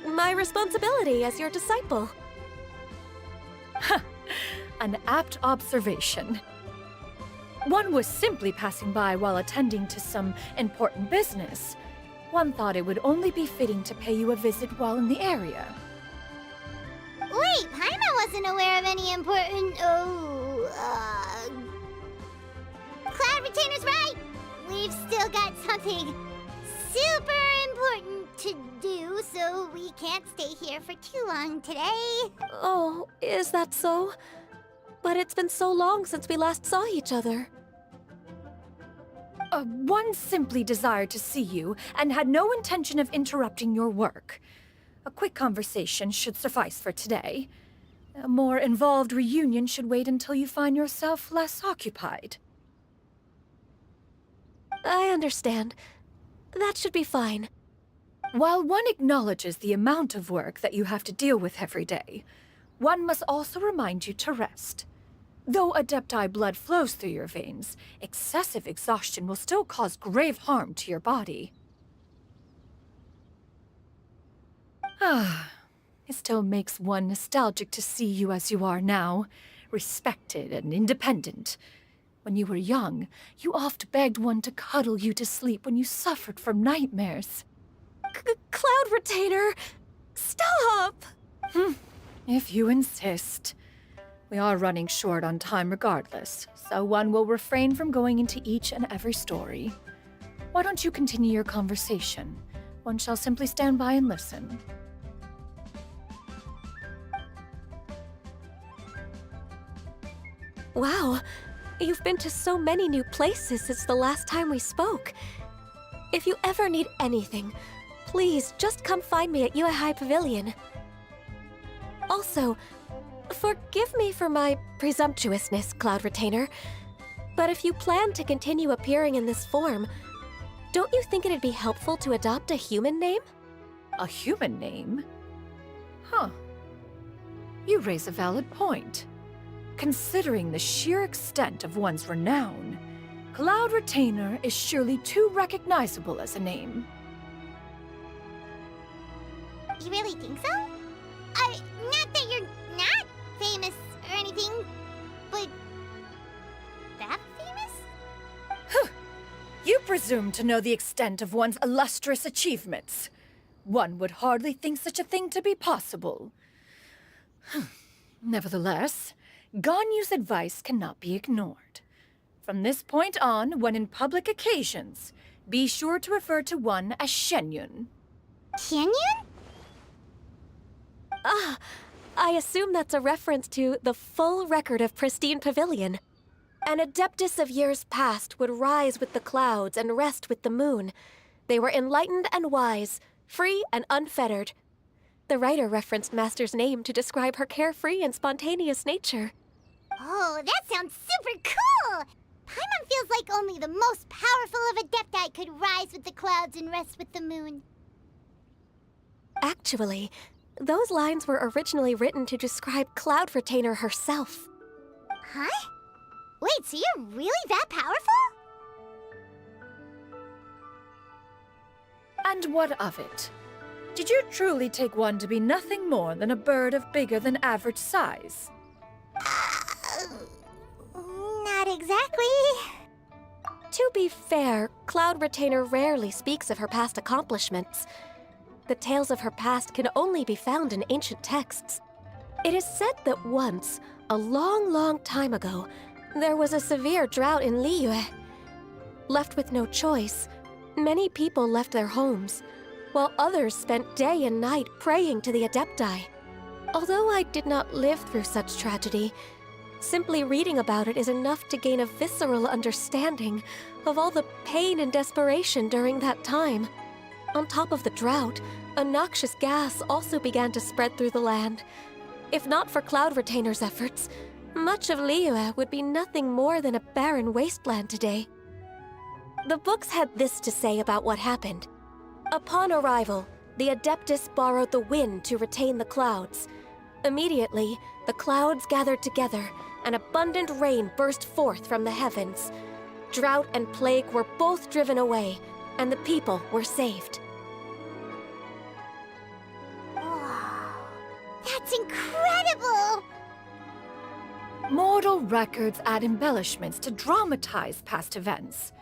Speaker 14: my responsibility as your disciple.
Speaker 16: An apt observation. One was simply passing by while attending to some important business. One thought it would only be fitting to pay you a visit while in the area.
Speaker 2: Wait, Paimon wasn't aware of any important... Retainer's right! We've still got something super important to do, so we can't stay here for too long today.
Speaker 14: Oh, is that so? But it's been so long since we last saw each other.
Speaker 16: One simply desired to see you and had no intention of interrupting your work. A quick conversation should suffice for today. A more involved reunion should wait until you find yourself less occupied.
Speaker 14: I understand. That should be fine.
Speaker 16: While one acknowledges the amount of work that you have to deal with every day, one must also remind you to rest. Though Adepti blood flows through your veins, excessive exhaustion will still cause grave harm to your body. It still makes one nostalgic to see you as you are now, respected and independent. When you were young, you oft begged one to cuddle you to sleep when you suffered from nightmares.
Speaker 14: Cloud Retainer! Stop!
Speaker 16: If you insist. We are running short on time regardless, so one will refrain from going into each and every story. Why don't you continue your conversation? One shall simply stand by and listen.
Speaker 14: Wow, you've been to so many new places since the last time we spoke. If you ever need anything, please just come find me at Yuehai Pavilion. Also, forgive me for my presumptuousness, Cloud Retainer, but if you plan to continue appearing in this form, don't you think it'd be helpful to adopt a human name?
Speaker 16: A human name? Huh. You raise a valid point. Considering the sheer extent of one's renown, Cloud Retainer is surely too recognizable as a name.
Speaker 2: You really think so? Not that you're not famous or anything, but that famous?
Speaker 16: You presume to know the extent of one's illustrious achievements. One would hardly think such a thing to be possible. Nevertheless, Ganyu's advice cannot be ignored. From this point on, when in public occasions, be sure to refer to one as Shenyun.
Speaker 2: Shenyun?
Speaker 14: I assume that's a reference to the full record of Pristine Pavilion. An Adeptus of years past would rise with the clouds and rest with the moon. They were enlightened and wise, free and unfettered. The writer referenced Master's name to describe her carefree and spontaneous nature.
Speaker 2: Oh, that sounds super cool! Paimon feels like only the most powerful of Adepti could rise with the clouds and rest with the moon.
Speaker 14: Actually, those lines were originally written to describe Cloud Retainer herself.
Speaker 2: Huh? Wait, so you're really that powerful?
Speaker 16: And what of it? Did you truly take one to be nothing more than a bird of bigger than average size?
Speaker 2: Not exactly.
Speaker 14: To be fair, Cloud Retainer rarely speaks of her past accomplishments. The tales of her past can only be found in ancient texts. It is said that once, a long, long time ago, there was a severe drought in Liyue. Left with no choice, many people left their homes, while others spent day and night praying to the Adepti. Although I did not live through such tragedy, simply reading about it is enough to gain a visceral understanding of all the pain and desperation during that time. On top of the drought, a noxious gas also began to spread through the land. If not for Cloud Retainer's efforts, much of Liyue would be nothing more than a barren wasteland today. The books had this to say about what happened. Upon arrival, the Adeptus borrowed the wind to retain the clouds. Immediately, the clouds gathered together, and abundant rain burst forth from the heavens. Drought and plague were both driven away, and the people were saved.
Speaker 2: Wow, that's incredible!
Speaker 16: Mortal records add embellishments to dramatize past events.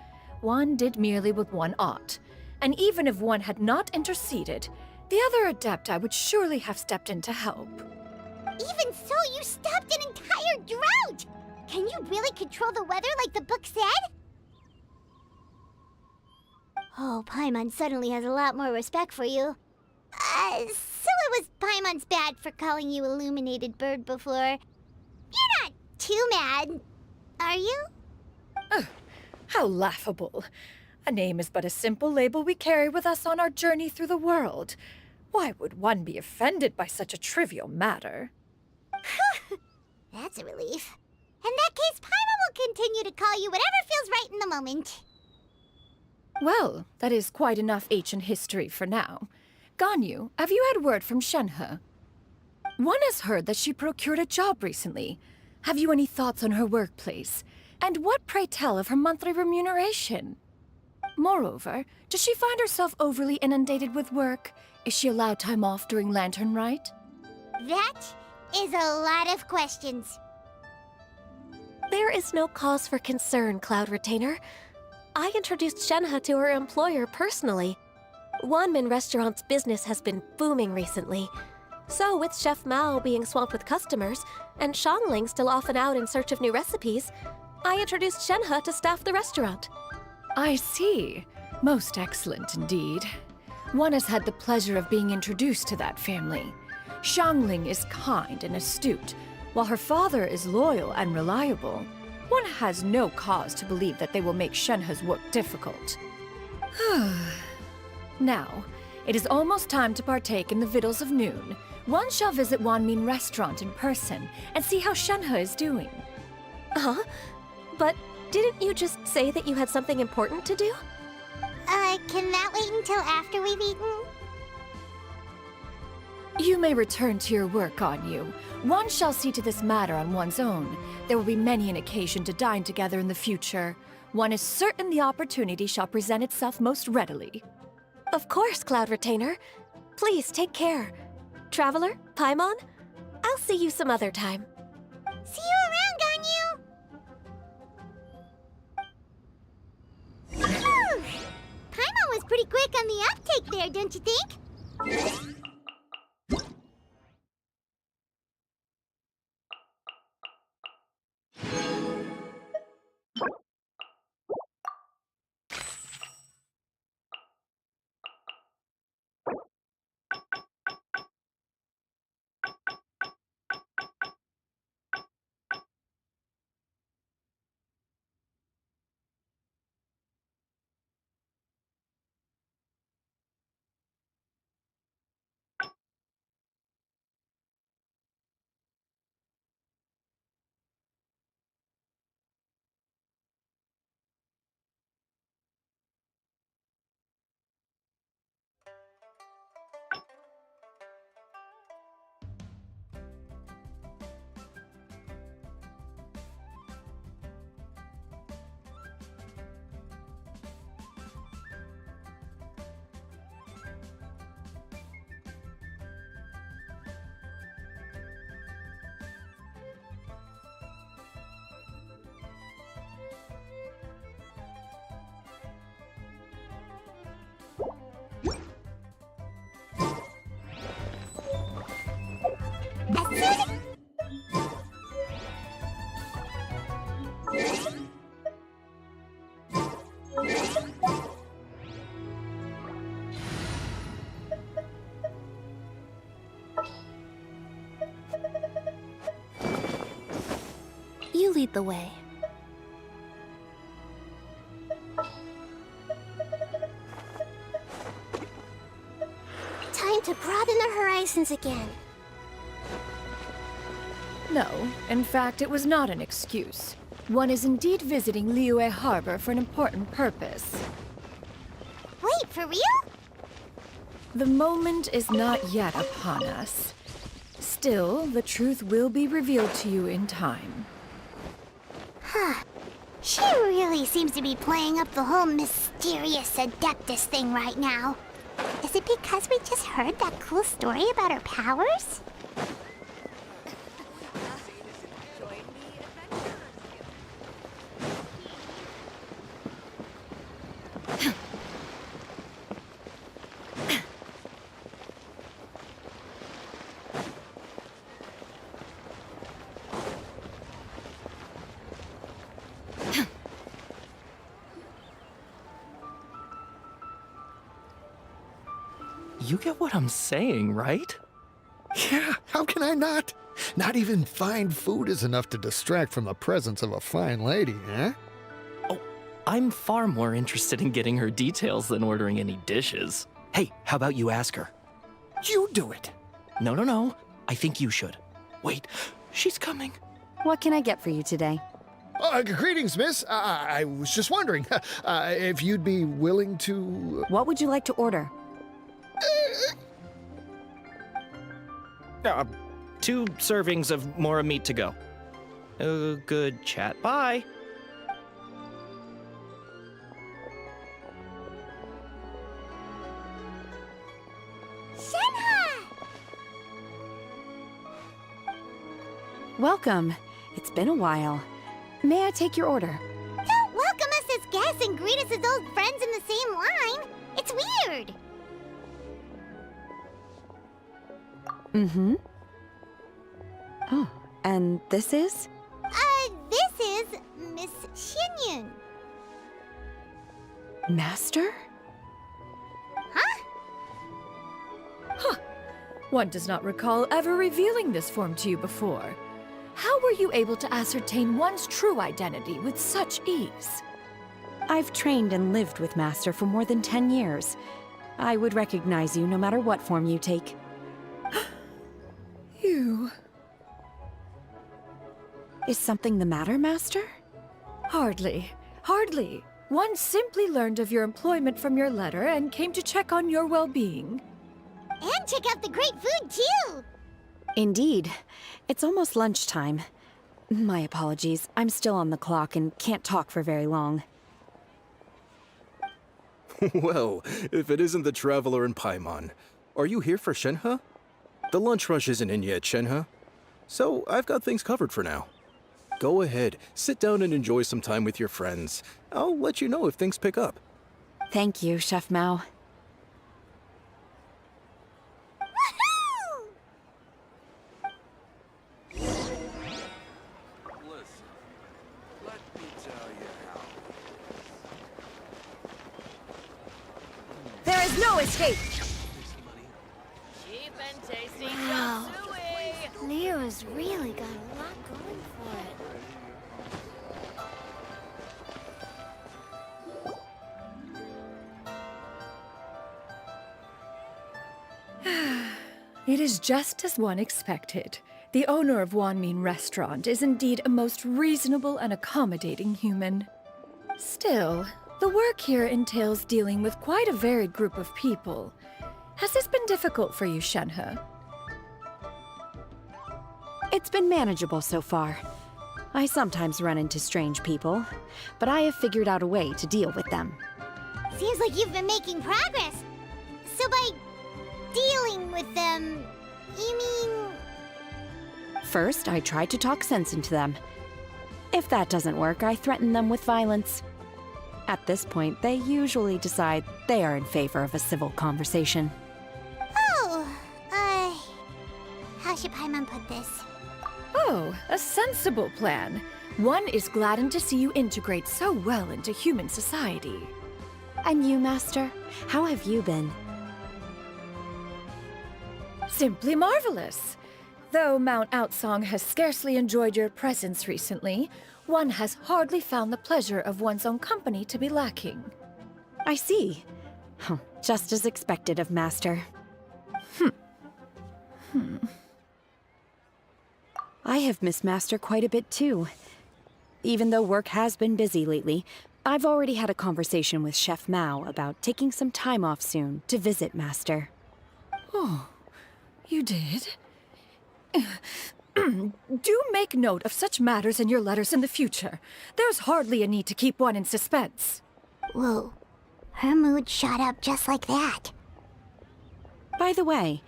Speaker 16: One did merely what one ought, and even if one had not interceded, the other Adepti would surely have stepped in to help.
Speaker 2: Even so, you stopped an entire drought! Can you really control the weather like the book said? Oh, Paimon suddenly has a lot more respect for you. So it was Paimon's bad for calling you Illuminated Bird before. You're not too mad, are you?
Speaker 16: How laughable. A name is but a simple label we carry with us on our journey through the world. Why would one be offended by such a trivial matter?
Speaker 2: That's a relief. In that case, Paimon will continue to call you whatever feels right in the moment.
Speaker 16: Well, that is quite enough ancient history for now. Ganyu, have you had word from Shenhe? One has heard that she procured a job recently. Have you any thoughts on her workplace? And what, pray tell, of her monthly remuneration? Moreover, does she find herself overly inundated with work? Is she allowed time off during Lantern Rite?
Speaker 2: That is a lot of questions.
Speaker 8: There is no cause for concern, Cloud Retainer. I introduced Shenhe to her employer personally. Wanmin Restaurant's business has been booming recently. So with Chef Mao being swamped with customers, and Xiangling still off and out in search of new recipes, I introduced Shenhe to staff the restaurant.
Speaker 16: I see. Most excellent indeed. One has had the pleasure of being introduced to that family. Xiangling is kind and astute, while her father is loyal and reliable. One has no cause to believe that they will make Shenhe's work difficult. Now, it is almost time to partake in the victuals of noon. One shall visit Wanmin Restaurant in person and see how Shenhe is doing.
Speaker 8: Huh? But didn't you just say that you had something important to do?
Speaker 2: Can that wait until after we've eaten?
Speaker 16: You may return to your work, Ganyu. One shall see to this matter on one's own. There will be many an occasion to dine together in the future. One is certain the opportunity shall present itself most readily.
Speaker 8: Of course, Cloud Retainer. Please take care. Traveler, Paimon, I'll see you some other time.
Speaker 2: See you around, Ganyu! Paimon was pretty quick on the uptake there, don't you think?
Speaker 8: You lead the way. Time to broaden the horizons again.
Speaker 16: No, in fact, it was not an excuse. One is indeed visiting Liyue Harbor for an important purpose.
Speaker 2: Wait, for real?
Speaker 16: The moment is not yet upon us. Still, the truth will be revealed to you in time.
Speaker 2: Huh. She really seems to be playing up the whole mysterious Adeptus thing right now. Is it because we just heard that cool story about her powers?
Speaker 13: You get what I'm saying, right?
Speaker 18: Yeah, how can I not? Not even fine food is enough to distract from the presence of a fine lady, eh?
Speaker 13: Oh, I'm far more interested in getting her details than ordering any dishes. Hey, how about you ask her? You do it! No. I think you should. Wait, she's coming.
Speaker 19: What can I get for you today?
Speaker 18: Greetings, miss. I was just wondering if you'd be willing to...
Speaker 19: What would you like to order?
Speaker 13: 2 servings of Mora meat to go. Good chat. Bye.
Speaker 19: Welcome. It's been a while. May I take your order?
Speaker 2: Don't welcome us as guests and greet us as old friends in the same line. It's weird.
Speaker 19: Mm-hmm. Oh, and this is?
Speaker 2: This is Miss Xinyun.
Speaker 19: Master?
Speaker 16: Huh. One does not recall ever revealing this form to you before. How were you able to ascertain one's true identity with such ease?
Speaker 19: I've trained and lived with Master for more than 10 years. I would recognize you no matter what form you take.
Speaker 16: You...
Speaker 19: Is something the matter, Master?
Speaker 16: Hardly. One simply learned of your employment from your letter and came to check on your well-being.
Speaker 2: And check out the great food, too!
Speaker 19: Indeed. It's almost lunchtime. My apologies. I'm still on the clock and can't talk for very long.
Speaker 20: Well, if it isn't the traveler in Paimon, are you here for Shenhe? The lunch rush isn't in yet, Shenhe. So I've got things covered for now. Go ahead, sit down and enjoy some time with your friends. I'll let you know if things pick up.
Speaker 19: Thank you, Chef Mao.
Speaker 12: There is no escape!
Speaker 5: Cheap and tasty wow. Leo's really got a lot going for
Speaker 16: it. It is just as one expected. The owner of Wanmin Restaurant is indeed a most reasonable and accommodating human. Still, the work here entails dealing with quite a varied group of people. Has this been difficult for you, Shenhe?
Speaker 19: It's been manageable so far. I sometimes run into strange people, but I have figured out a way to deal with them.
Speaker 2: Seems like you've been making progress. So by dealing with them, you mean...
Speaker 19: First, I try to talk sense into them. If that doesn't work, I threaten them with violence. At this point, they usually decide they are in favor of a civil conversation.
Speaker 2: Oh, how should Paimon put this?
Speaker 16: Oh, a sensible plan. One is gladdened to see you integrate so well into human society.
Speaker 19: And you, Master? How have you been?
Speaker 16: Simply marvelous. Though Mount Outsong has scarcely enjoyed your presence recently, one has hardly found the pleasure of one's own company to be lacking.
Speaker 19: I see. Just as expected of Master. I have missed Master quite a bit too. Even though work has been busy lately, I've already had a conversation with Chef Mao about taking some time off soon to visit Master.
Speaker 16: Oh, you did? Do make note of such matters in your letters in the future. There's hardly a need to keep one in suspense.
Speaker 2: Whoa, her mood shot up just like that.
Speaker 19: By the way,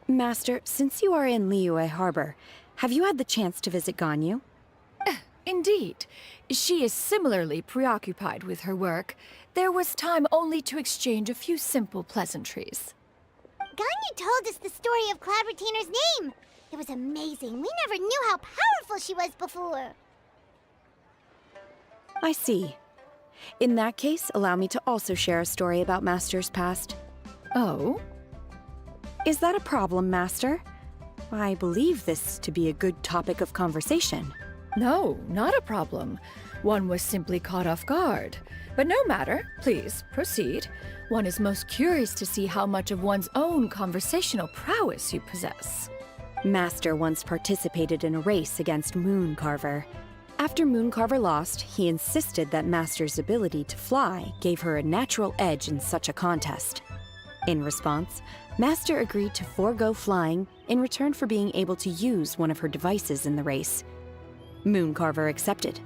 Speaker 19: Master, since you are in Liyue Harbor, have you had the chance to visit Ganyu?
Speaker 16: Indeed. She is similarly preoccupied with her work. There was time only to exchange a few simple pleasantries.
Speaker 2: Ganyu told us the story of Cloud Retainer's name. It was amazing. We never knew how powerful she was before.
Speaker 19: I see. In that case, allow me to also share a story about Master's past.
Speaker 16: Oh?
Speaker 19: Is that a problem, Master? I believe this to be a good topic of conversation.
Speaker 16: No, not a problem. One was simply caught off guard. But no matter, please, proceed. One is most curious to see how much of one's own conversational prowess you possess.
Speaker 19: Master once participated in a race against Mooncarver. After Mooncarver lost, he insisted that Master's ability to fly gave her a natural edge in such a contest. In response, Master agreed to forego flying in return for being able to use one of her devices in the race. Mooncarver accepted,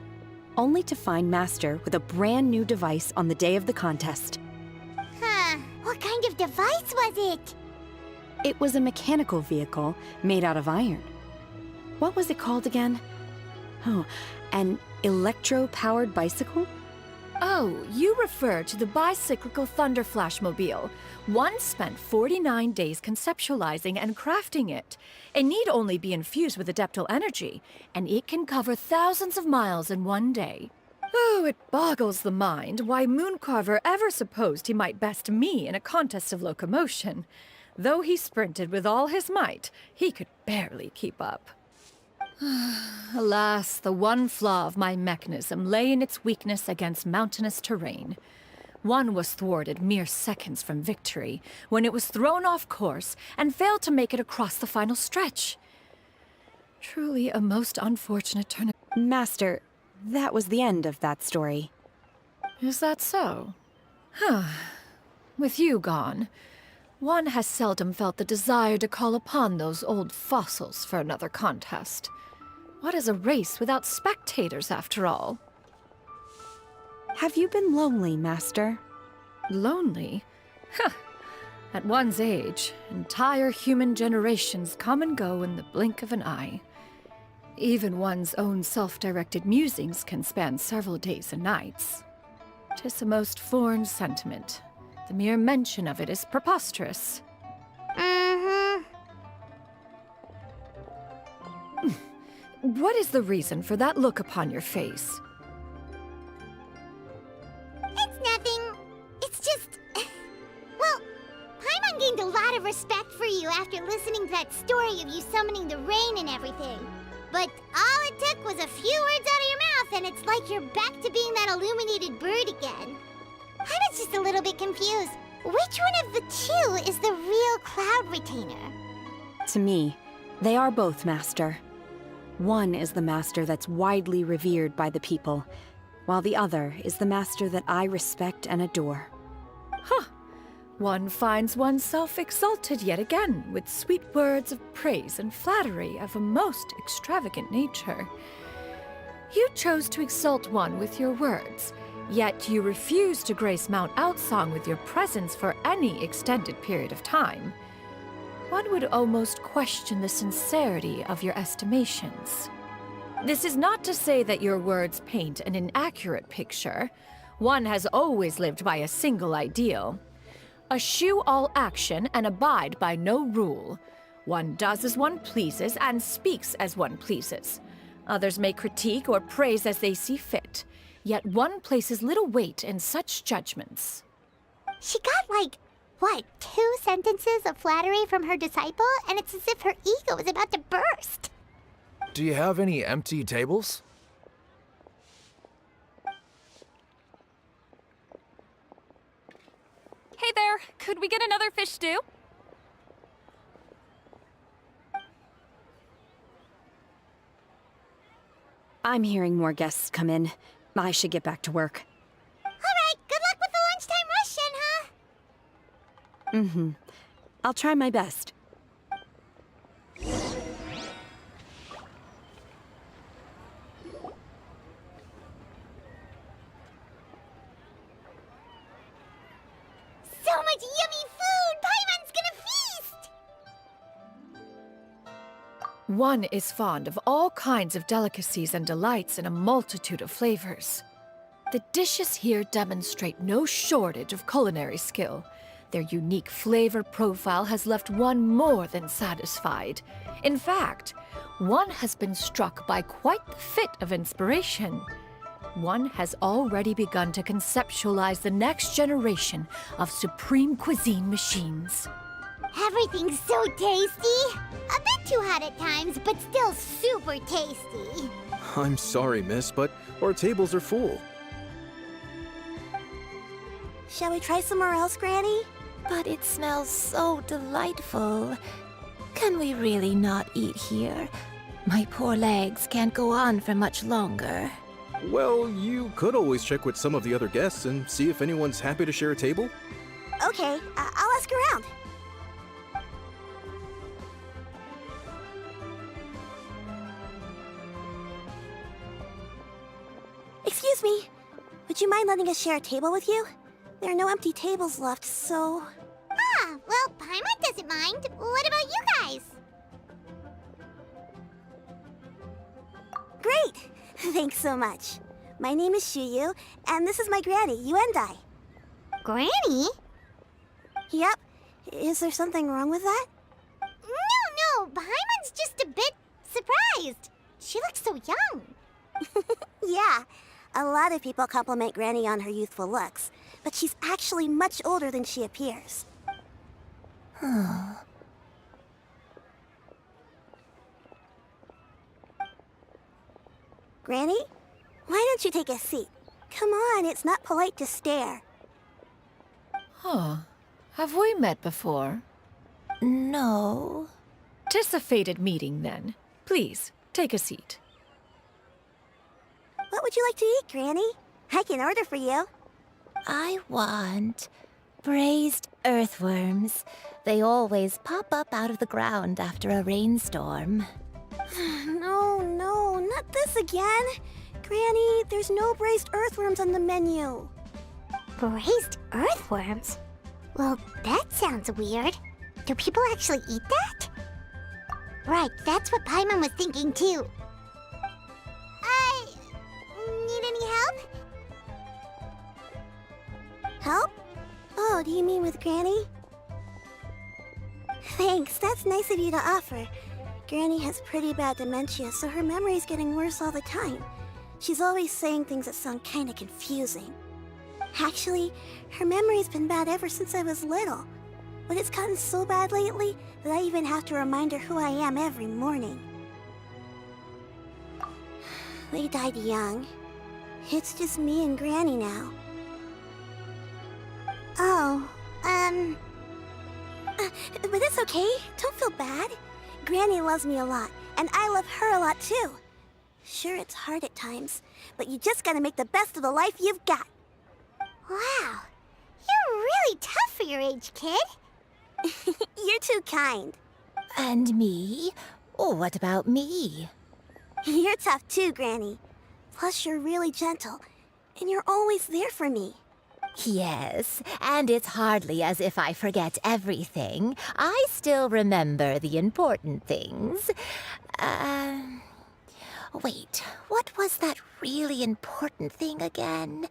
Speaker 19: only to find Master with a brand new device on the day of the contest.
Speaker 2: Huh. What kind of device was it?
Speaker 19: It was a mechanical vehicle made out of iron. What was it called again? Oh, an electro-powered bicycle?
Speaker 16: Oh, you refer to the bicyclical Thunder Flashmobile. One spent 49 days conceptualizing and crafting it. It need only be infused with adeptal energy, and it can cover thousands of miles in one day. Oh, it boggles the mind why Mooncarver ever supposed he might best me in a contest of locomotion. Though he sprinted with all his might, he could barely keep up. Alas, the one flaw of my mechanism lay in its weakness against mountainous terrain. One was thwarted mere seconds from victory, when it was thrown off course and failed to make it across the final stretch. Truly a most unfortunate turn of...
Speaker 19: Master, that was the end of that story.
Speaker 16: Is that so? Huh. With you gone, one has seldom felt the desire to call upon those old fossils for another contest. What is a race without spectators, after all?
Speaker 19: Have you been lonely, Master?
Speaker 16: Lonely? Huh. At one's age, entire human generations come and go in the blink of an eye. Even one's own self-directed musings can span several days and nights. 'Tis a most foreign sentiment. The mere mention of it is preposterous. What is the reason for that look upon your face?
Speaker 2: It's nothing. It's just... Well, Paimon gained a lot of respect for you after listening to that story of you summoning the rain and everything. But all it took was a few words out of your mouth and it's like you're back to being that illuminated bird again. I was just a little bit confused. Which one of the two is the real Cloud Retainer?
Speaker 19: To me, they are both, Master. One is the Master that's widely revered by the people, while the other is the Master that I respect and adore.
Speaker 16: Huh. One finds oneself exalted yet again with sweet words of praise and flattery of a most extravagant nature. You chose to exalt one with your words, yet you refuse to grace Mount Outsong with your presence for any extended period of time. One would almost question the sincerity of your estimations. This is not to say that your words paint an inaccurate picture. One has always lived by a single ideal. Eschew all action and abide by no rule. One does as one pleases and speaks as one pleases. Others may critique or praise as they see fit, yet one places little weight in such judgments.
Speaker 2: She got like... what, 2 sentences of flattery from her disciple, and it's as if her ego is about to burst.
Speaker 21: Do you have any empty tables?
Speaker 1: Hey there, could we get another fish stew?
Speaker 19: I'm hearing more guests come in. I should get back to work.
Speaker 2: Alright, good luck with the lunchtime rush, Shenhe.
Speaker 19: I'll try my best.
Speaker 2: So much yummy food! Paimon's gonna feast!
Speaker 16: One is fond of all kinds of delicacies and delights in a multitude of flavors. The dishes here demonstrate no shortage of culinary skill. Their unique flavor profile has left one more than satisfied. In fact, one has been struck by quite the fit of inspiration. One has already begun to conceptualize the next generation of supreme cuisine machines.
Speaker 2: Everything's so tasty. A bit too hot at times, but still super tasty.
Speaker 20: I'm sorry, miss, but our tables are full.
Speaker 8: Shall we try somewhere else, Granny? But it smells so delightful. Can we really not eat here? My poor legs can't go on for much longer.
Speaker 20: Well, you could always check with some of the other guests and see if anyone's happy to share a table.
Speaker 8: Okay, I'll ask around. Excuse me. Would you mind letting us share a table with you? There are no empty tables left, so...
Speaker 2: Ah, well, Paimon doesn't mind. What about you guys?
Speaker 8: Great! Thanks so much. My name is Shuyu, and this is my granny, Yuendai.
Speaker 2: Granny?
Speaker 8: Yep. Is there something wrong with that?
Speaker 2: No, Paimon's just a bit surprised. She looks so young.
Speaker 8: Yeah. A lot of people compliment Granny on her youthful looks, but she's actually much older than she appears. Granny? Why don't you take a seat? Come on, it's not polite to stare.
Speaker 16: Huh. Have we met before?
Speaker 8: No.
Speaker 16: 'Tis a fated meeting, then. Please, take a seat.
Speaker 8: What would you like to eat, Granny? I can order for you.
Speaker 4: I want braised earthworms. They always pop up out of the ground after a rainstorm.
Speaker 8: No, not this again. Granny, there's no braised earthworms on the menu.
Speaker 2: Braised earthworms? Well, that sounds weird. Do people actually eat that? Right, that's what Paimon was thinking too. Need any help?
Speaker 8: Help? Oh, do you mean with Granny? Thanks, that's nice of you to offer. Granny has pretty bad dementia, so her memory's getting worse all the time. She's always saying things that sound kinda confusing. Actually, her memory's been bad ever since I was little. But it's gotten so bad lately that I even have to remind her who I am every morning. They died young. It's just me and Granny now. But it's okay. Don't feel bad. Granny loves me a lot, and I love her a lot too. Sure, it's hard at times, but you just gotta make the best of the life you've got.
Speaker 2: Wow, you're really tough for your age, kid.
Speaker 8: You're too kind.
Speaker 4: And me? Oh, what about me?
Speaker 8: You're tough too, Granny. Plus, you're really gentle, and you're always there for me.
Speaker 4: Yes, and it's hardly as if I forget everything. I still remember the important things. Wait, what was that really important thing again?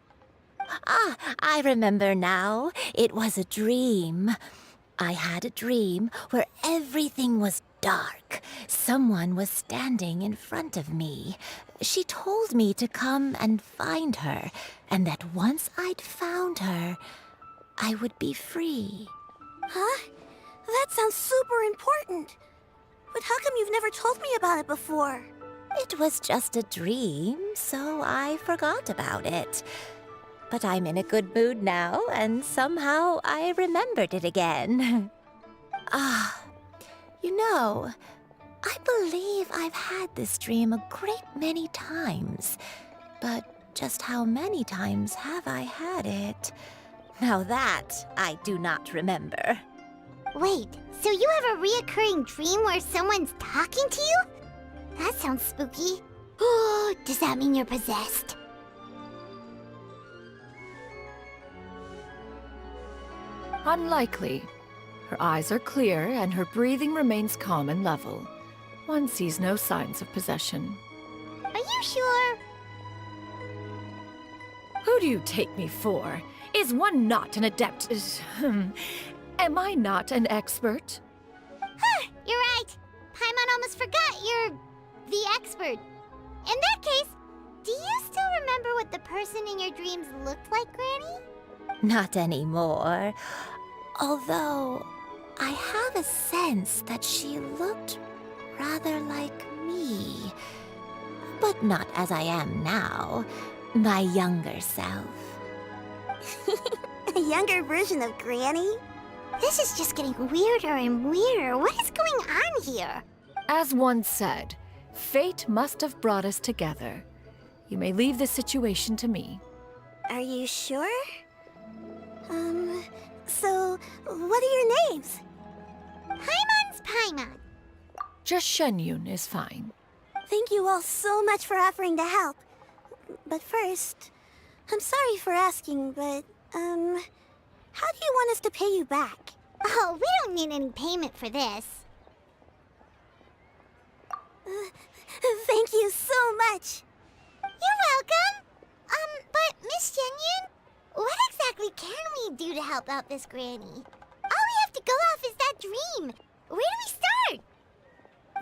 Speaker 4: Ah, I remember now. It was a dream. I had a dream where everything was dark. Someone was standing in front of me. She told me to come and find her, and that once I'd found her, I would be free.
Speaker 8: Huh? That sounds super important. But how come you've never told me about it before?
Speaker 4: It was just a dream, so I forgot about it. But I'm in a good mood now, and somehow I remembered it again. You know, I believe I've had this dream a great many times. But just how many times have I had it? Now that I do not remember.
Speaker 2: Wait, so you have a reoccurring dream where someone's talking to you? That sounds spooky. Oh, does that mean you're possessed?
Speaker 16: Unlikely. Her eyes are clear and her breathing remains calm and level. One sees no signs of possession.
Speaker 2: Are you sure?
Speaker 16: Who do you take me for? Is one not an adept? Am I not an expert?
Speaker 2: Huh, you're right. Paimon almost forgot you're the expert. In that case, do you still remember what the person in your dreams looked like, Granny?
Speaker 4: Not anymore. Although, I have a sense that she looked rather like me. But not as I am now, my younger self.
Speaker 2: A younger version of Granny? This is just getting weirder and weirder. What is going on here?
Speaker 16: As one said, fate must have brought us together. You may leave this situation to me.
Speaker 2: Are you sure? So, what are your names? Paimon's Paimon.
Speaker 16: Just Shenyun is fine.
Speaker 2: Thank you all so much for offering to help. But first, I'm sorry for asking, but, how do you want us to pay you back? Oh, we don't need any payment for this. Thank you so much. You're welcome. But Miss Shenyun, what exactly can we do to help out this granny? All we have to go off is that dream. Where do we start?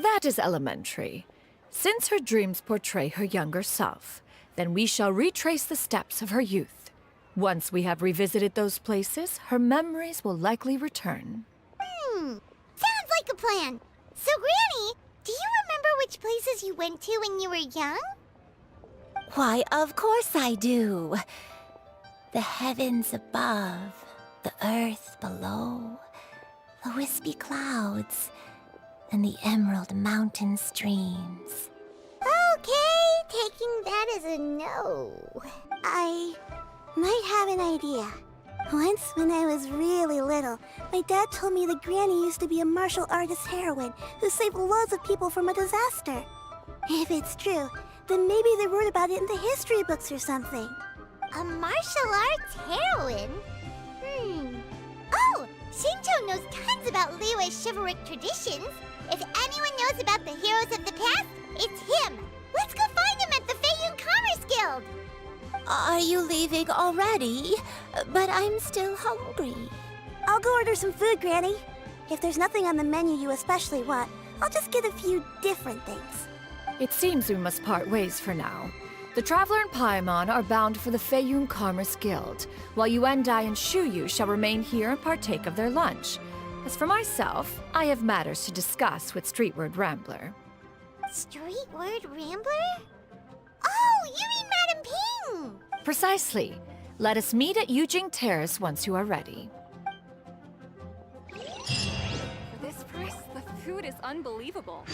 Speaker 16: That is elementary. Since her dreams portray her younger self, then we shall retrace the steps of her youth. Once we have revisited those places, her memories will likely return.
Speaker 2: Sounds like a plan. So, Granny, do you remember which places you went to when you were young?
Speaker 4: Why, of course I do. The heavens above, the earth below, the wispy clouds, and the emerald mountain streams.
Speaker 2: Okay, taking that as a no. I might have an idea. Once, when I was really little, my dad told me that Granny used to be a martial artist heroine who saved loads of people from a disaster. If it's true, then maybe they wrote about it in the history books or something. A martial arts heroine? Oh, Shinto knows tons about Liyue's chivalric traditions. If anyone knows about the heroes of the past, it's him. Let's go find him at the Feiyun Commerce Guild.
Speaker 4: Are you leaving already? But I'm still hungry.
Speaker 2: I'll go order some food, Granny. If there's nothing on the menu you especially want, I'll just get a few different things.
Speaker 16: It seems we must part ways for now. The Traveler and Paimon are bound for the Feiyun Commerce Guild, while Yuendai and Shuyu shall remain here and partake of their lunch. As for myself, I have matters to discuss with Streetward Rambler.
Speaker 2: Streetward Rambler? Oh, you mean Madame Ping!
Speaker 16: Precisely. Let us meet at Yujing Terrace once you are ready.
Speaker 7: For this price, the food is unbelievable.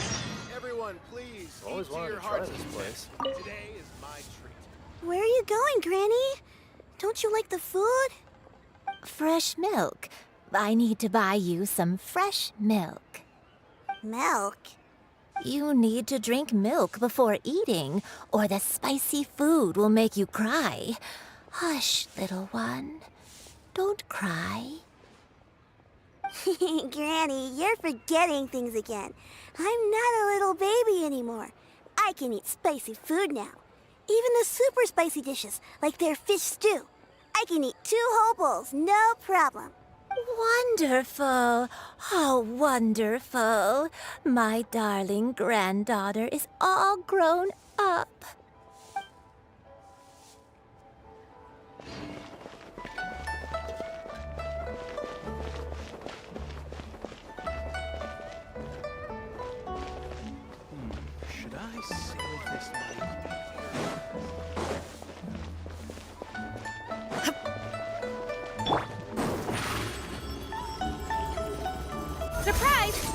Speaker 21: Everyone, please.
Speaker 20: Always
Speaker 21: eat to
Speaker 20: wanted
Speaker 21: your
Speaker 20: to try
Speaker 21: heart's
Speaker 20: this place.
Speaker 21: content. Today is my treat.
Speaker 2: Where are you going, Granny? Don't you like the food?
Speaker 4: Fresh milk. I need to buy you some fresh milk.
Speaker 2: Milk?
Speaker 4: You need to drink milk before eating, or the spicy food will make you cry. Hush, little one. Don't cry.
Speaker 2: Granny, you're forgetting things again. I'm not a little baby anymore. I can eat spicy food now. Even the super spicy dishes, like their fish stew. I can eat 2 whole bowls, no problem.
Speaker 4: Wonderful. Oh, wonderful. My darling granddaughter is all grown up.
Speaker 3: Should I save this money?
Speaker 1: Surprise!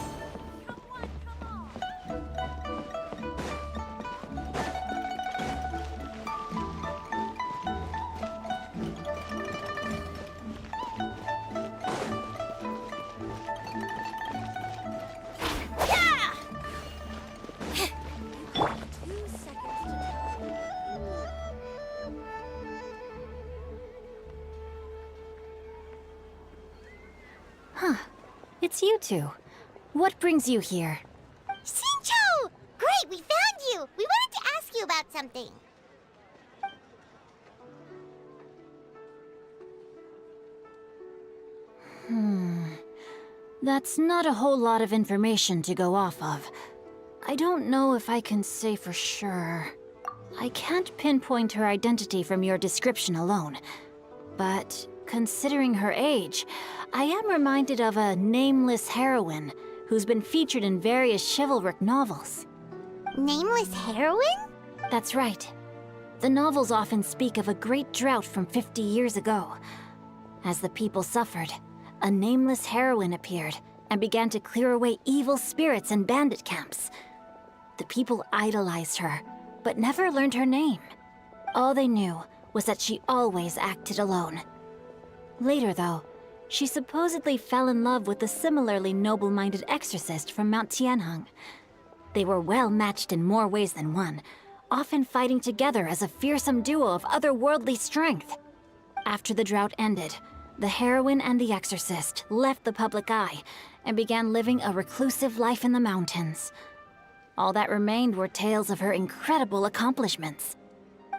Speaker 7: Huh. It's you two. What brings you here?
Speaker 2: Shincho! Great, we found you! We wanted to ask you about something.
Speaker 7: That's not a whole lot of information to go off of. I don't know if I can say for sure. I can't pinpoint her identity from your description alone. But considering her age, I am reminded of a nameless heroine who's been featured in various chivalric novels.
Speaker 2: Nameless heroine?
Speaker 7: That's right. The novels often speak of a great drought from 50 years ago. As the people suffered, a nameless heroine appeared and began to clear away evil spirits and bandit camps. The people idolized her, but never learned her name. All they knew was that she always acted alone. Later, though, she supposedly fell in love with a similarly noble-minded exorcist from Mount Tianheng. They were well matched in more ways than one, often fighting together as a fearsome duo of otherworldly strength. After the drought ended, the heroine and the exorcist left the public eye and began living a reclusive life in the mountains. All that remained were tales of her incredible accomplishments.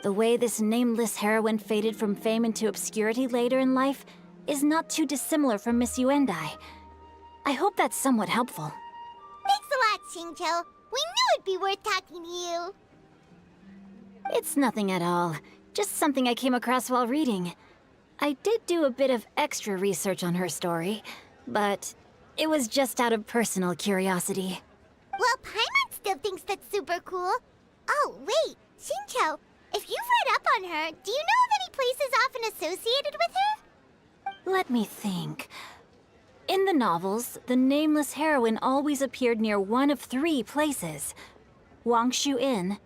Speaker 7: The way this nameless heroine faded from fame into obscurity later in life is not too dissimilar from Miss Yuendai. I hope that's somewhat helpful.
Speaker 2: Thanks a lot, Xingqiu. We knew it'd be worth talking to you.
Speaker 7: It's nothing at all. Just something I came across while reading. I did do a bit of extra research on her story, but it was just out of personal curiosity.
Speaker 2: Well, Paimon still thinks that's super cool. Oh, wait, Xingqiu, if you've read up on her, do you know of any places often associated with her?
Speaker 7: Let me think. In the novels, the nameless heroine always appeared near one of 3 places. Wangshu Inn,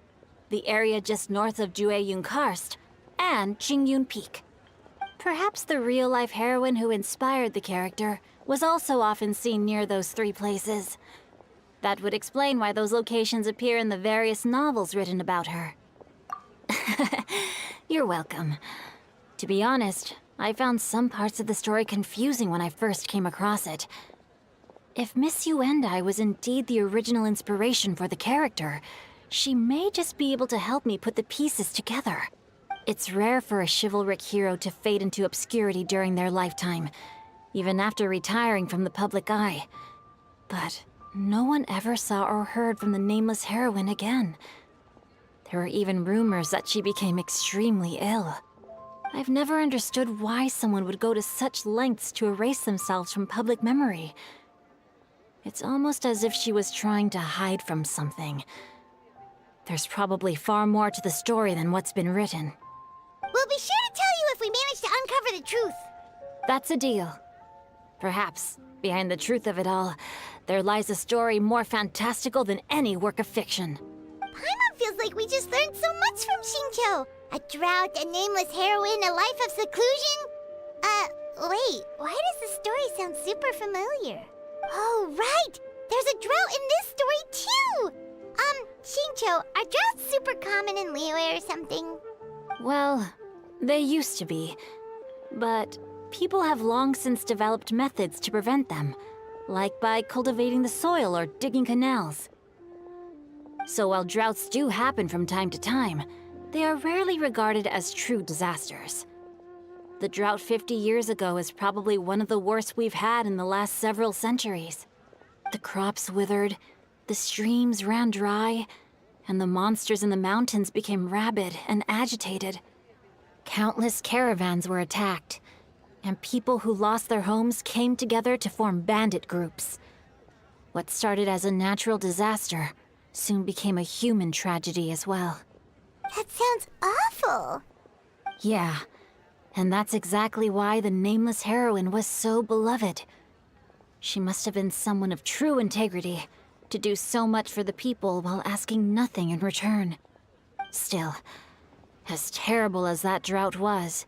Speaker 7: the area just north of Jueyun Karst, and Qingyun Peak. Perhaps the real-life heroine who inspired the character was also often seen near those 3 places. That would explain why those locations appear in the various novels written about her. You're welcome. To be honest, I found some parts of the story confusing when I first came across it. If Miss Yuendai was indeed the original inspiration for the character, she may just be able to help me put the pieces together. It's rare for a chivalric hero to fade into obscurity during their lifetime, even after retiring from the public eye. But no one ever saw or heard from the nameless heroine again. There were even rumors that she became extremely ill. I've never understood why someone would go to such lengths to erase themselves from public memory. It's almost as if she was trying to hide from something. There's probably far more to the story than what's been written.
Speaker 2: We'll be sure to tell you if we manage to uncover the truth.
Speaker 7: That's a deal. Perhaps, behind the truth of it all, there lies a story more fantastical than any work of fiction.
Speaker 2: Paimon feels like we just learned so much from Xingqiu. A drought, a nameless heroine, a life of seclusion. Wait, why does this story sound super familiar? Oh, right! There's a drought in this story, too! Xingqiu, are droughts super common in Liyue or something?
Speaker 7: Well, they used to be. But people have long since developed methods to prevent them, like by cultivating the soil or digging canals. So while droughts do happen from time to time, they are rarely regarded as true disasters. The drought 50 years ago is probably one of the worst we've had in the last several centuries. The crops withered, the streams ran dry, and the monsters in the mountains became rabid and agitated. Countless caravans were attacked, and people who lost their homes came together to form bandit groups. What started as a natural disaster soon became a human tragedy as well.
Speaker 2: That sounds awful.
Speaker 7: Yeah, and that's exactly why the nameless heroine was so beloved. She must have been someone of true integrity, to do so much for the people while asking nothing in return. Still, as terrible as that drought was,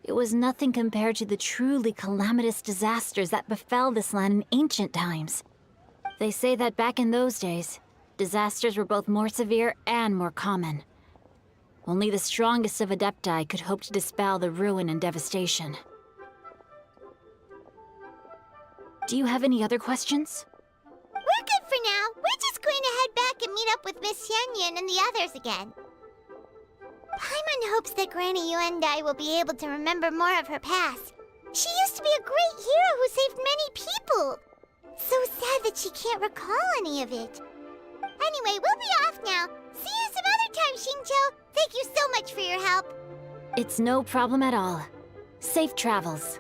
Speaker 7: it was nothing compared to the truly calamitous disasters that befell this land in ancient times. They say that back in those days, disasters were both more severe and more common. Only the strongest of Adepti could hope to dispel the ruin and devastation. Do you have any other questions?
Speaker 2: We're good for now. We're just going to head back and meet up with Miss Xianyan and the others again. Paimon hopes that Granny Yuendai will be able to remember more of her past. She used to be a great hero who saved many people. So sad that she can't recall any of it. Anyway, we'll be off now. See you some other time, Xingqiu. Thank you so much for your help.
Speaker 7: It's no problem at all. Safe travels.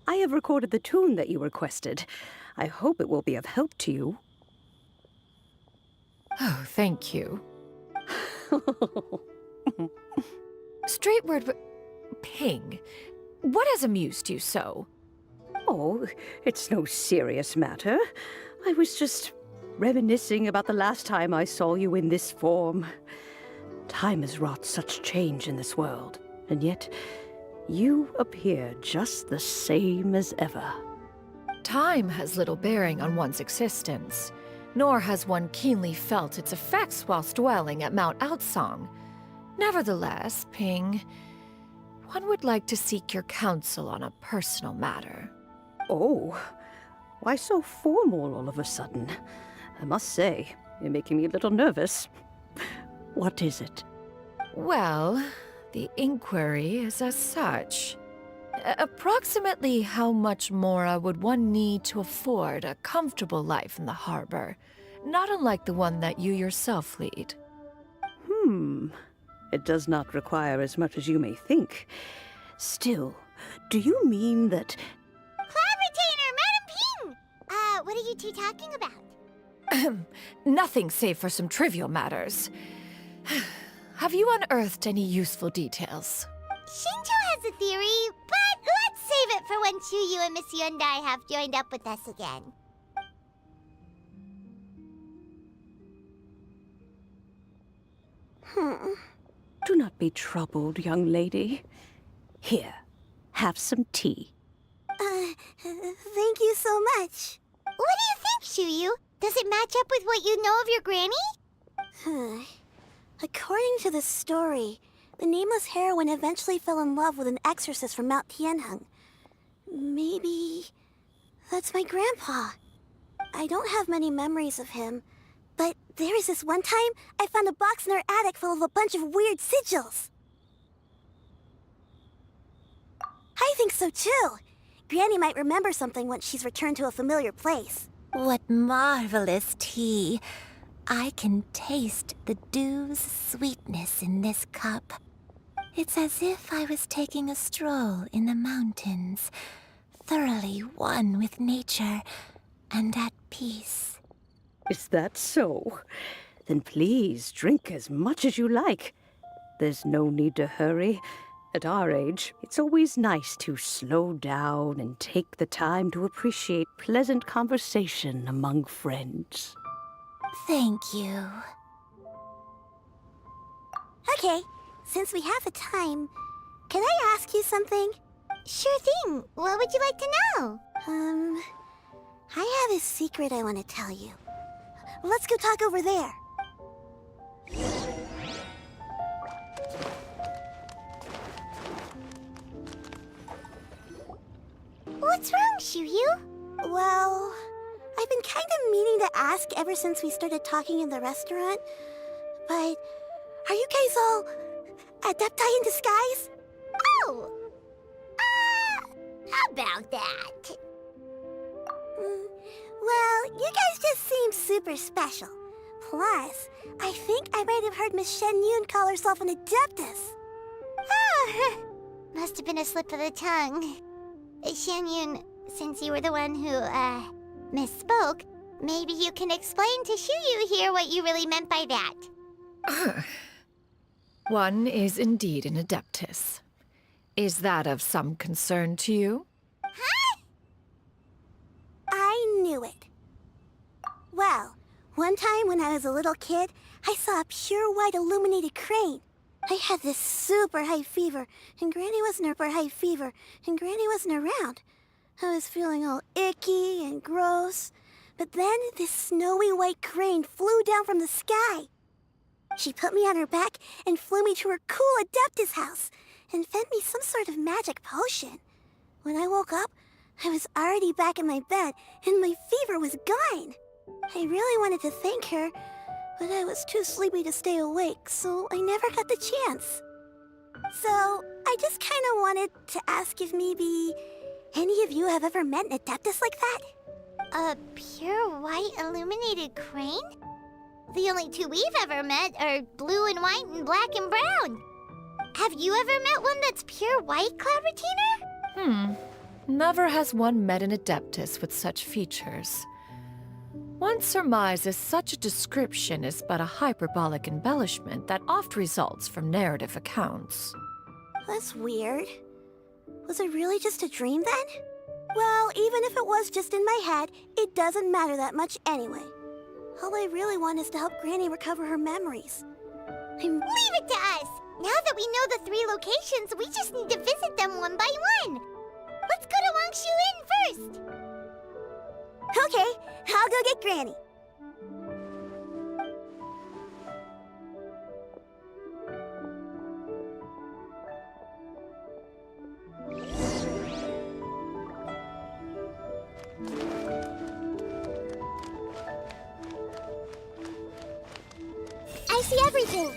Speaker 9: I have recorded the tune that you requested. I hope it will be of help to you.
Speaker 16: Oh, thank you. Straight word, Ping. What has amused you so?
Speaker 9: Oh, it's no serious matter. I was just reminiscing about the last time I saw you in this form. Time has wrought such change in this world, and yet you appear just the same as ever.
Speaker 16: Time has little bearing on one's existence, nor has one keenly felt its effects whilst dwelling at Mount Outsong. Nevertheless, Ping, one would like to seek your counsel on a personal matter.
Speaker 9: Oh, why so formal all of a sudden? I must say, you're making me a little nervous. What is it?
Speaker 16: Well, the inquiry is as such. Approximately how much more would one need to afford a comfortable life in the harbor, not unlike the one that you yourself lead?
Speaker 9: It does not require as much as you may think. Still, do you mean that...
Speaker 2: Cloud Retainer, Madam Ping! What are you two talking about?
Speaker 16: Nothing save for some trivial matters. Have you unearthed any useful details?
Speaker 2: Shinto has a theory, but let's save it for when Chuyu and Miss Yundai have joined up with us again.
Speaker 9: Do not be troubled, young lady. Here, have some tea.
Speaker 2: Thank you so much. What do you think, Chuyu? Does it match up with what you know of your granny?
Speaker 8: According to the story, the nameless heroine eventually fell in love with an exorcist from Mount Tianheng. Maybe that's my grandpa. I don't have many memories of him, but there was this one time I found a box in our attic full of a bunch of weird sigils. I think so too. Granny might remember something once she's returned to a familiar place.
Speaker 4: What marvelous tea. I can taste the dew's sweetness in this cup. It's as if I was taking a stroll in the mountains, thoroughly one with nature and at peace.
Speaker 9: Is that so? Then please drink as much as you like. There's no need to hurry. At our age, it's always nice to slow down and take the time to appreciate pleasant conversation among friends.
Speaker 4: Thank you.
Speaker 8: Okay, since we have the time, can I ask you something?
Speaker 2: Sure thing. What would you like to know?
Speaker 8: I have a secret I want to tell you. Let's go talk over there.
Speaker 2: What's wrong, Chuyu?
Speaker 8: Well, I've been
Speaker 2: kind of meaning to ask ever since we started talking in the restaurant, but are you guys all adepti in disguise?
Speaker 8: Oh! How about that?
Speaker 2: Well, you guys just seem super special. Plus, I think I might have heard Miss Shen Yun call herself an adeptus.
Speaker 8: Oh, must have been a slip of the tongue. Shen Yun, since you were the one who, misspoke, maybe you can explain to Shuyu here what you really meant by that.
Speaker 16: One is indeed an adeptus. Is that of some concern to you?
Speaker 2: Huh? I knew it. Well, one time when I was a little kid, I saw a pure white illuminated crane. I had this super high fever, and Granny was in her high fever, and Granny wasn't around. I was feeling all icky and gross. But then this snowy white crane flew down from the sky. She put me on her back and flew me to her cool adeptus house and fed me some sort of magic potion. When I woke up, I was already back in my bed and my fever was gone. I really wanted to thank her, but I was too sleepy to stay awake, so I never got the chance. So, I just kind of wanted to ask if maybe any of you have ever met an adeptus like that?
Speaker 8: A pure white illuminated crane? The only two we've ever met are blue and white and black and brown. Have you ever met one that's pure white, Cloud Retainer?
Speaker 16: Never has one met an adeptus with such features. One surmises such a description is but a hyperbolic embellishment that oft results from narrative accounts.
Speaker 2: That's weird. Was it really just a dream then? Well, even if it was just in my head, it doesn't matter that much anyway. All I really want is to help Granny recover her memories.
Speaker 8: Leave it to us! Now that we know the 3 locations, we just need to visit them one by one. Let's go to Wangshu Inn first.
Speaker 2: Okay, I'll go get Granny.
Speaker 8: I see everything.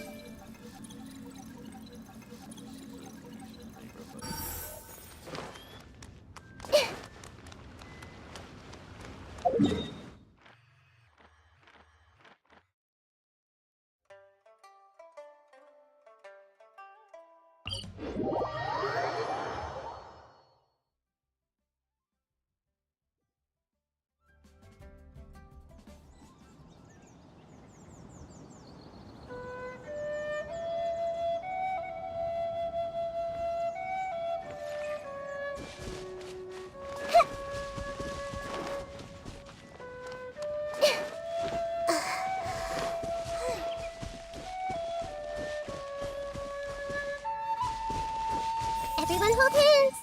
Speaker 8: Everyone hold hands!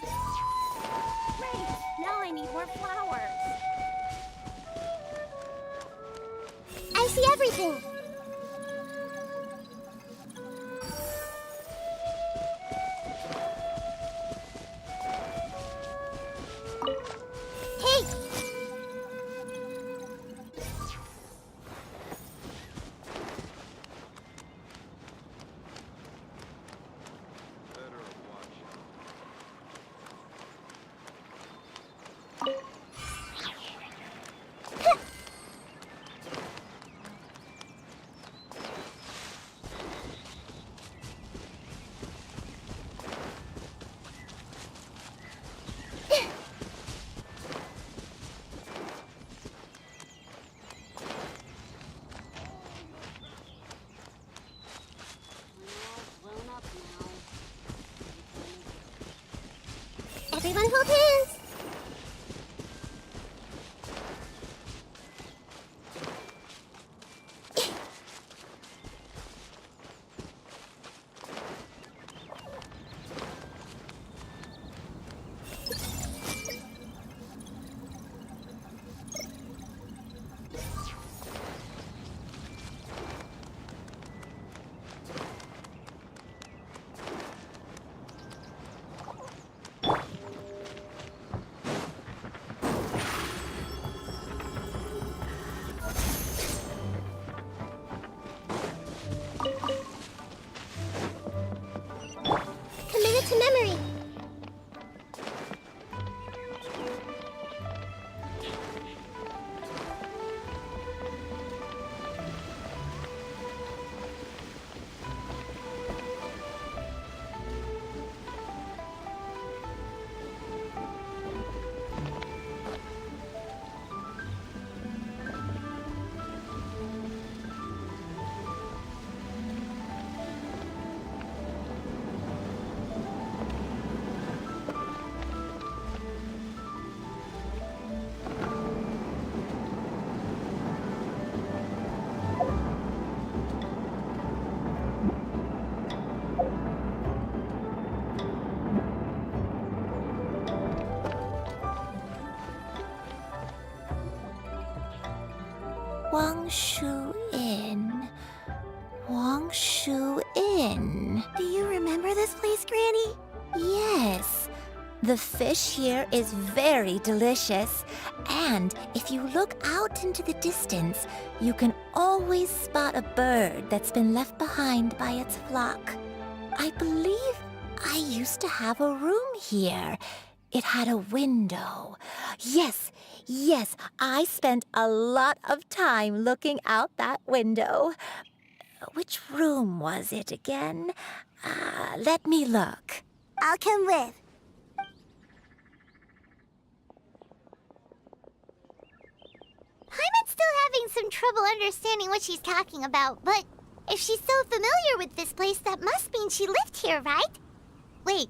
Speaker 1: Great! Now I need more flowers.
Speaker 8: I see everything. Hey! Everyone hold hands!
Speaker 4: Wangshu Inn. Wangshu Inn.
Speaker 8: Do you remember this place, Granny?
Speaker 4: Yes. The fish here is very delicious, and if you look out into the distance, you can always spot a bird that's been left behind by its flock. I believe I used to have a room here. It had a window. Yes, I spent a lot of time looking out that window. Which room was it again? Let me look.
Speaker 8: I'll come with.
Speaker 2: Paimon's still having some trouble understanding what she's talking about, but if she's so familiar with this place, that must mean she lived here, right? Wait,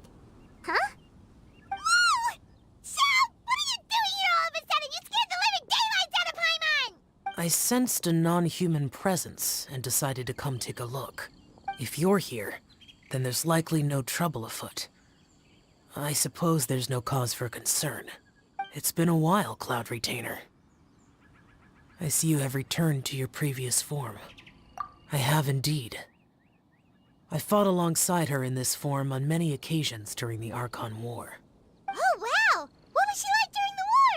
Speaker 2: huh? Whoa! Shao! What are you doing here all of a sudden? You scared the living daylights out of Paimon!
Speaker 10: I sensed a non-human presence and decided to come take a look. If you're here, then there's likely no trouble afoot. I suppose there's no cause for concern. It's been a while, Cloud Retainer. I see you have returned to your previous form. I have indeed. I fought alongside her in this form on many occasions during the Archon War.
Speaker 2: Oh, wow! What was she like during the war?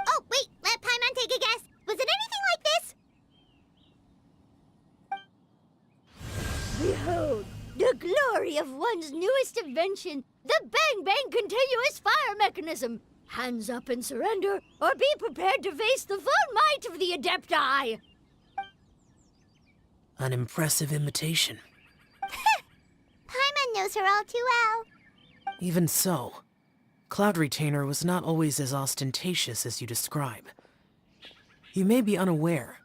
Speaker 2: Oh, wait, let Paimon take a guess. Was it anything like this?
Speaker 22: Behold, the glory of one's newest invention, the Bang Bang Continuous Fire Mechanism. Hands up and surrender, or be prepared to face the full might of the Adepti.
Speaker 10: An impressive imitation.
Speaker 2: Paimon knows her all too well.
Speaker 10: Even so, Cloud Retainer was not always as ostentatious as you describe. You may be unaware,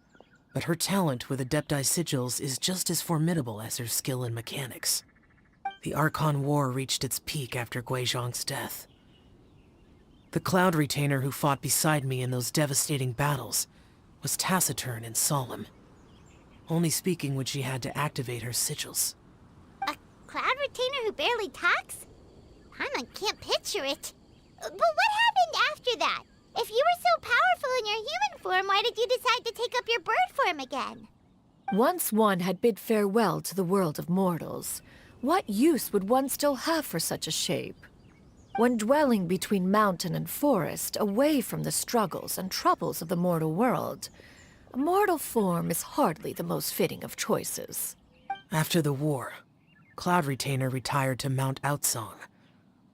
Speaker 10: but her talent with Adepti sigils is just as formidable as her skill in mechanics. The Archon War reached its peak after Guizhong's death. The Cloud Retainer who fought beside me in those devastating battles was taciturn and solemn, only speaking when she had to activate her sigils.
Speaker 2: A Cloud Retainer who barely talks? Paimon can't picture it. But what happened after that? If you were so powerful in your human form, why did you decide to take up your bird form again?
Speaker 16: Once one had bid farewell to the world of mortals, what use would one still have for such a shape? When dwelling between mountain and forest, away from the struggles and troubles of the mortal world, a mortal form is hardly the most fitting of choices.
Speaker 10: After the war, Cloud Retainer retired to Mount Outsong,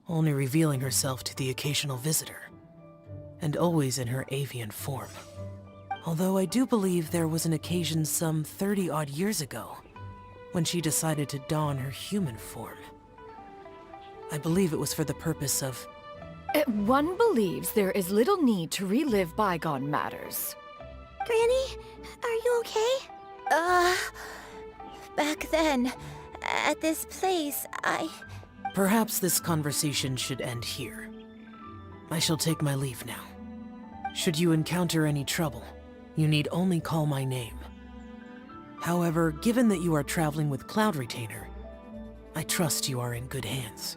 Speaker 10: only revealing herself to the occasional visitor, and always in her avian form. Although I do believe there was an occasion some 30-odd years ago, when she decided to don her human form. I believe it was for the purpose of...
Speaker 16: One believes there is little need to relive bygone matters.
Speaker 8: Granny, are you okay?
Speaker 4: Back then, at this place,
Speaker 10: Perhaps this conversation should end here. I shall take my leave now. Should you encounter any trouble, you need only call my name. However, given that you are traveling with Cloud Retainer, I trust you are in good hands.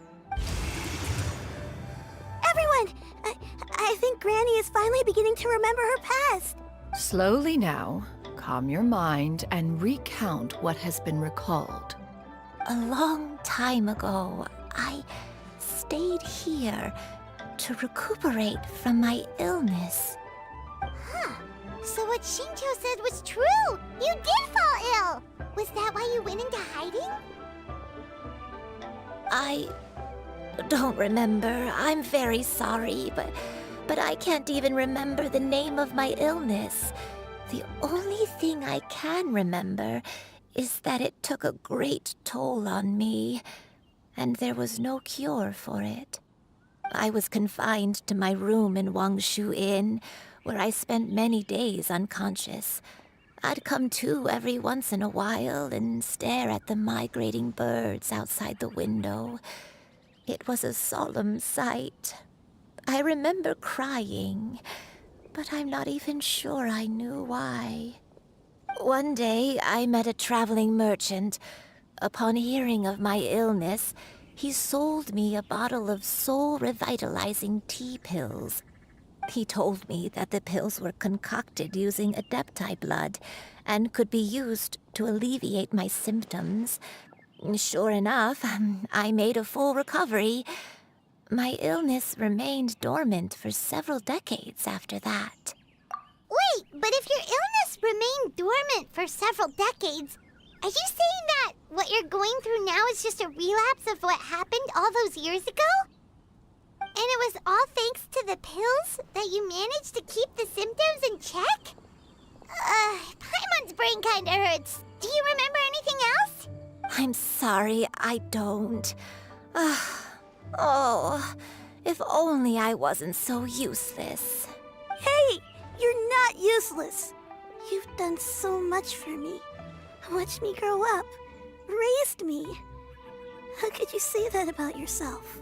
Speaker 8: Everyone! I think Granny is finally beginning to remember her past.
Speaker 16: Slowly now, calm your mind and recount what has been recalled.
Speaker 4: A long time ago, I stayed here to recuperate from my illness.
Speaker 2: Huh. So what Shincho said was true! You did fall ill! Was that why you went into hiding?
Speaker 4: I don't remember. I'm very sorry, but I can't even remember the name of my illness. The only thing I can remember is that it took a great toll on me, and there was no cure for it. I was confined to my room in Wangshu Inn, where I spent many days unconscious. I'd come to every once in a while and stare at the migrating birds outside the window. It was a solemn sight. I remember crying, but I'm not even sure I knew why. One day, I met a traveling merchant. Upon hearing of my illness, he sold me a bottle of soul-revitalizing tea pills. He told me that the pills were concocted using Adepti blood and could be used to alleviate my symptoms. Sure enough, I made a full recovery. My illness remained dormant for several decades after that.
Speaker 2: Wait, but if your illness remained dormant for several decades, are you saying that what you're going through now is just a relapse of what happened all those years ago? And it was all thanks to the pills that you managed to keep the symptoms in check? Paimon's brain kinda hurts. Do you remember anything else?
Speaker 4: I'm sorry, I don't. Oh, if only I wasn't so useless.
Speaker 11: Hey, you're not useless. You've done so much for me. Watched me grow up, raised me. How could you say that about yourself?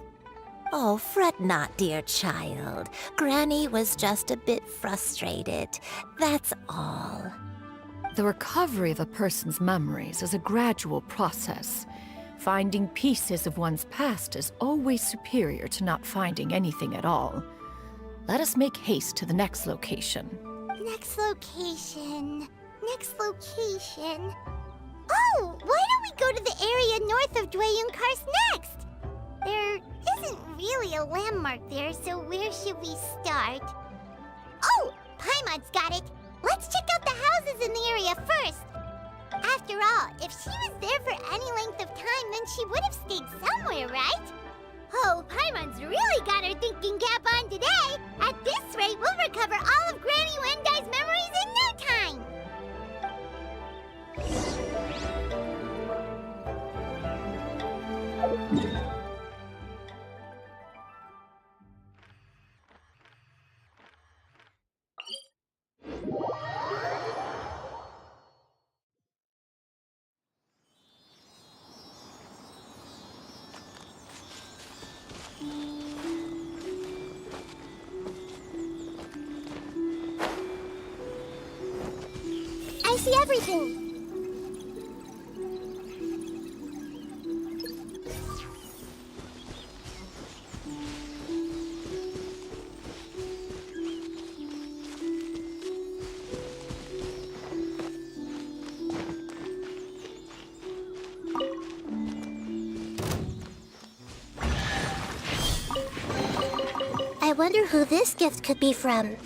Speaker 4: Oh, fret not, dear child. Granny was just a bit frustrated. That's all.
Speaker 16: The recovery of a person's memories is a gradual process. Finding pieces of one's past is always superior to not finding anything at all. Let us make haste to the next location.
Speaker 2: Next location. Oh, why don't we go to the area north of Dwayun Karst next? There isn't really a landmark there, so where should we start? Oh, Paimon's got it. Let's check out the houses in the area first. After all, if she was there for any length of time, then she would have stayed somewhere, right? Oh, Paimon's really got her thinking cap on today. At this rate, we'll recover all of Granny Wendai's memories in no time. I see everything. I wonder who this gift could be from.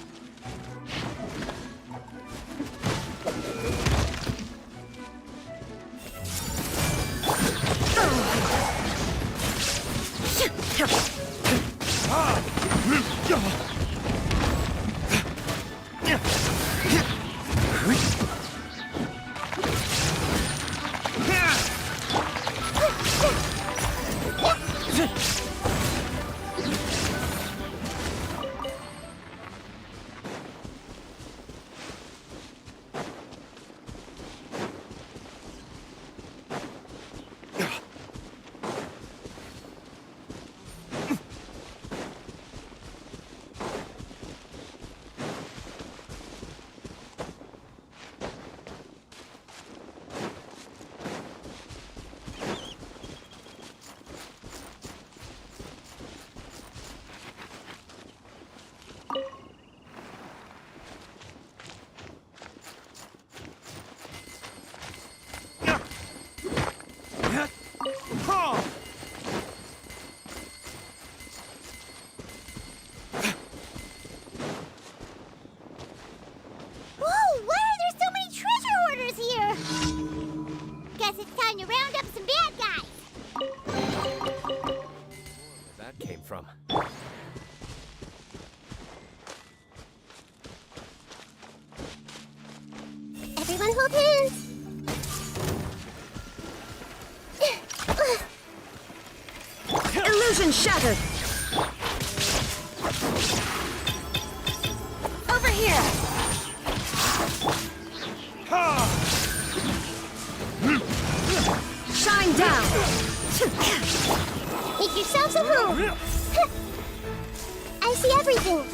Speaker 13: From.
Speaker 2: Everyone hold hands.
Speaker 12: Illusion shattered.
Speaker 11: Over here.
Speaker 12: Shine down.
Speaker 2: Make yourselves at home. I see everything.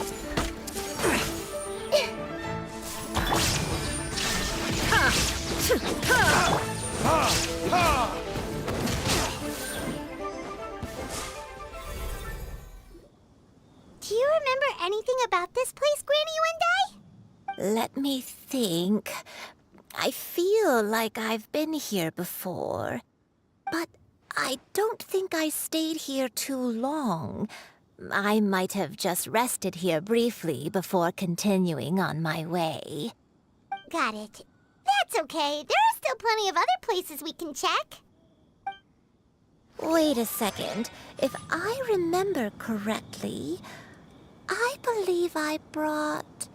Speaker 2: Do you remember anything about this place, Granny
Speaker 4: Let me think. I feel like I've been here before, but I don't think I stayed here too long. I might have just rested here briefly before continuing on my way.
Speaker 2: Got it. That's okay. There are still plenty of other places we can check.
Speaker 4: Wait a second. If I remember correctly, I believe I brought...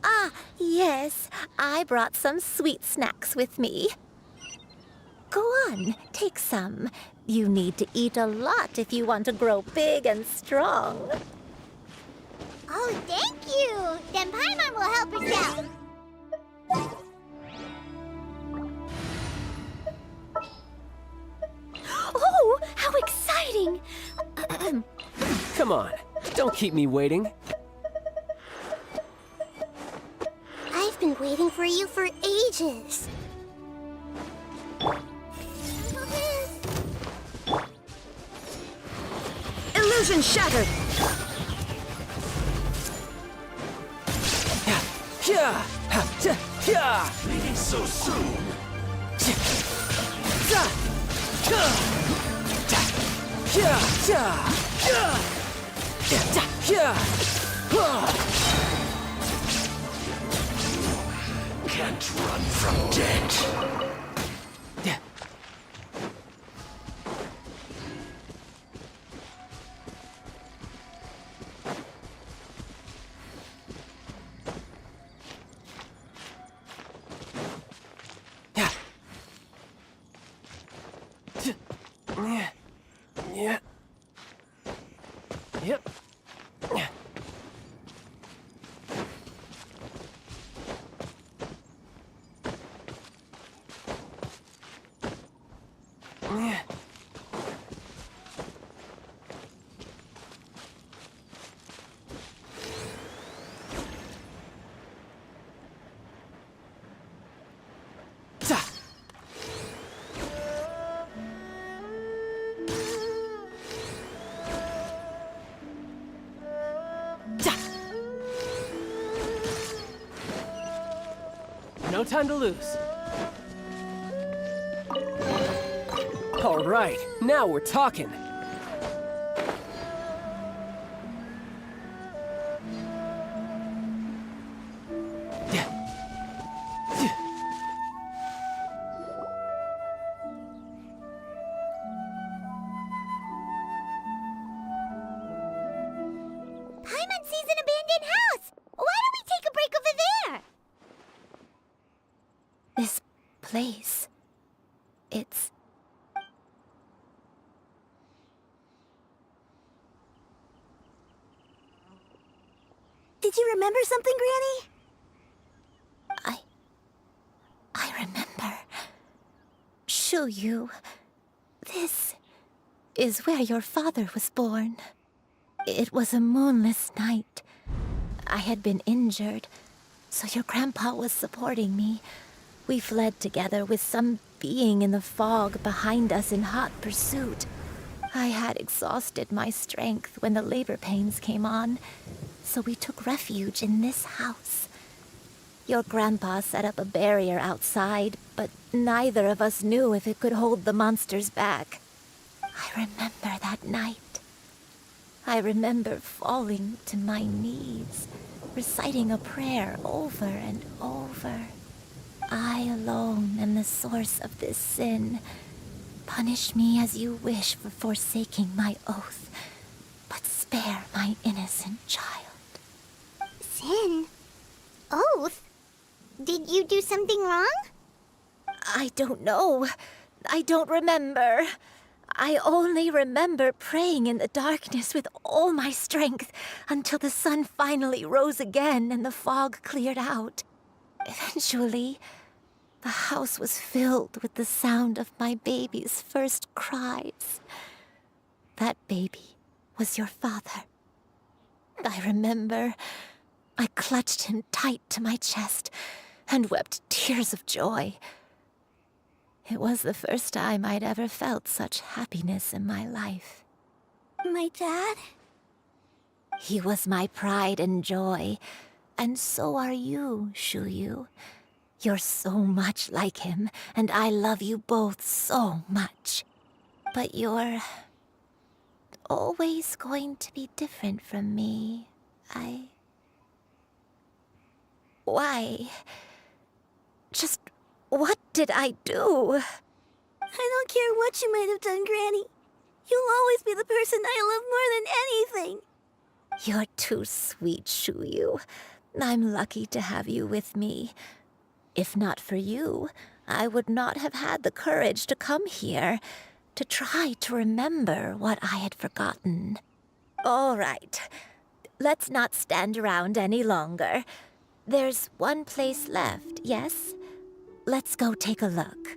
Speaker 4: Ah, yes. I brought some sweet snacks with me. Go on, take some. You need to eat a lot if you want to grow big and strong.
Speaker 2: Oh, thank you. Then Paimon will help herself.
Speaker 12: Oh, how exciting!
Speaker 6: Come on, don't keep me waiting.
Speaker 2: I've been waiting for you for ages.
Speaker 12: Illusion shattered!
Speaker 15: Leaving so soon. Can't run from death.
Speaker 6: No time to lose. All right, now we're talking.
Speaker 2: Paimon sees an abandoned house. Why don't we take a break over there?
Speaker 4: This place... it's...
Speaker 11: Did you remember something, Granny?
Speaker 4: I remember. Shuyu. This is where your father was born. It was a moonless night. I had been injured, so your grandpa was supporting me. We fled together with some being in the fog behind us in hot pursuit. I had exhausted my strength when the labor pains came on, so we took refuge in this house. Your grandpa set up a barrier outside, but neither of us knew if it could hold the monsters back. I remember that night. I remember falling to my knees, reciting a prayer over and over. I alone am the source of this sin. Punish me as you wish for forsaking my oath, but spare my innocent child.
Speaker 2: Sin? Oath? Did you do something wrong?
Speaker 4: I don't know. I don't remember. I only remember praying in the darkness with all my strength until the sun finally rose again and the fog cleared out. Eventually, the house was filled with the sound of my baby's first cries. That baby was your father. I remember I clutched him tight to my chest and wept tears of joy. It was the first time I'd ever felt such happiness in my life.
Speaker 11: My dad?
Speaker 4: He was my pride and joy, and so are you, Shuyu. You're so much like him, and I love you both so much. But you're always going to be different from me. Why? Just what did I do?
Speaker 11: I don't care what you might have done, Granny. You'll always be the person I love more than anything.
Speaker 4: You're too sweet, Shuyu. I'm lucky to have you with me. If not for you, I would not have had the courage to come here, to try to remember what I had forgotten. All right. Let's not stand around any longer. There's one place left, yes? Let's go take a look.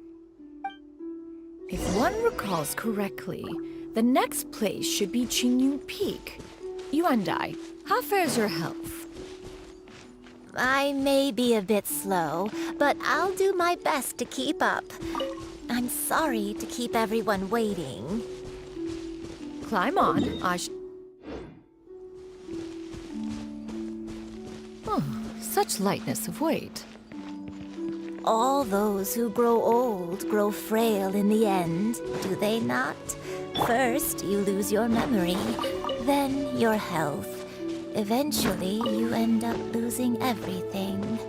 Speaker 16: If one recalls correctly, the next place should be Qingyun Peak. Yuandai, how fares your health?
Speaker 4: I may be a bit slow, but I'll do my best to keep up. I'm sorry to keep everyone waiting.
Speaker 16: Climb on, Oh, such lightness of weight.
Speaker 4: All those who grow old grow frail in the end, do they not? First, you lose your memory, then your health. Eventually, you end up losing everything.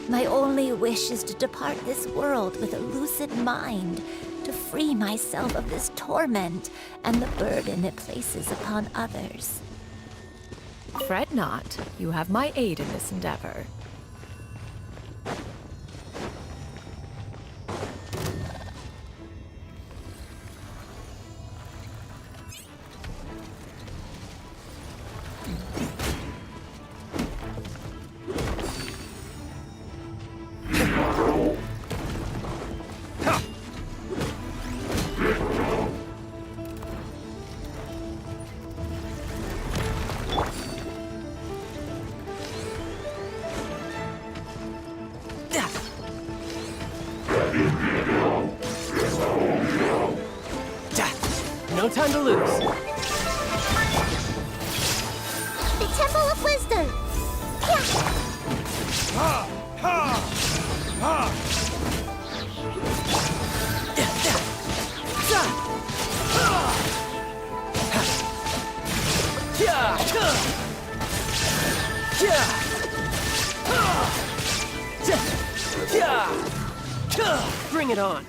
Speaker 4: My only wish is to depart this world with a lucid mind, to free myself of this torment and the burden it places upon others.
Speaker 16: Fret not, you have my aid in this endeavor.
Speaker 6: No time to lose.
Speaker 2: The Temple of Wisdom!
Speaker 15: Ha! Ha! Ha!
Speaker 6: Bring it on.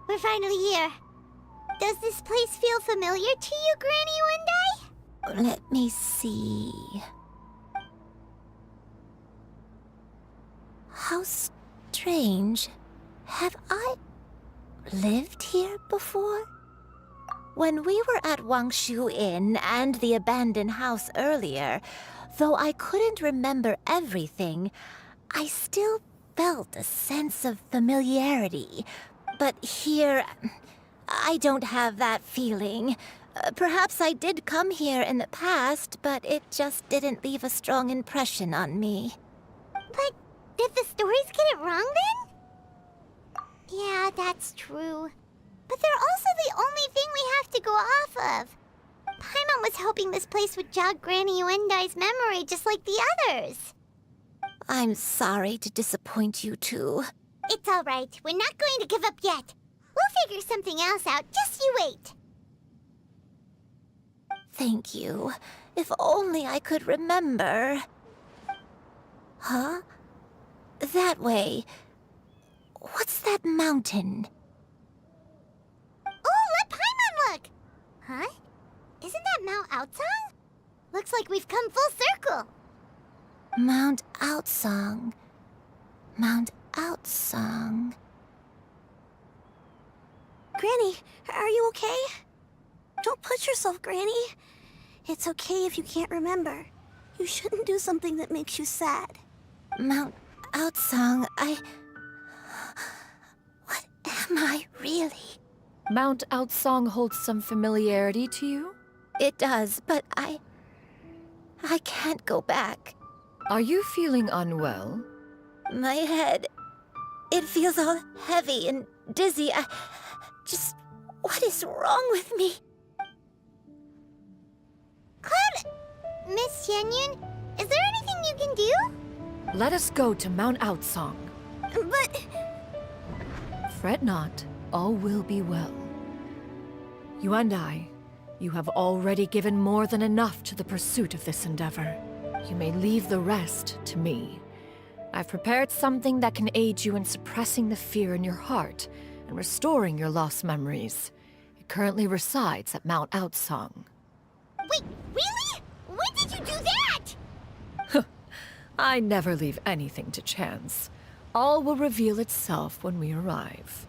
Speaker 2: We're finally here. Does this place feel familiar to you, Granny Wendai?
Speaker 4: Let me see. How strange. Have I lived here before? When we were at Wangshu Inn and the abandoned house earlier, though I couldn't remember everything, I still felt a sense of familiarity. But here, I don't have that feeling. Perhaps I did come here in the past, but it just didn't leave a strong impression on me.
Speaker 2: But did the stories get it wrong then? Yeah, that's true. But they're also the only thing we have to go off of. Paimon was hoping this place would jog Granny Wendai's memory just like the others.
Speaker 4: I'm sorry to disappoint you too.
Speaker 2: It's all right. We're not going to give up yet. We'll figure something else out. Just you wait.
Speaker 4: Thank you. If only I could remember. Huh? That way. What's that mountain?
Speaker 2: Oh, let Paimon look! Huh? Isn't that Mount Outsong? Looks like we've come full circle.
Speaker 4: Mount Outsong. Mount Outsong.
Speaker 11: Granny, are you okay? Don't push yourself, Granny. It's okay if you can't remember. You shouldn't do something that makes you sad.
Speaker 4: Mount Outsong, What am I really?
Speaker 16: Mount Outsong holds some familiarity to you?
Speaker 4: It does, but I can't go back.
Speaker 16: Are you feeling unwell?
Speaker 4: My head, it feels all heavy and dizzy. What is wrong with me?
Speaker 2: Cloud, Miss Xianyun, is there anything you can do?
Speaker 16: Let us go to Mount Outsong.
Speaker 11: But...
Speaker 16: Fret not, all will be well. You and I, you have already given more than enough to the pursuit of this endeavor. You may leave the rest to me. I've prepared something that can aid you in suppressing the fear in your heart and restoring your lost memories. It currently resides at Mount Outsong.
Speaker 2: Wait, really? When did you do that?
Speaker 16: I never leave anything to chance. All will reveal itself when we arrive.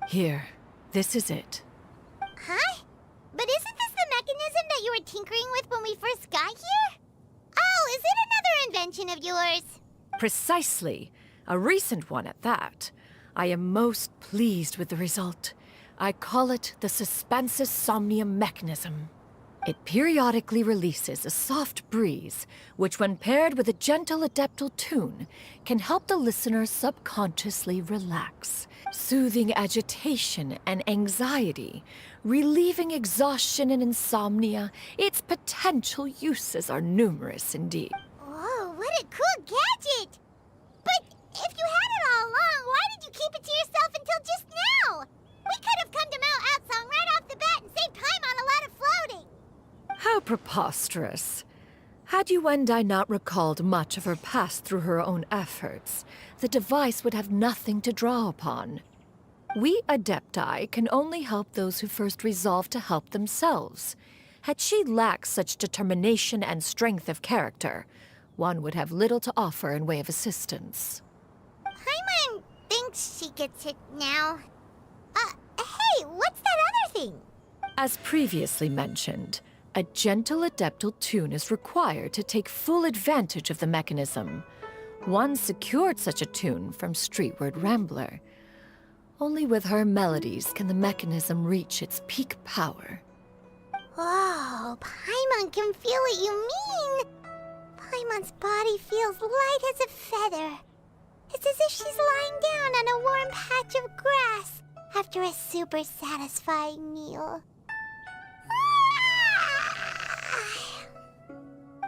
Speaker 16: Here, this is it.
Speaker 2: Huh? But isn't this the mechanism that you were tinkering with when we first got here? Oh, is it another invention of yours?
Speaker 16: Precisely. A recent one at that. I am most pleased with the result. I call it the Suspensus Somnium mechanism. It periodically releases a soft breeze, which when paired with a gentle adeptal tune, can help the listener subconsciously relax, soothing agitation and anxiety, relieving exhaustion and insomnia. Its potential uses are numerous indeed.
Speaker 2: Whoa, what a cool gadget! But if you had it all along, why did you keep it to yourself until just now? We could have come to Mount Outsong right off the bat and saved time on a lot of floating.
Speaker 16: How preposterous. Had Yuendai not recalled much of her past through her own efforts, the device would have nothing to draw upon. We Adepti can only help those who first resolve to help themselves. Had she lacked such determination and strength of character, one would have little to offer in way of assistance.
Speaker 2: Paimon thinks she gets it now. Hey, what's that other thing?
Speaker 16: As previously mentioned, a gentle adeptal tune is required to take full advantage of the mechanism. One secured such a tune from Streetward Rambler. Only with her melodies can the mechanism reach its peak power.
Speaker 2: Whoa, Paimon can feel what you mean. Paimon's body feels light as a feather. It's as if she's lying down on a warm patch of grass after a super satisfying meal.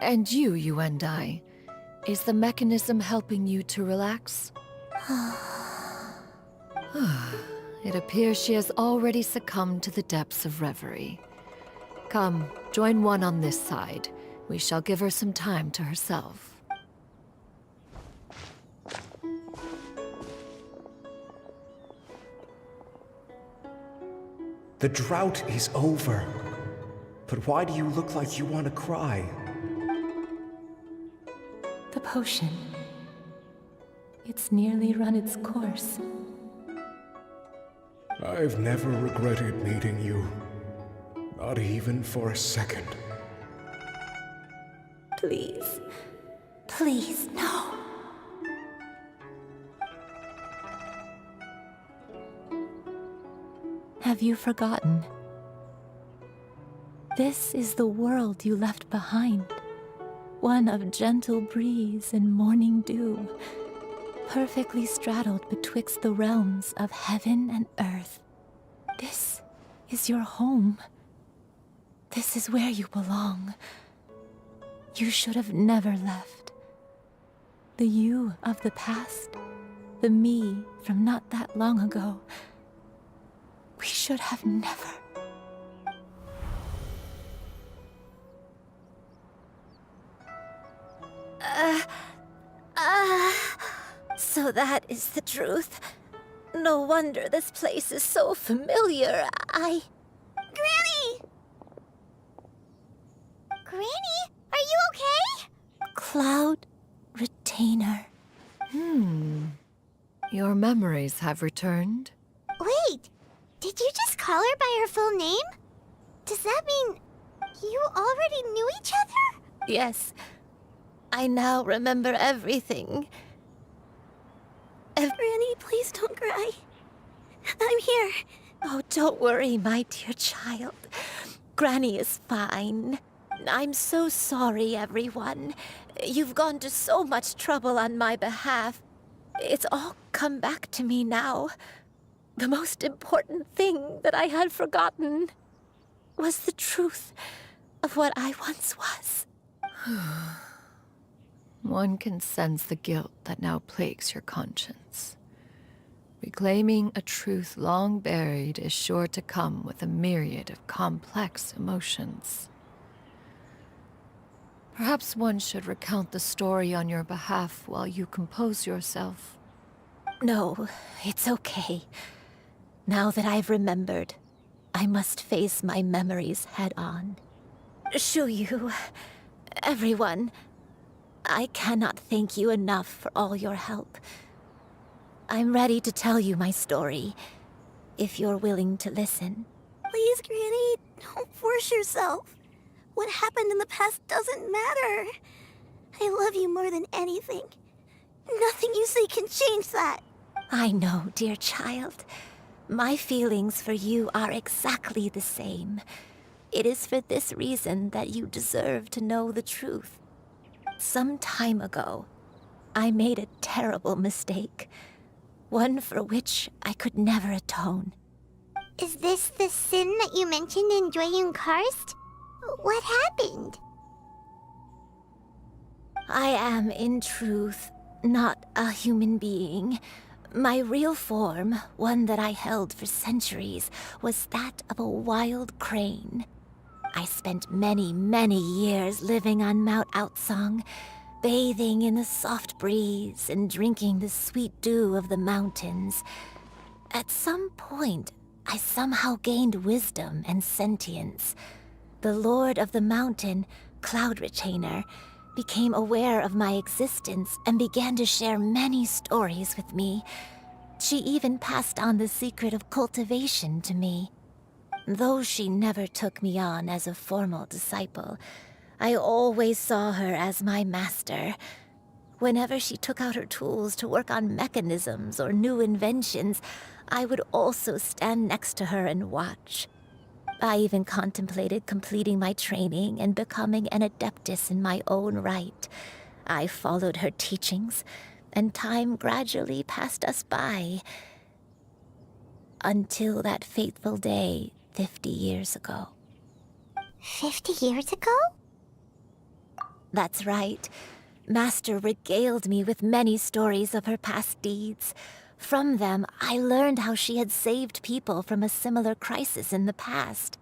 Speaker 16: And you, Yuendai, is the mechanism helping you to relax? It appears she has already succumbed to the depths of reverie. Come, join one on this side. We shall give her some time to herself.
Speaker 14: The drought is over. But why do you look like you want to cry?
Speaker 17: The potion. It's nearly run its course.
Speaker 18: I've never regretted meeting you. Not even for a second.
Speaker 17: Please. Please, no. Have you forgotten? This is the world you left behind. One of gentle breeze and morning dew, perfectly straddled betwixt the realms of heaven and earth. This is your home. This is where you belong. You should have never left. The you of the past, the me from not that long ago, we should have never.
Speaker 4: So that is the truth. No wonder this place is so familiar.
Speaker 2: Granny! Granny, are you okay?
Speaker 17: Cloud Retainer.
Speaker 16: Your memories have returned?
Speaker 2: Wait, did you just call her by her full name? Does that mean you already knew each other?
Speaker 4: Yes. I now remember everything.
Speaker 11: Granny, please don't cry. I'm here.
Speaker 4: Oh, don't worry, my dear child. Granny is fine. I'm so sorry, everyone. You've gone to so much trouble on my behalf. It's all come back to me now. The most important thing that I had forgotten was the truth of what I once was.
Speaker 16: One can sense the guilt that now plagues your conscience. Reclaiming a truth long buried is sure to come with a myriad of complex emotions. Perhaps one should recount the story on your behalf while you compose yourself.
Speaker 4: No, it's okay. Now that I've remembered, I must face my memories head on. Shuyu, everyone, I cannot thank you enough for all your help. I'm ready to tell you my story, if you're willing to listen.
Speaker 11: Please, Granny, don't force yourself. What happened in the past doesn't matter. I love you more than anything. Nothing you say can change that.
Speaker 4: I know, dear child. My feelings for you are exactly the same. It is for this reason that you deserve to know the truth. Some time ago, I made a terrible mistake. One for which I could never atone.
Speaker 2: Is this the sin that you mentioned in Joyun Karst? What happened?
Speaker 4: I am, in truth, not a human being. My real form, one that I held for centuries, was that of a wild crane. I spent many, many years living on Mount Outsong, bathing in the soft breeze and drinking the sweet dew of the mountains. At some point, I somehow gained wisdom and sentience. The Lord of the Mountain, Cloud Retainer, became aware of my existence and began to share many stories with me. She even passed on the secret of cultivation to me. Though she never took me on as a formal disciple, I always saw her as my master. Whenever she took out her tools to work on mechanisms or new inventions, I would also stand next to her and watch. I even contemplated completing my training and becoming an adeptus in my own right. I followed her teachings, and time gradually passed us by. Until that fateful day 50 years ago.
Speaker 2: 50 years ago?
Speaker 4: That's right. Master regaled me with many stories of her past deeds. From them, I learned how she had saved people from a similar crisis in the past.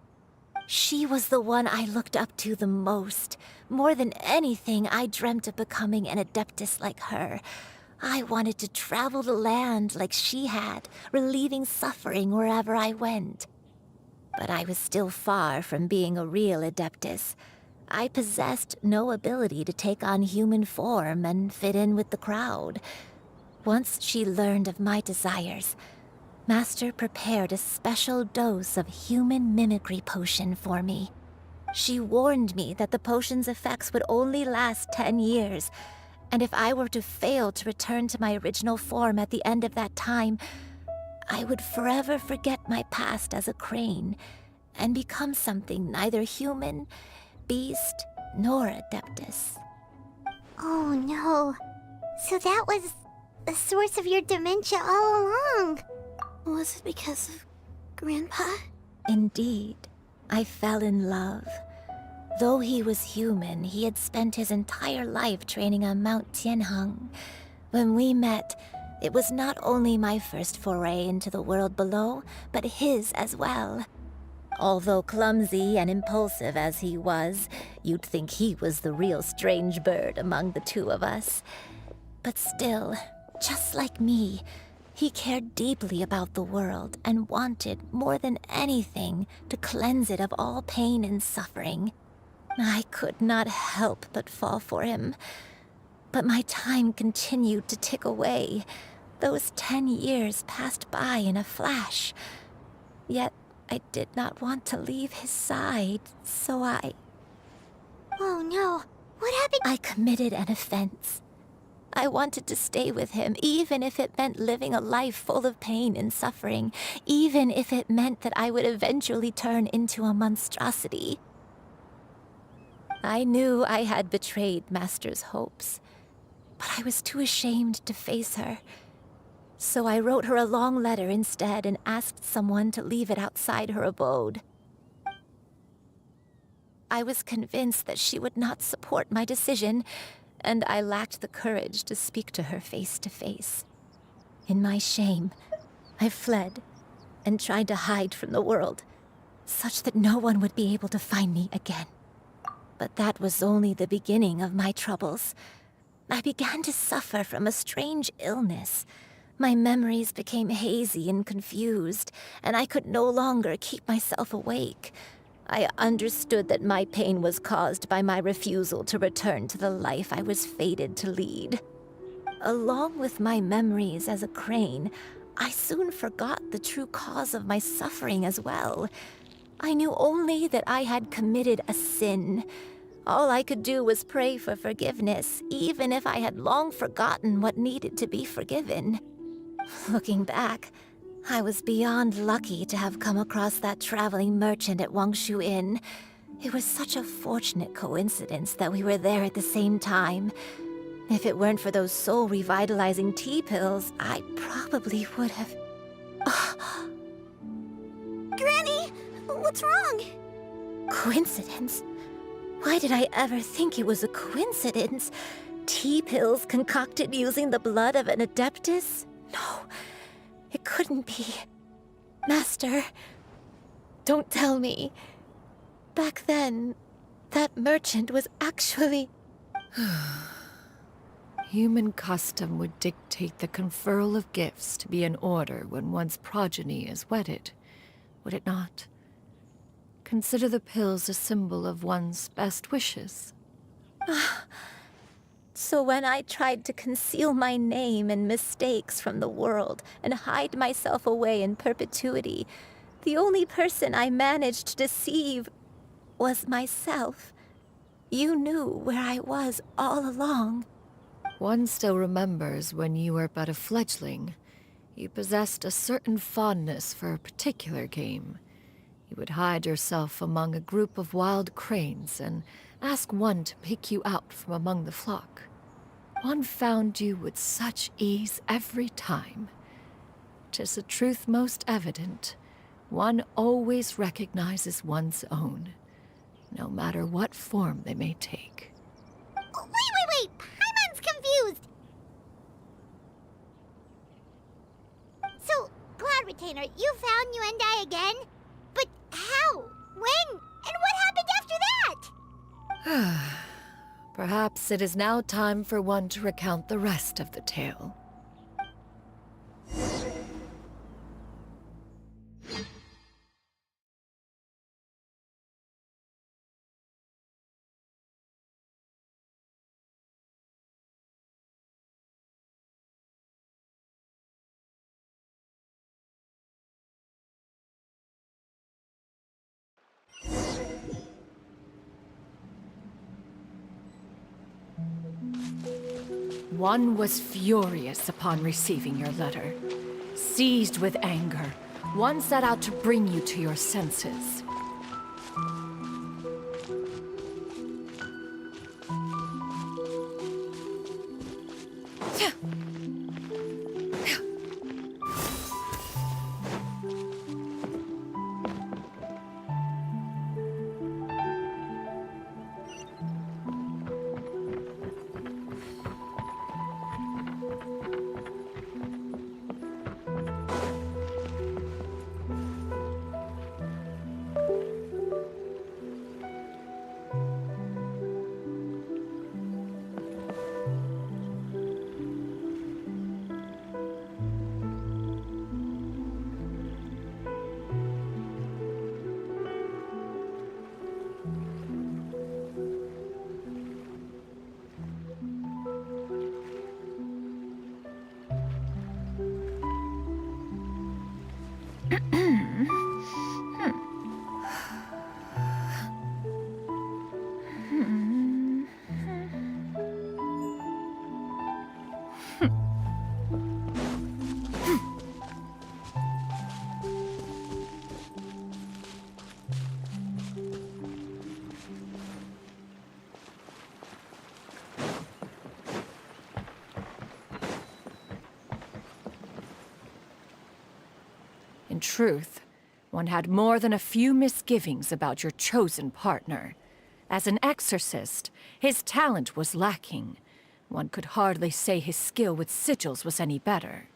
Speaker 4: She was the one I looked up to the most. More than anything, I dreamt of becoming an adeptus like her. I wanted to travel the land like she had, relieving suffering wherever I went. But I was still far from being a real adeptus. I possessed no ability to take on human form and fit in with the crowd. Once she learned of my desires, Master prepared a special dose of human mimicry potion for me. She warned me that the potion's effects would only last 10 years, and if I were to fail to return to my original form at the end of that time, I would forever forget my past as a crane and become something neither human, beast, nor adeptus.
Speaker 2: Oh no. So that was the source of your dementia all along.
Speaker 11: Was it because of Grandpa?
Speaker 4: Indeed. I fell in love. Though he was human, he had spent his entire life training on Mount Tianheng. When we met, it was not only my first foray into the world below, but his as well. Although clumsy and impulsive as he was, you'd think he was the real strange bird among the two of us. But still, just like me, he cared deeply about the world and wanted, more than anything, to cleanse it of all pain and suffering. I could not help but fall for him. But my time continued to tick away. Those 10 years passed by in a flash. Yet I did not want to leave his side, so
Speaker 2: Oh no, what happened?
Speaker 4: I committed an offense. I wanted to stay with him, even if it meant living a life full of pain and suffering, even if it meant that I would eventually turn into a monstrosity. I knew I had betrayed Master's hopes, but I was too ashamed to face her. So I wrote her a long letter instead and asked someone to leave it outside her abode. I was convinced that she would not support my decision, and I lacked the courage to speak to her face to face. In my shame, I fled and tried to hide from the world, such that no one would be able to find me again. But that was only the beginning of my troubles. I began to suffer from a strange illness. My memories became hazy and confused, and I could no longer keep myself awake. I understood that my pain was caused by my refusal to return to the life I was fated to lead. Along with my memories as a crane, I soon forgot the true cause of my suffering as well. I knew only that I had committed a sin. All I could do was pray for forgiveness, even if I had long forgotten what needed to be forgiven. Looking back, I was beyond lucky to have come across that traveling merchant at Wangshu Inn. It was such a fortunate coincidence that we were there at the same time. If it weren't for those soul-revitalizing tea pills, I probably would have...
Speaker 11: Granny! What's wrong?
Speaker 4: Coincidence? Why did I ever think it was a coincidence? Tea pills concocted using the blood of an adeptus? No, it couldn't be. Master, don't tell me. Back then, that merchant was actually...
Speaker 16: Human custom would dictate the conferral of gifts to be in order when one's progeny is wedded, would it not? Consider the pills a symbol of one's best wishes.
Speaker 4: So when I tried to conceal my name and mistakes from the world and hide myself away in perpetuity, the only person I managed to deceive was myself. You knew where I was all along.
Speaker 16: One still remembers when you were but a fledgling. You possessed a certain fondness for a particular game. You would hide yourself among a group of wild cranes and ask one to pick you out from among the flock. One found you with such ease every time. 'Tis a truth most evident. One always recognizes one's own, no matter what form they may take.
Speaker 2: Wait! Paimon's confused! So, Cloud Retainer, you found Yuendai again? But how? When? And what happened after that?
Speaker 16: Perhaps it is now time for one to recount the rest of the tale. One was furious upon receiving your letter. Seized with anger, one set out to bring you to your senses. In truth, one had more than a few misgivings about your chosen partner. As an exorcist, his talent was lacking. One could hardly say his skill with sigils was any better.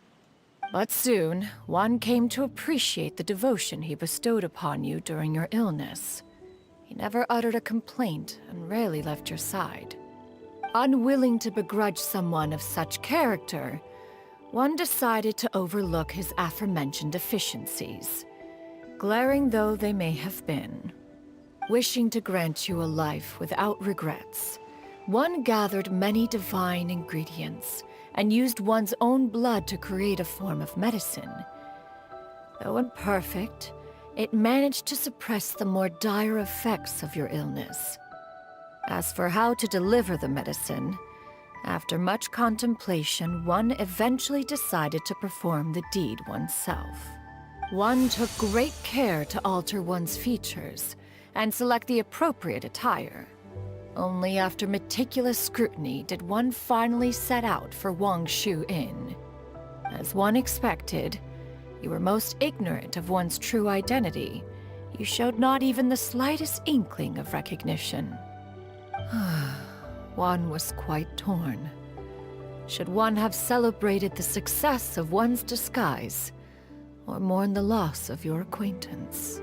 Speaker 16: But soon, one came to appreciate the devotion he bestowed upon you during your illness. He never uttered a complaint and rarely left your side. Unwilling to begrudge someone of such character, one decided to overlook his aforementioned deficiencies, glaring though they may have been. Wishing to grant you a life without regrets, one gathered many divine ingredients and used one's own blood to create a form of medicine. Though imperfect, it managed to suppress the more dire effects of your illness. As for how to deliver the medicine, after much contemplation, one eventually decided to perform the deed oneself. One took great care to alter one's features and select the appropriate attire. Only after meticulous scrutiny did one finally set out for Wangshu Inn. As one expected, you were most ignorant of one's true identity. You showed not even the slightest inkling of recognition. One was quite torn. Should one have celebrated the success of one's disguise, or mourn the loss of your acquaintance?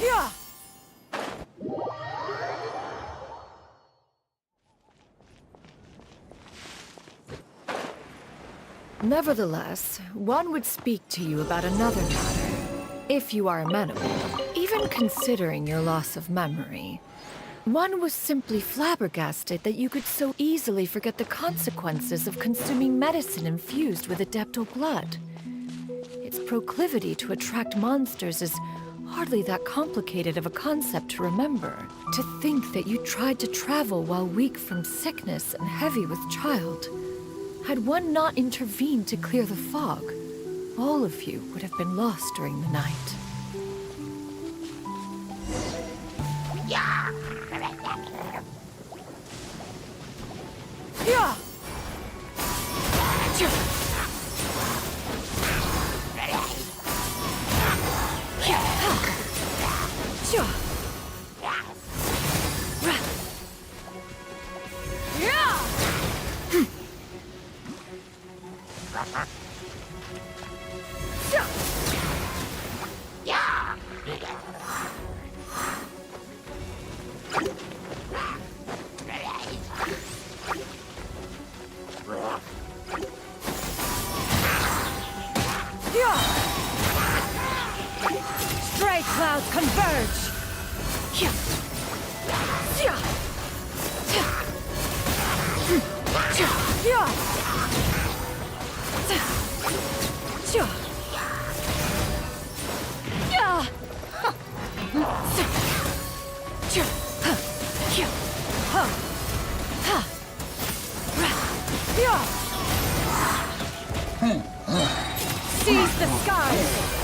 Speaker 16: Yeah! Nevertheless, one would speak to you about another matter, if you are amenable. Even considering your loss of memory, one was simply flabbergasted that you could so easily forget the consequences of consuming medicine infused with adeptal blood. Its proclivity to attract monsters is hardly that complicated of a concept to remember. To think that you tried to travel while weak from sickness and heavy with child. Had one not intervened to clear the fog, all of you would have been lost during the night. Yeah! Yeah! Stray clouds converge! Seize the skies!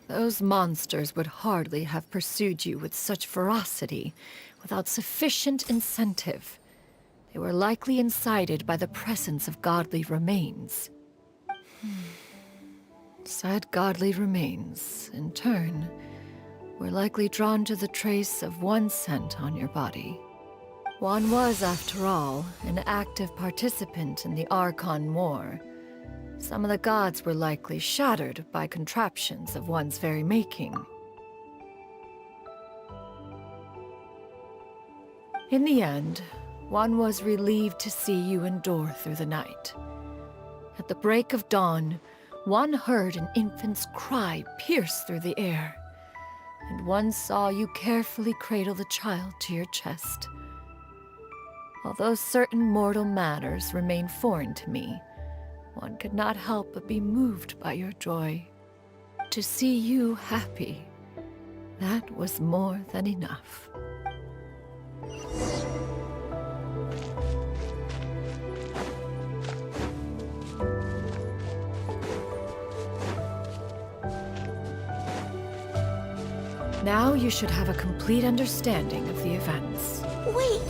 Speaker 16: Those monsters would hardly have pursued you with such ferocity without sufficient incentive. They were likely incited by the presence of godly remains. Said godly remains, in turn, were likely drawn to the trace of one scent on your body. One was, after all, an active participant in the Archon War. Some of the gods were likely shattered by contraptions of one's very making. In the end, one was relieved to see you endure through the night. At the break of dawn, one heard an infant's cry pierce through the air, and one saw you carefully cradle the child to your chest. Although certain mortal matters remain foreign to me, one could not help but be moved by your joy. To see you happy, that was more than enough. Now you should have a complete understanding of the events.
Speaker 11: Wait!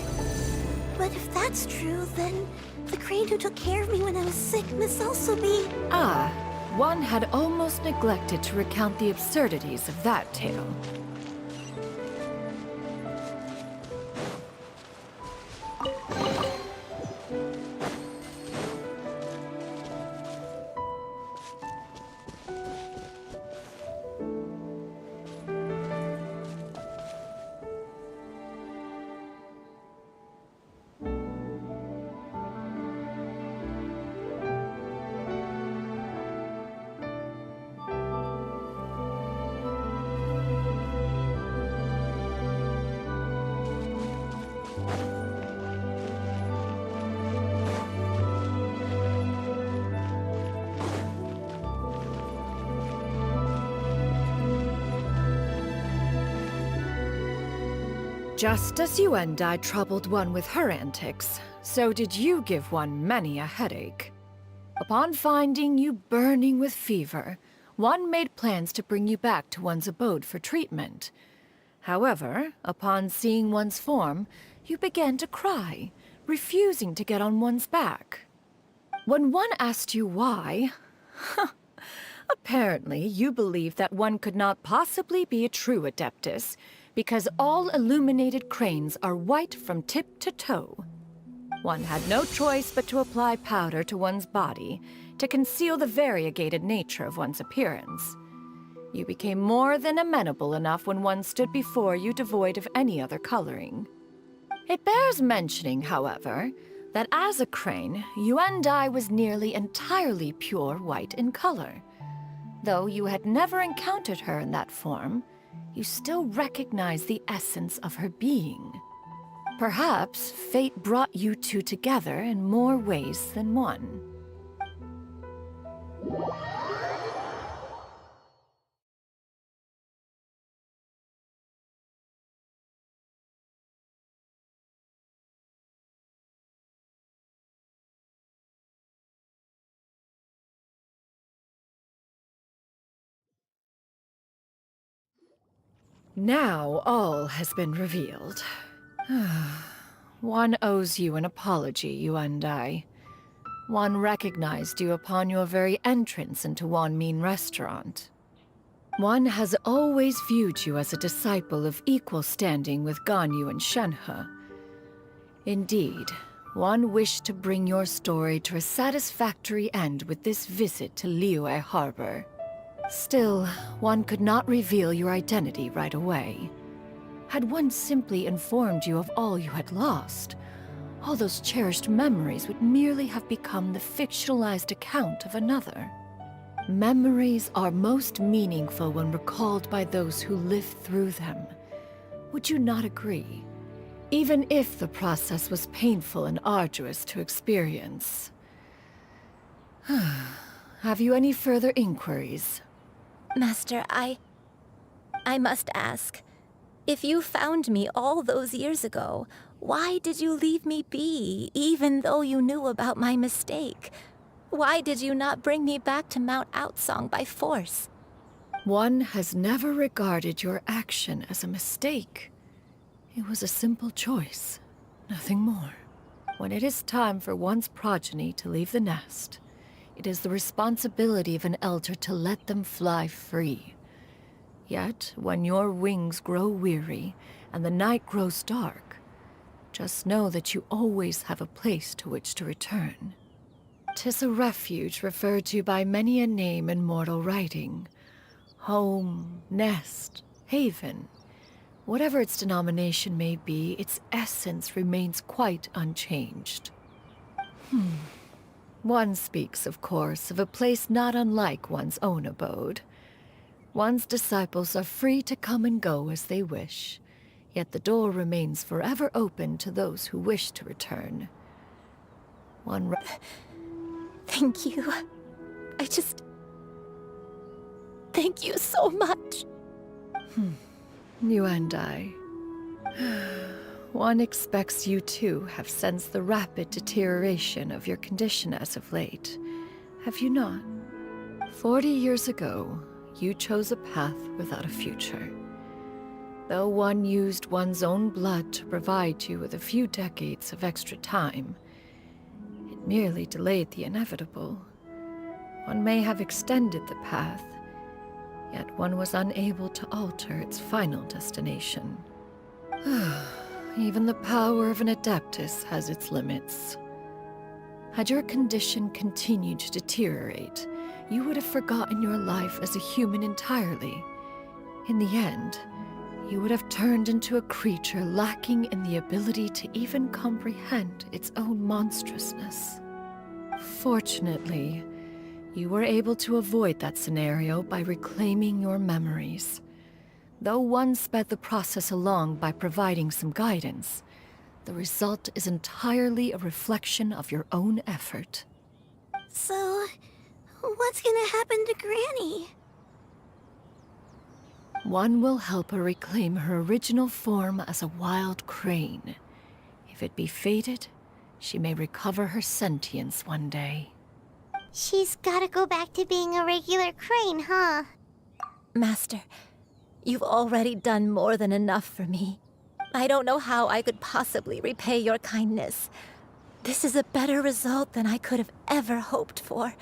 Speaker 11: But if that's true, then the crane who took care of me when I was sick must also be...
Speaker 16: Ah, one had almost neglected to recount the absurdities of that tale. Just as you and I troubled one with her antics, so did you give one many a headache. Upon finding you burning with fever, one made plans to bring you back to one's abode for treatment. However, upon seeing one's form, you began to cry, refusing to get on one's back. When one asked you why, apparently you believed that one could not possibly be a true Adeptus, because all illuminated cranes are white from tip to toe. One had no choice but to apply powder to one's body to conceal the variegated nature of one's appearance. You became more than amenable enough when one stood before you devoid of any other coloring. It bears mentioning, however, that as a crane, Yuendai was nearly entirely pure white in color. Though you had never encountered her in that form, you still recognized the essence of her being. Perhaps fate brought you two together in more ways than one. Now all has been revealed. One owes you an apology, Yuendai. One recognized you upon your very entrance into Wanmin Restaurant. One has always viewed you as a disciple of equal standing with Ganyu and Shenhe. Indeed, one wished to bring your story to a satisfactory end with this visit to Liyue Harbor. Still, one could not reveal your identity right away. Had one simply informed you of all you had lost, all those cherished memories would merely have become the fictionalized account of another. Memories are most meaningful when recalled by those who lived through them. Would you not agree? Even if the process was painful and arduous to experience. Have you any further inquiries?
Speaker 4: Master, I must ask. If you found me all those years ago, why did you leave me be, even though you knew about my mistake? Why did you not bring me back to Mount Outsong by force?
Speaker 16: One has never regarded your action as a mistake. It was a simple choice, nothing more. When it is time for one's progeny to leave the nest, it is the responsibility of an elder to let them fly free. Yet, when your wings grow weary and the night grows dark, just know that you always have a place to which to return. 'Tis a refuge referred to by many a name in mortal writing. Home, nest, haven. Whatever its denomination may be, its essence remains quite unchanged. One speaks, of course, of a place not unlike one's own abode. One's disciples are free to come and go as they wish, yet the door remains forever open to those who wish to return.
Speaker 4: Thank you. Thank you so much.
Speaker 16: You and I. One expects you too have sensed the rapid deterioration of your condition as of late, have you not? 40 years ago, you chose a path without a future. Though one used one's own blood to provide you with a few decades of extra time, it merely delayed the inevitable. One may have extended the path, yet one was unable to alter its final destination. Even the power of an adeptus has its limits. Had your condition continued to deteriorate, you would have forgotten your life as a human entirely. In the end, you would have turned into a creature lacking in the ability to even comprehend its own monstrousness. Fortunately, you were able to avoid that scenario by reclaiming your memories. Though one sped the process along by providing some guidance, the result is entirely a reflection of your own effort.
Speaker 11: So, what's gonna happen to Granny?
Speaker 16: One will help her reclaim her original form as a wild crane. If it be fated, she may recover her sentience one day.
Speaker 2: She's gotta go back to being a regular crane, huh?
Speaker 4: Master, you've already done more than enough for me. I don't know how I could possibly repay your kindness. This is a better result than I could have ever hoped for.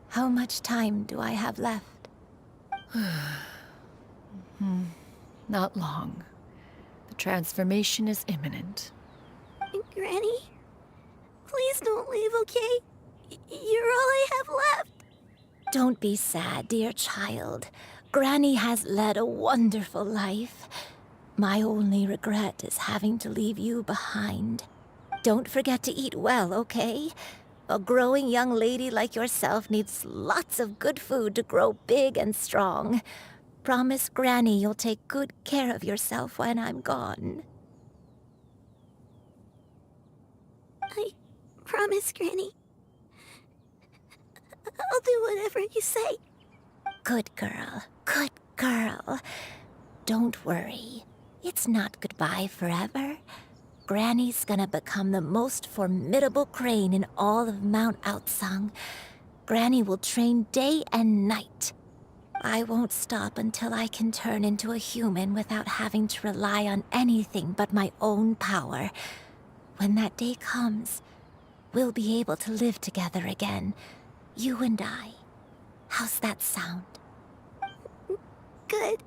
Speaker 4: How much time do I have left?
Speaker 16: Not long. The transformation is imminent.
Speaker 11: Granny, please don't leave, okay? You're all I have left.
Speaker 4: Don't be sad, dear child. Granny has led a wonderful life. My only regret is having to leave you behind. Don't forget to eat well, okay? A growing young lady like yourself needs lots of good food to grow big and strong. Promise Granny you'll take good care of yourself when I'm gone.
Speaker 11: I promise, Granny. I'll do whatever you say.
Speaker 4: Good girl. Good girl. Don't worry. It's not goodbye forever. Granny's gonna become the most formidable crane in all of Mount Outsung. Granny will train day and night. I won't stop until I can turn into a human without having to rely on anything but my own power. When that day comes, we'll be able to live together again. You and I. How's that sound?
Speaker 11: Good.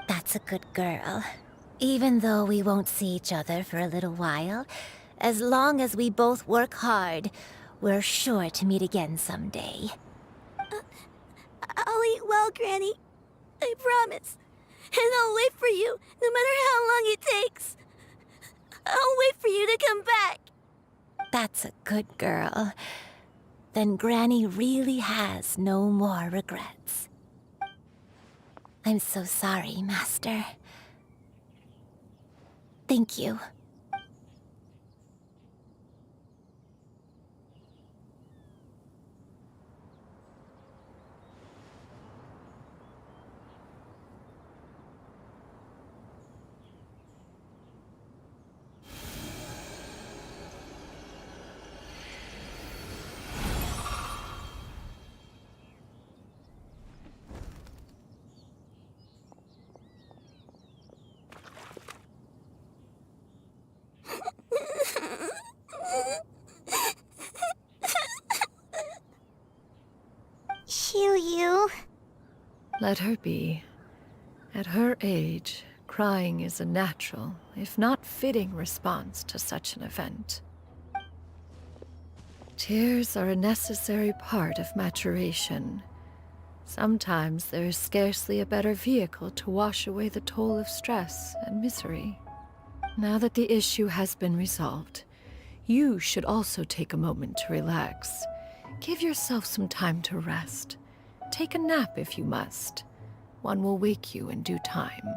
Speaker 4: That's a good girl. Even though we won't see each other for a little while, as long as we both work hard, we're sure to meet again someday.
Speaker 11: I'll eat well, Granny. I promise. And I'll wait for you, no matter how long it takes. I'll wait for you to come back.
Speaker 4: That's a good girl. Then Granny really has no more regrets. I'm so sorry, Master. Thank you.
Speaker 2: You.
Speaker 16: Let her be. At her age, crying is a natural, if not fitting, response to such an event. Tears are a necessary part of maturation. Sometimes there is scarcely a better vehicle to wash away the toll of stress and misery. Now that the issue has been resolved, you should also take a moment to relax. Give yourself some time to rest. Take a nap if you must. One will wake you in due time.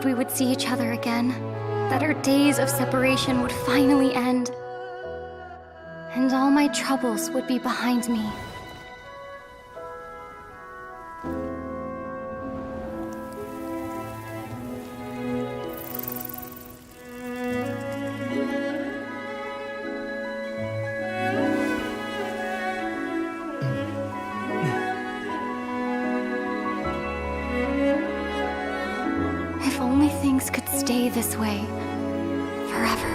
Speaker 5: We would see each other again, that our days of separation would finally end, and all my troubles would be behind me. Stay this way forever.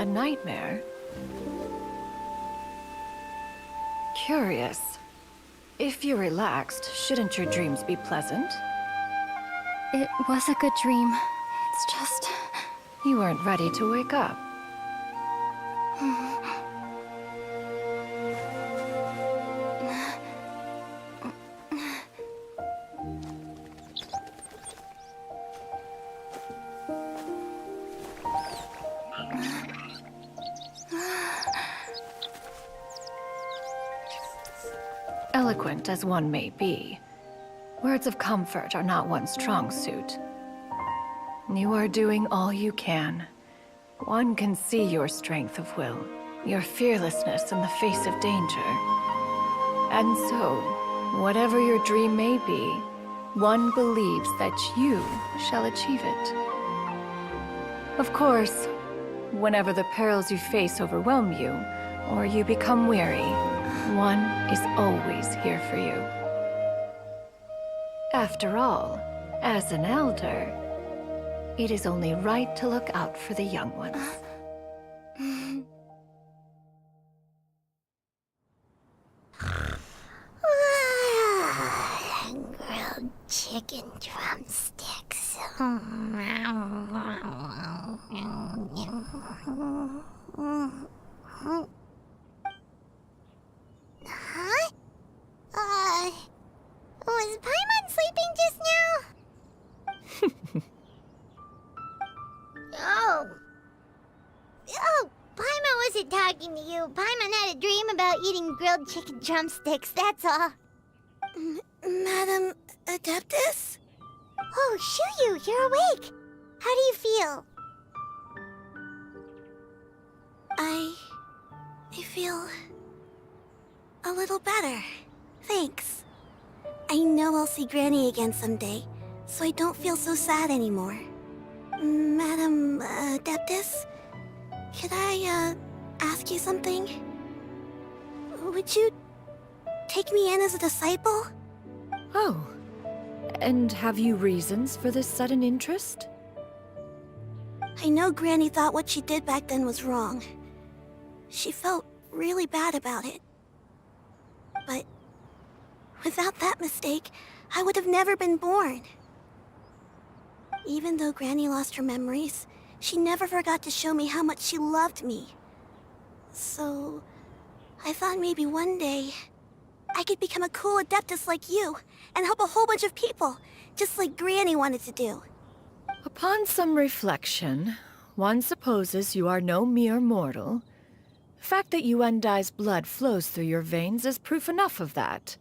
Speaker 16: A nightmare? Curious. If you're relaxed, shouldn't your dreams be pleasant?
Speaker 5: It was a good dream. It's just...
Speaker 16: You weren't ready to wake up. Eloquent as one may be, words of comfort are not one's strong suit. You are doing all you can. One can see your strength of will, your fearlessness in the face of danger. And so, whatever your dream may be, one believes that you shall achieve it. Of course, whenever the perils you face overwhelm you, or you become weary, one is always here for you. After all, as an elder, it is only right to look out for the young ones.
Speaker 2: Grilled chicken drumsticks. Huh? Was Paimon sleeping just now? Oh, Paimon wasn't talking to you. Paimon had a dream about eating grilled chicken drumsticks, that's all.
Speaker 11: Madam Adeptus?
Speaker 2: Oh, Shuyu, you're awake. How do you feel?
Speaker 11: I feel a little better. Thanks. I know I'll see Granny again someday, so I don't feel so sad anymore. Madam Adeptus, could I ask you something? Would you take me in as a disciple?
Speaker 16: Oh, and have you reasons for this sudden interest?
Speaker 11: I know Granny thought what she did back then was wrong. She felt really bad about it. But without that mistake, I would have never been born. Even though Granny lost her memories, she never forgot to show me how much she loved me. So, I thought maybe one day, I could become a cool Adeptus like you, and help a whole bunch of people, just like Granny wanted to do.
Speaker 16: Upon some reflection, one supposes you are no mere mortal. The fact that Yuendai's blood flows through your veins is proof enough of that.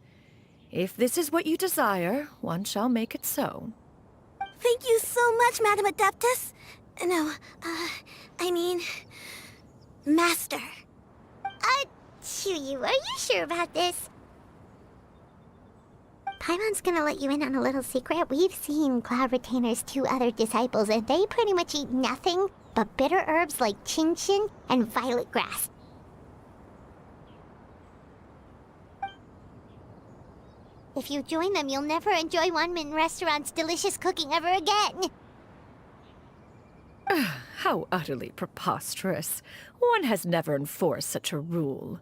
Speaker 16: If this is what you desire, one shall make it so.
Speaker 11: Thank you so much, Madam Adeptus. No, I mean... Master.
Speaker 2: Chuyu, are you sure about this? Paimon's gonna let you in on a little secret. We've seen Cloud Retainer's 2 other disciples, and they pretty much eat nothing but bitter herbs like chin-chin and violet grass. If you join them, you'll never enjoy Wanmin Restaurant's delicious cooking ever again.
Speaker 16: How utterly preposterous. One has never enforced such a rule.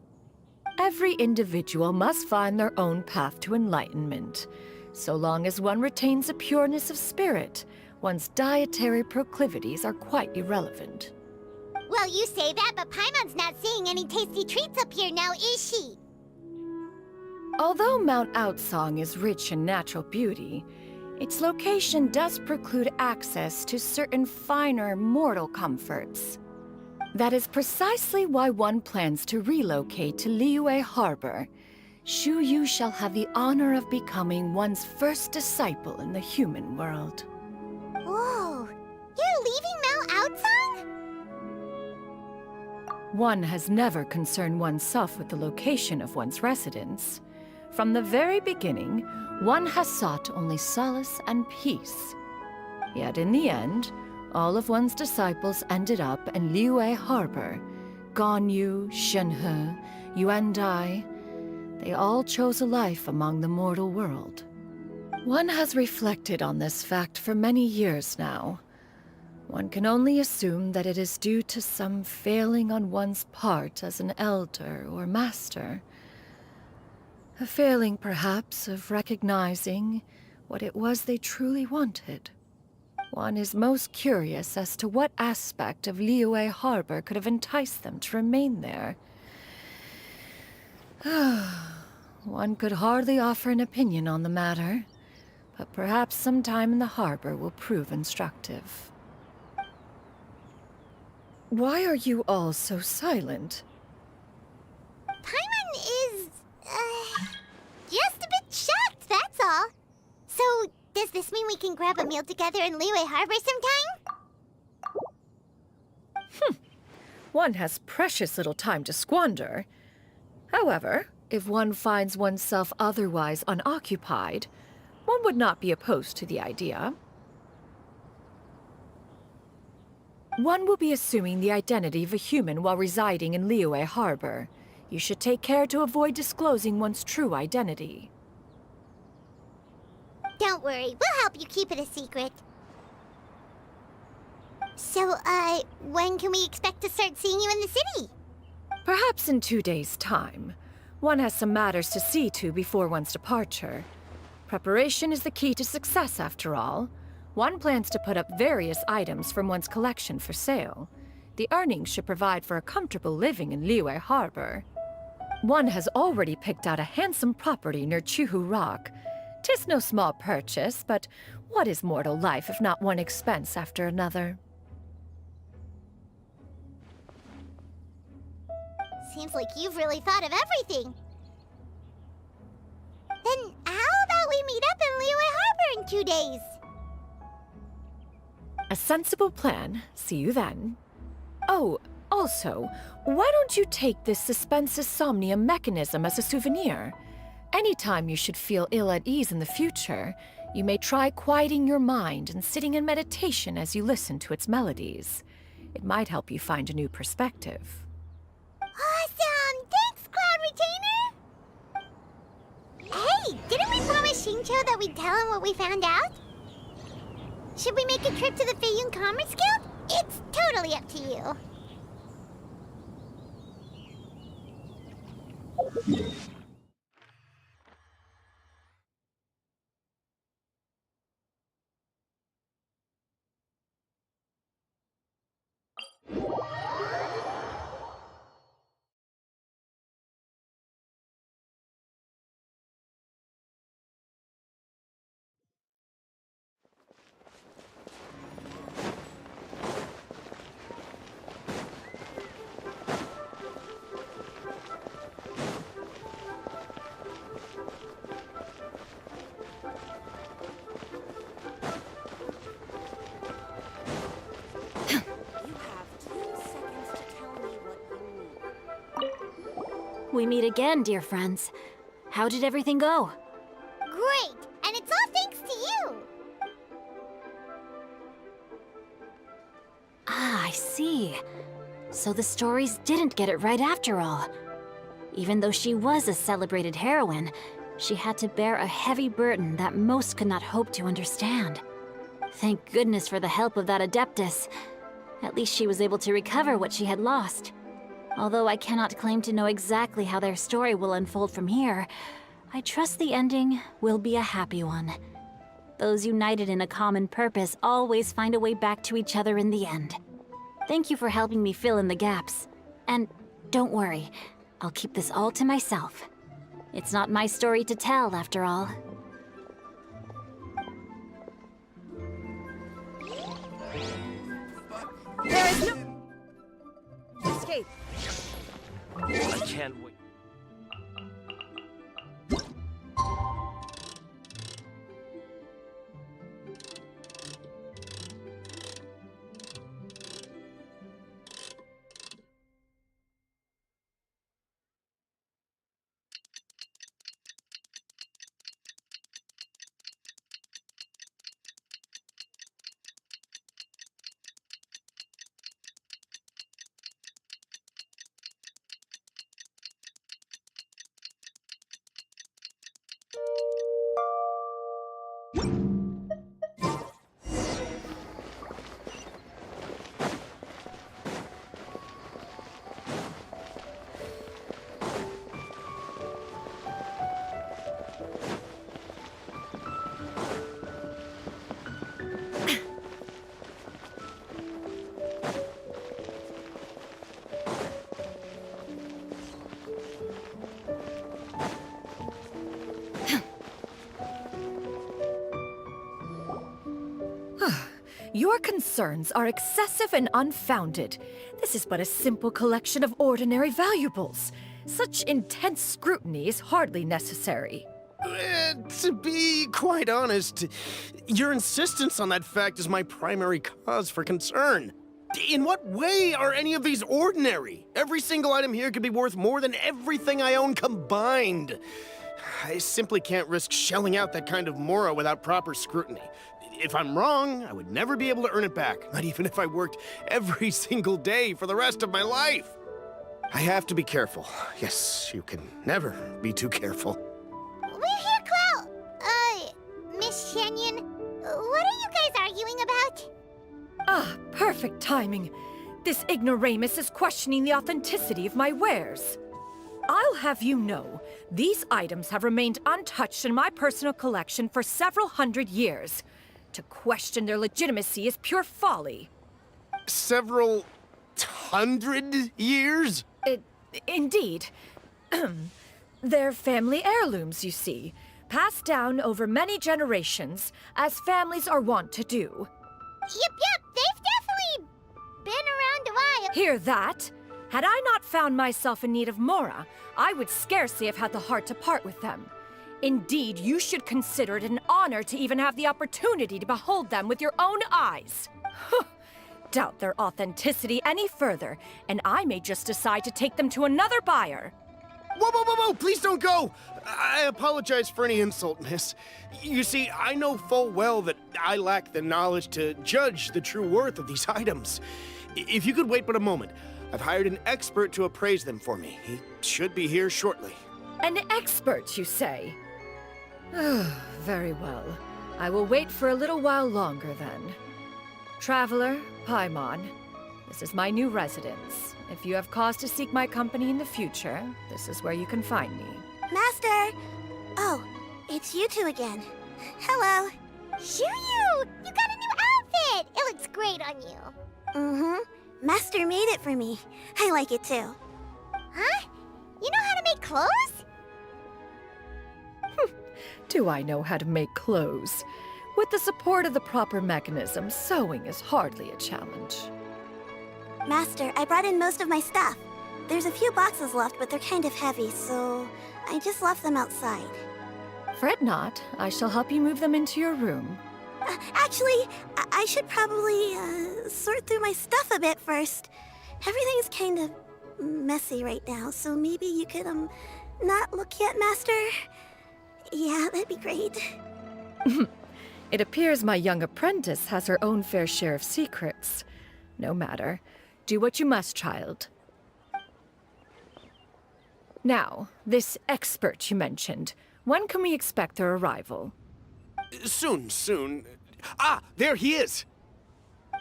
Speaker 16: Every individual must find their own path to enlightenment. So long as one retains a pureness of spirit, one's dietary proclivities are quite irrelevant.
Speaker 2: Well, you say that, but Paimon's not seeing any tasty treats up here now, is she?
Speaker 16: Although Mount Outsong is rich in natural beauty, its location does preclude access to certain finer mortal comforts. That is precisely why one plans to relocate to Liyue Harbor. Shu Yu shall have the honor of becoming one's first disciple in the human world.
Speaker 2: Whoa! You're leaving Mount Outsong?
Speaker 16: One has never concerned oneself with the location of one's residence. From the very beginning, one has sought only solace and peace. Yet in the end, all of one's disciples ended up in Liyue Harbor. Ganyu, Shenhe, Yuendai, they all chose a life among the mortal world. One has reflected on this fact for many years now. One can only assume that it is due to some failing on one's part as an elder or master. A failing, perhaps, of recognizing what it was they truly wanted. One is most curious as to what aspect of Liyue Harbor could have enticed them to remain there. One could hardly offer an opinion on the matter, but perhaps some time in the harbor will prove instructive. Why are you all so silent?
Speaker 2: Paimon is, just a bit shocked, that's all. So, does this mean we can grab a meal together in Liyue Harbor sometime?
Speaker 16: One has precious little time to squander. However, if one finds oneself otherwise unoccupied, one would not be opposed to the idea. One will be assuming the identity of a human while residing in Liyue Harbor. You should take care to avoid disclosing one's true identity.
Speaker 2: Don't worry, we'll help you keep it a secret. So, when can we expect to start seeing you in the city?
Speaker 16: Perhaps in 2 days' time. One has some matters to see to before one's departure. Preparation is the key to success, after all. One plans to put up various items from one's collection for sale. The earnings should provide for a comfortable living in Liyue Harbor. One has already picked out a handsome property near Chuhu Rock. 'Tis no small purchase, but what is mortal life if not one expense after another?
Speaker 2: Seems like you've really thought of everything. Then how about we meet up in Liyue Harbor in 2 days?
Speaker 16: A sensible plan. See you then. Oh, also, why don't you take this suspensus somnium mechanism as a souvenir? Anytime you should feel ill at ease in the future, you may try quieting your mind and sitting in meditation as you listen to its melodies. It might help you find a new perspective.
Speaker 2: Awesome! Thanks, Cloud Retainer! Hey, didn't we promise Shincho that we'd tell him what we found out? Should we make a trip to the Feiyun Commerce Guild? It's totally up to you.
Speaker 7: We meet again, dear friends. How did everything go?
Speaker 2: Great! And it's all thanks to you!
Speaker 7: Ah, I see. So the stories didn't get it right after all. Even though she was a celebrated heroine, she had to bear a heavy burden that most could not hope to understand. Thank goodness for the help of that Adeptus. At least she was able to recover what she had lost. Although I cannot claim to know exactly how their story will unfold from here, I trust the ending will be a happy one. Those united in a common purpose always find a way back to each other in the end. Thank you for helping me fill in the gaps. And don't worry, I'll keep this all to myself. It's not my story to tell, after all.
Speaker 12: There is no escape.
Speaker 6: I can't wait.
Speaker 16: Your concerns are excessive and unfounded. This is but a simple collection of ordinary valuables. Such intense scrutiny is hardly necessary.
Speaker 19: To be quite honest, your insistence on that fact is my primary cause for concern. In what way are any of these ordinary? Every single item here could be worth more than everything I own combined. I simply can't risk shelling out that kind of mora without proper scrutiny. If I'm wrong, I would never be able to earn it back, not even if I worked every single day for the rest of my life. I have to be careful. Yes, you can never be too careful.
Speaker 2: We're here, Clow! Miss Shenyun, what are you guys arguing about?
Speaker 16: Ah, perfect timing. This ignoramus is questioning the authenticity of my wares. I'll have you know, these items have remained untouched in my personal collection for several hundred years. To question their legitimacy is pure folly.
Speaker 19: Several hundred years?
Speaker 16: Indeed. They're family heirlooms, you see, passed down over many generations, as families are wont to do.
Speaker 2: Yep, they've definitely been around a while.
Speaker 16: Hear that? Had I not found myself in need of mora, I would scarcely have had the heart to part with them. Indeed, you should consider it an honor to even have the opportunity to behold them with your own eyes. Doubt their authenticity any further, and I may just decide to take them to another buyer.
Speaker 19: Whoa, please don't go! I apologize for any insult, miss. You see, I know full well that I lack the knowledge to judge the true worth of these items. If you could wait but a moment, I've hired an expert to appraise them for me. He should be here shortly.
Speaker 16: An expert, you say? Very well. I will wait for a little while longer, then. Traveler, Paimon, this is my new residence. If you have cause to seek my company in the future, this is where you can find me.
Speaker 11: Master! Oh, it's you two again. Hello.
Speaker 2: Shiryu! You got a new outfit! It looks great on you.
Speaker 11: Mm-hmm. Master made it for me. I like it too.
Speaker 2: Huh? You know how to make clothes?
Speaker 16: Do I know how to make clothes? With the support of the proper mechanism, sewing is hardly a challenge.
Speaker 11: Master, I brought in most of my stuff. There's a few boxes left, but they're kind of heavy, so I just left them outside.
Speaker 16: Fret not. I shall help you move them into your room.
Speaker 11: Actually, I should probably sort through my stuff a bit first. Everything's kind of messy right now, so maybe you could, not look yet, Master? Yeah, that'd be great.
Speaker 16: It appears my young apprentice has her own fair share of secrets. No matter. Do what you must, child. Now, this expert you mentioned, when can we expect their arrival?
Speaker 19: Soon. Ah, there he is!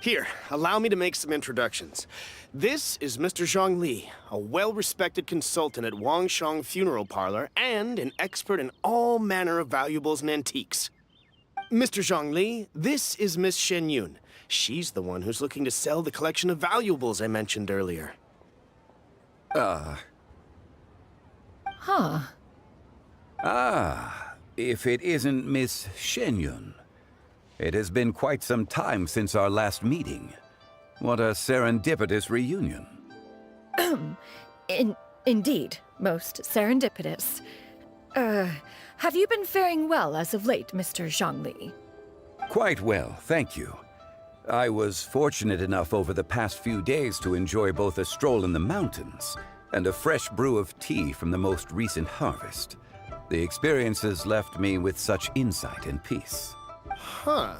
Speaker 19: Here, allow me to make some introductions. This is Mr. Zhang Li, a well-respected consultant at Wangshang Funeral Parlor and an expert in all manner of valuables and antiques. Mr. Zhang Li, this is Miss Shenyun. She's the one who's looking to sell the collection of valuables I mentioned earlier.
Speaker 20: If it isn't Miss Shenyun. It has been quite some time since our last meeting. What a serendipitous reunion.
Speaker 16: Indeed, most serendipitous. Have you been faring well as of late, Mr. Zhang Li?
Speaker 20: Quite well, thank you. I was fortunate enough over the past few days to enjoy both a stroll in the mountains and a fresh brew of tea from the most recent harvest. The experiences left me with such insight and peace.
Speaker 19: Huh.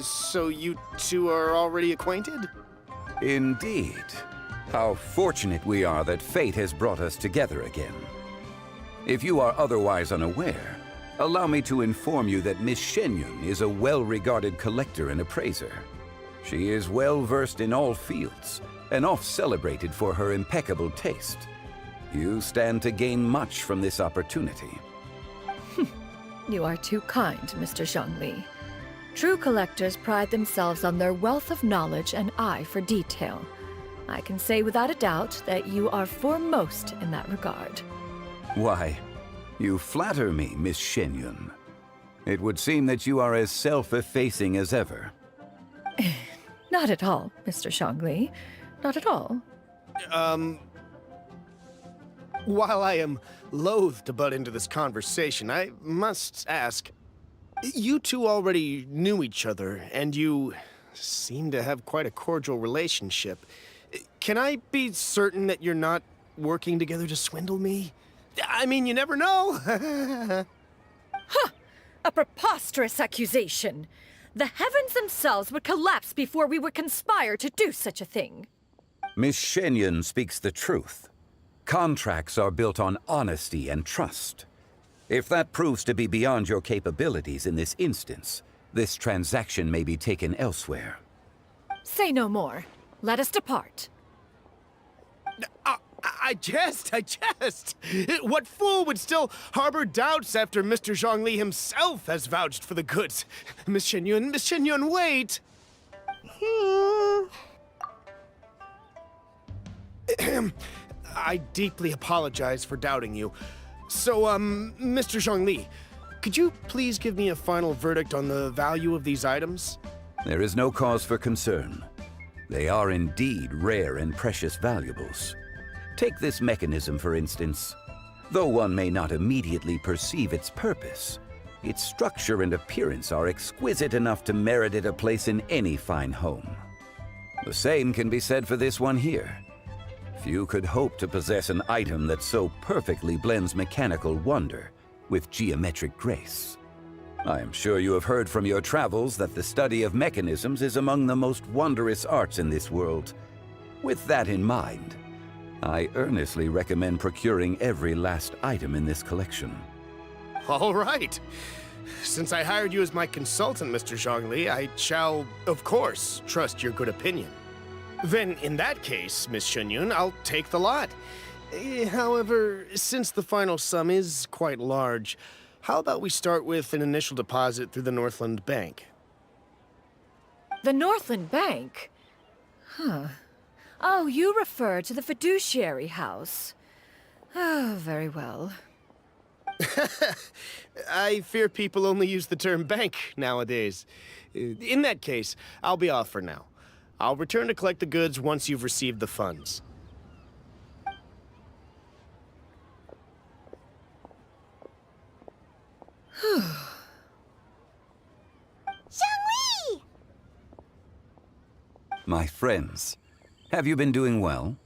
Speaker 19: So you two are already acquainted?
Speaker 20: Indeed. How fortunate we are that fate has brought us together again. If you are otherwise unaware, allow me to inform you that Miss Shenyun is a well-regarded collector and appraiser. She is well-versed in all fields, and oft-celebrated for her impeccable taste. You stand to gain much from this opportunity.
Speaker 16: You are too kind, Mr. Zhang Li. True collectors pride themselves on their wealth of knowledge and eye for detail. I can say without a doubt that you are foremost in that regard.
Speaker 20: Why, you flatter me, Miss Shenyun. It would seem that you are as self-effacing as ever.
Speaker 16: Not at all, Mr. Zhongli. Not at all.
Speaker 19: While I am loath to butt into this conversation, I must ask, you two already knew each other, and you seem to have quite a cordial relationship. Can I be certain that you're not working together to swindle me? I mean, you never know.
Speaker 16: Huh! A preposterous accusation. The heavens themselves would collapse before we would conspire to do such a thing.
Speaker 20: Miss Shenyun speaks the truth. Contracts are built on honesty and trust. If that proves to be beyond your capabilities in this instance, this transaction may be taken elsewhere.
Speaker 16: Say no more. Let us depart.
Speaker 19: I jest. What fool would still harbor doubts after Mr. Zhongli himself has vouched for the goods? Miss Shenyun, wait! I deeply apologize for doubting you. So, Mr. Zhongli, could you please give me a final verdict on the value of these items?
Speaker 20: There is no cause for concern. They are indeed rare and precious valuables. Take this mechanism, for instance. Though one may not immediately perceive its purpose, its structure and appearance are exquisite enough to merit it a place in any fine home. The same can be said for this one here. Few could hope to possess an item that so perfectly blends mechanical wonder with geometric grace. I am sure you have heard from your travels that the study of mechanisms is among the most wondrous arts in this world. With that in mind, I earnestly recommend procuring every last item in this collection.
Speaker 19: All right. Since I hired you as my consultant, Mr. Zhongli, I shall, of course, trust your good opinion. Then, in that case, Miss Shenyun, I'll take the lot. However, since the final sum is quite large, how about we start with an initial deposit through the Northland Bank?
Speaker 16: The Northland Bank? Huh. Oh, you refer to the fiduciary house. Oh, very well.
Speaker 19: I fear people only use the term bank nowadays. In that case, I'll be off for now. I'll return to collect the goods once you've received the funds.
Speaker 2: Zhongli!
Speaker 20: My friends, have you been doing well?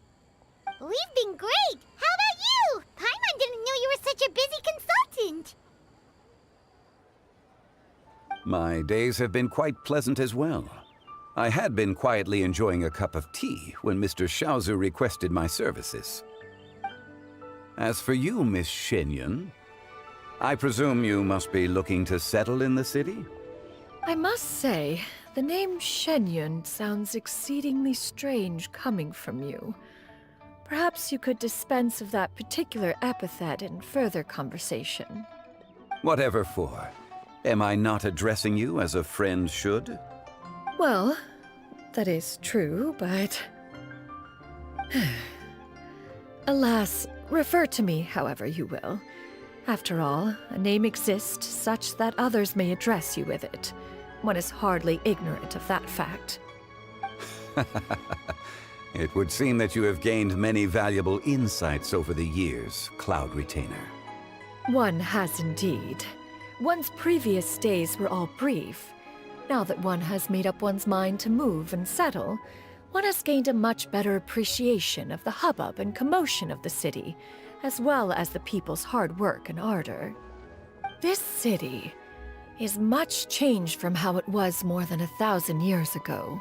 Speaker 2: We've been great! How about you? Paimon didn't know you were such a busy consultant!
Speaker 20: My days have been quite pleasant as well. I had been quietly enjoying a cup of tea when Mr. Xiaozu requested my services. As for you, Miss Shenyun, I presume you must be looking to settle in the city?
Speaker 16: I must say, the name Shenyun sounds exceedingly strange coming from you. Perhaps you could dispense of that particular epithet in further conversation.
Speaker 20: Whatever for. Am I not addressing you as a friend should?
Speaker 16: Well, that is true, but... Alas, refer to me however you will. After all, a name exists such that others may address you with it. One is hardly ignorant of that fact.
Speaker 20: It would seem that you have gained many valuable insights over the years, Cloud Retainer.
Speaker 16: One has indeed. One's previous days were all brief. Now that one has made up one's mind to move and settle, one has gained a much better appreciation of the hubbub and commotion of the city, as well as the people's hard work and ardor. This city is much changed from how it was more than 1,000 years ago.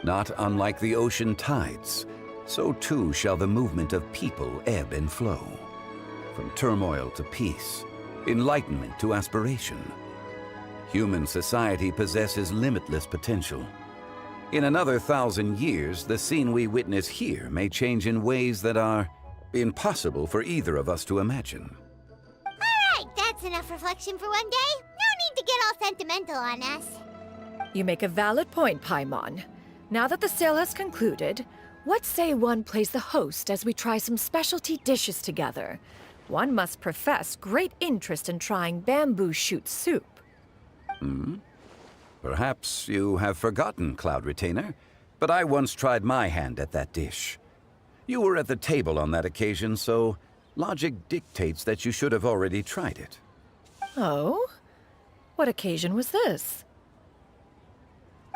Speaker 20: Not unlike the ocean tides, so too shall the movement of people ebb and flow. From turmoil to peace, enlightenment to aspiration. Human society possesses limitless potential. In another 1,000 years, the scene we witness here may change in ways that are impossible for either of us to imagine.
Speaker 2: Alright, that's enough reflection for one day. No need to get all sentimental on us.
Speaker 16: You make a valid point, Paimon. Now that the sale has concluded, what say one plays the host as we try some specialty dishes together? One must profess great interest in trying bamboo shoot soup.
Speaker 20: Perhaps you have forgotten, Cloud Retainer, but I once tried my hand at that dish. You were at the table on that occasion, so logic dictates that you should have already tried it.
Speaker 16: Oh? What occasion was this?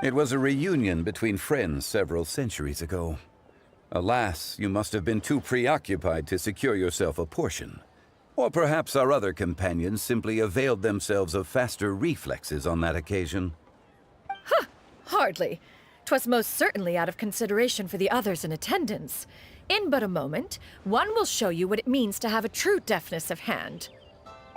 Speaker 20: It was a reunion between friends several centuries ago. Alas, you must have been too preoccupied to secure yourself a portion. Or perhaps our other companions simply availed themselves of faster reflexes on that occasion.
Speaker 16: Huh! Hardly. 'Twas most certainly out of consideration for the others in attendance. In but a moment, one will show you what it means to have a true deftness of hand.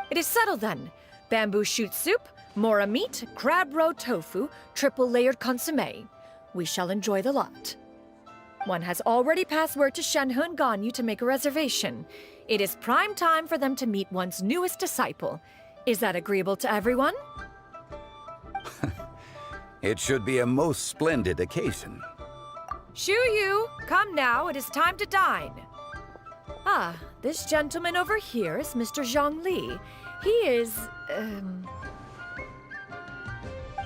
Speaker 16: It is settled then. Bamboo shoot soup, mora meat, crab roe tofu, triple-layered consommé. We shall enjoy the lot. One has already passed word to Shenhe and Ganyu to make a reservation. It is prime time for them to meet one's newest disciple. Is that agreeable to everyone?
Speaker 20: It should be a most splendid occasion.
Speaker 16: Shu Yu, come now, it is time to dine. Ah, this gentleman over here is Mr. Zhang Li. He is,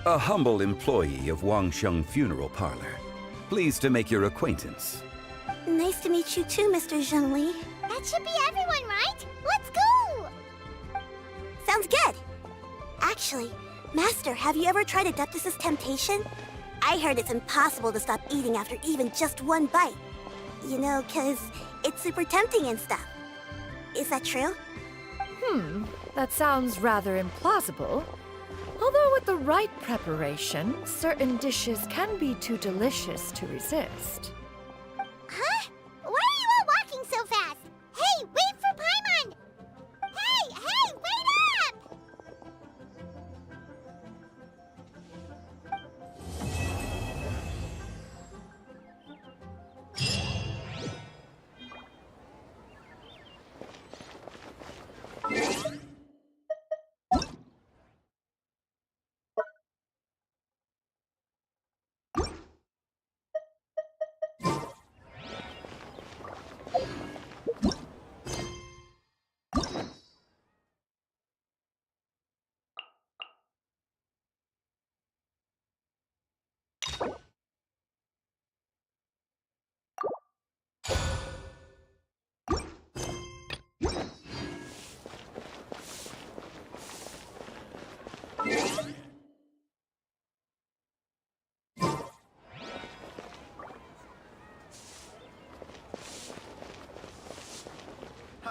Speaker 20: A humble employee of Wangsheng Funeral Parlor. Pleased to make your acquaintance.
Speaker 11: Nice to meet you too, Mr. Zhengli.
Speaker 2: That should be everyone, right? Let's go!
Speaker 11: Sounds good! Actually, Master, have you ever tried Adeptus' temptation? I heard it's impossible to stop eating after even just one bite. You know, 'cause it's super tempting and stuff. Is that true?
Speaker 16: That sounds rather implausible. Although with the right preparation, certain dishes can be too delicious to resist.
Speaker 2: Huh? Why are you all walking so fast? Hey, wait for Paimon! Hey, wait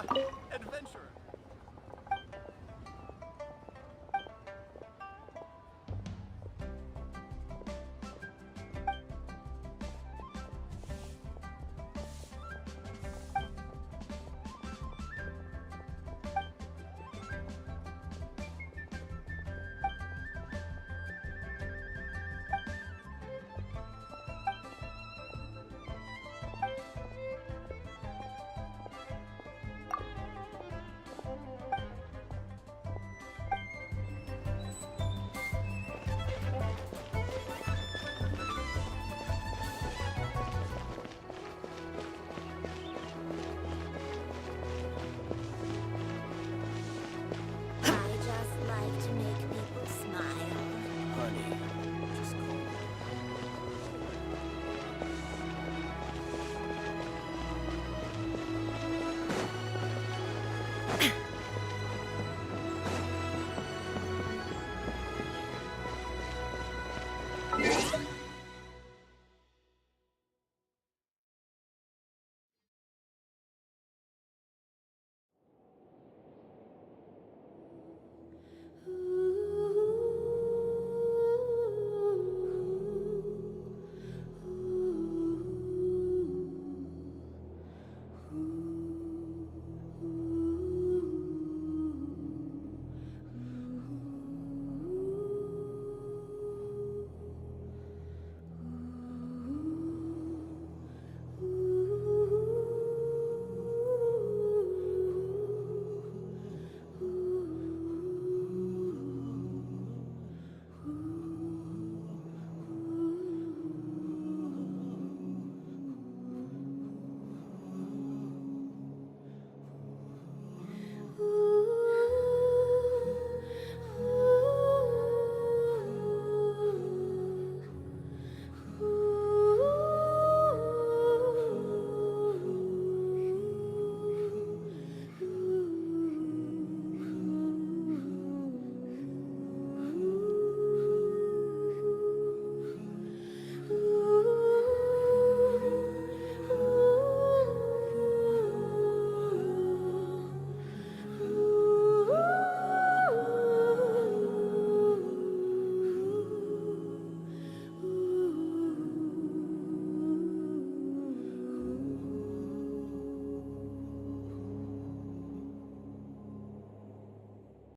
Speaker 2: up!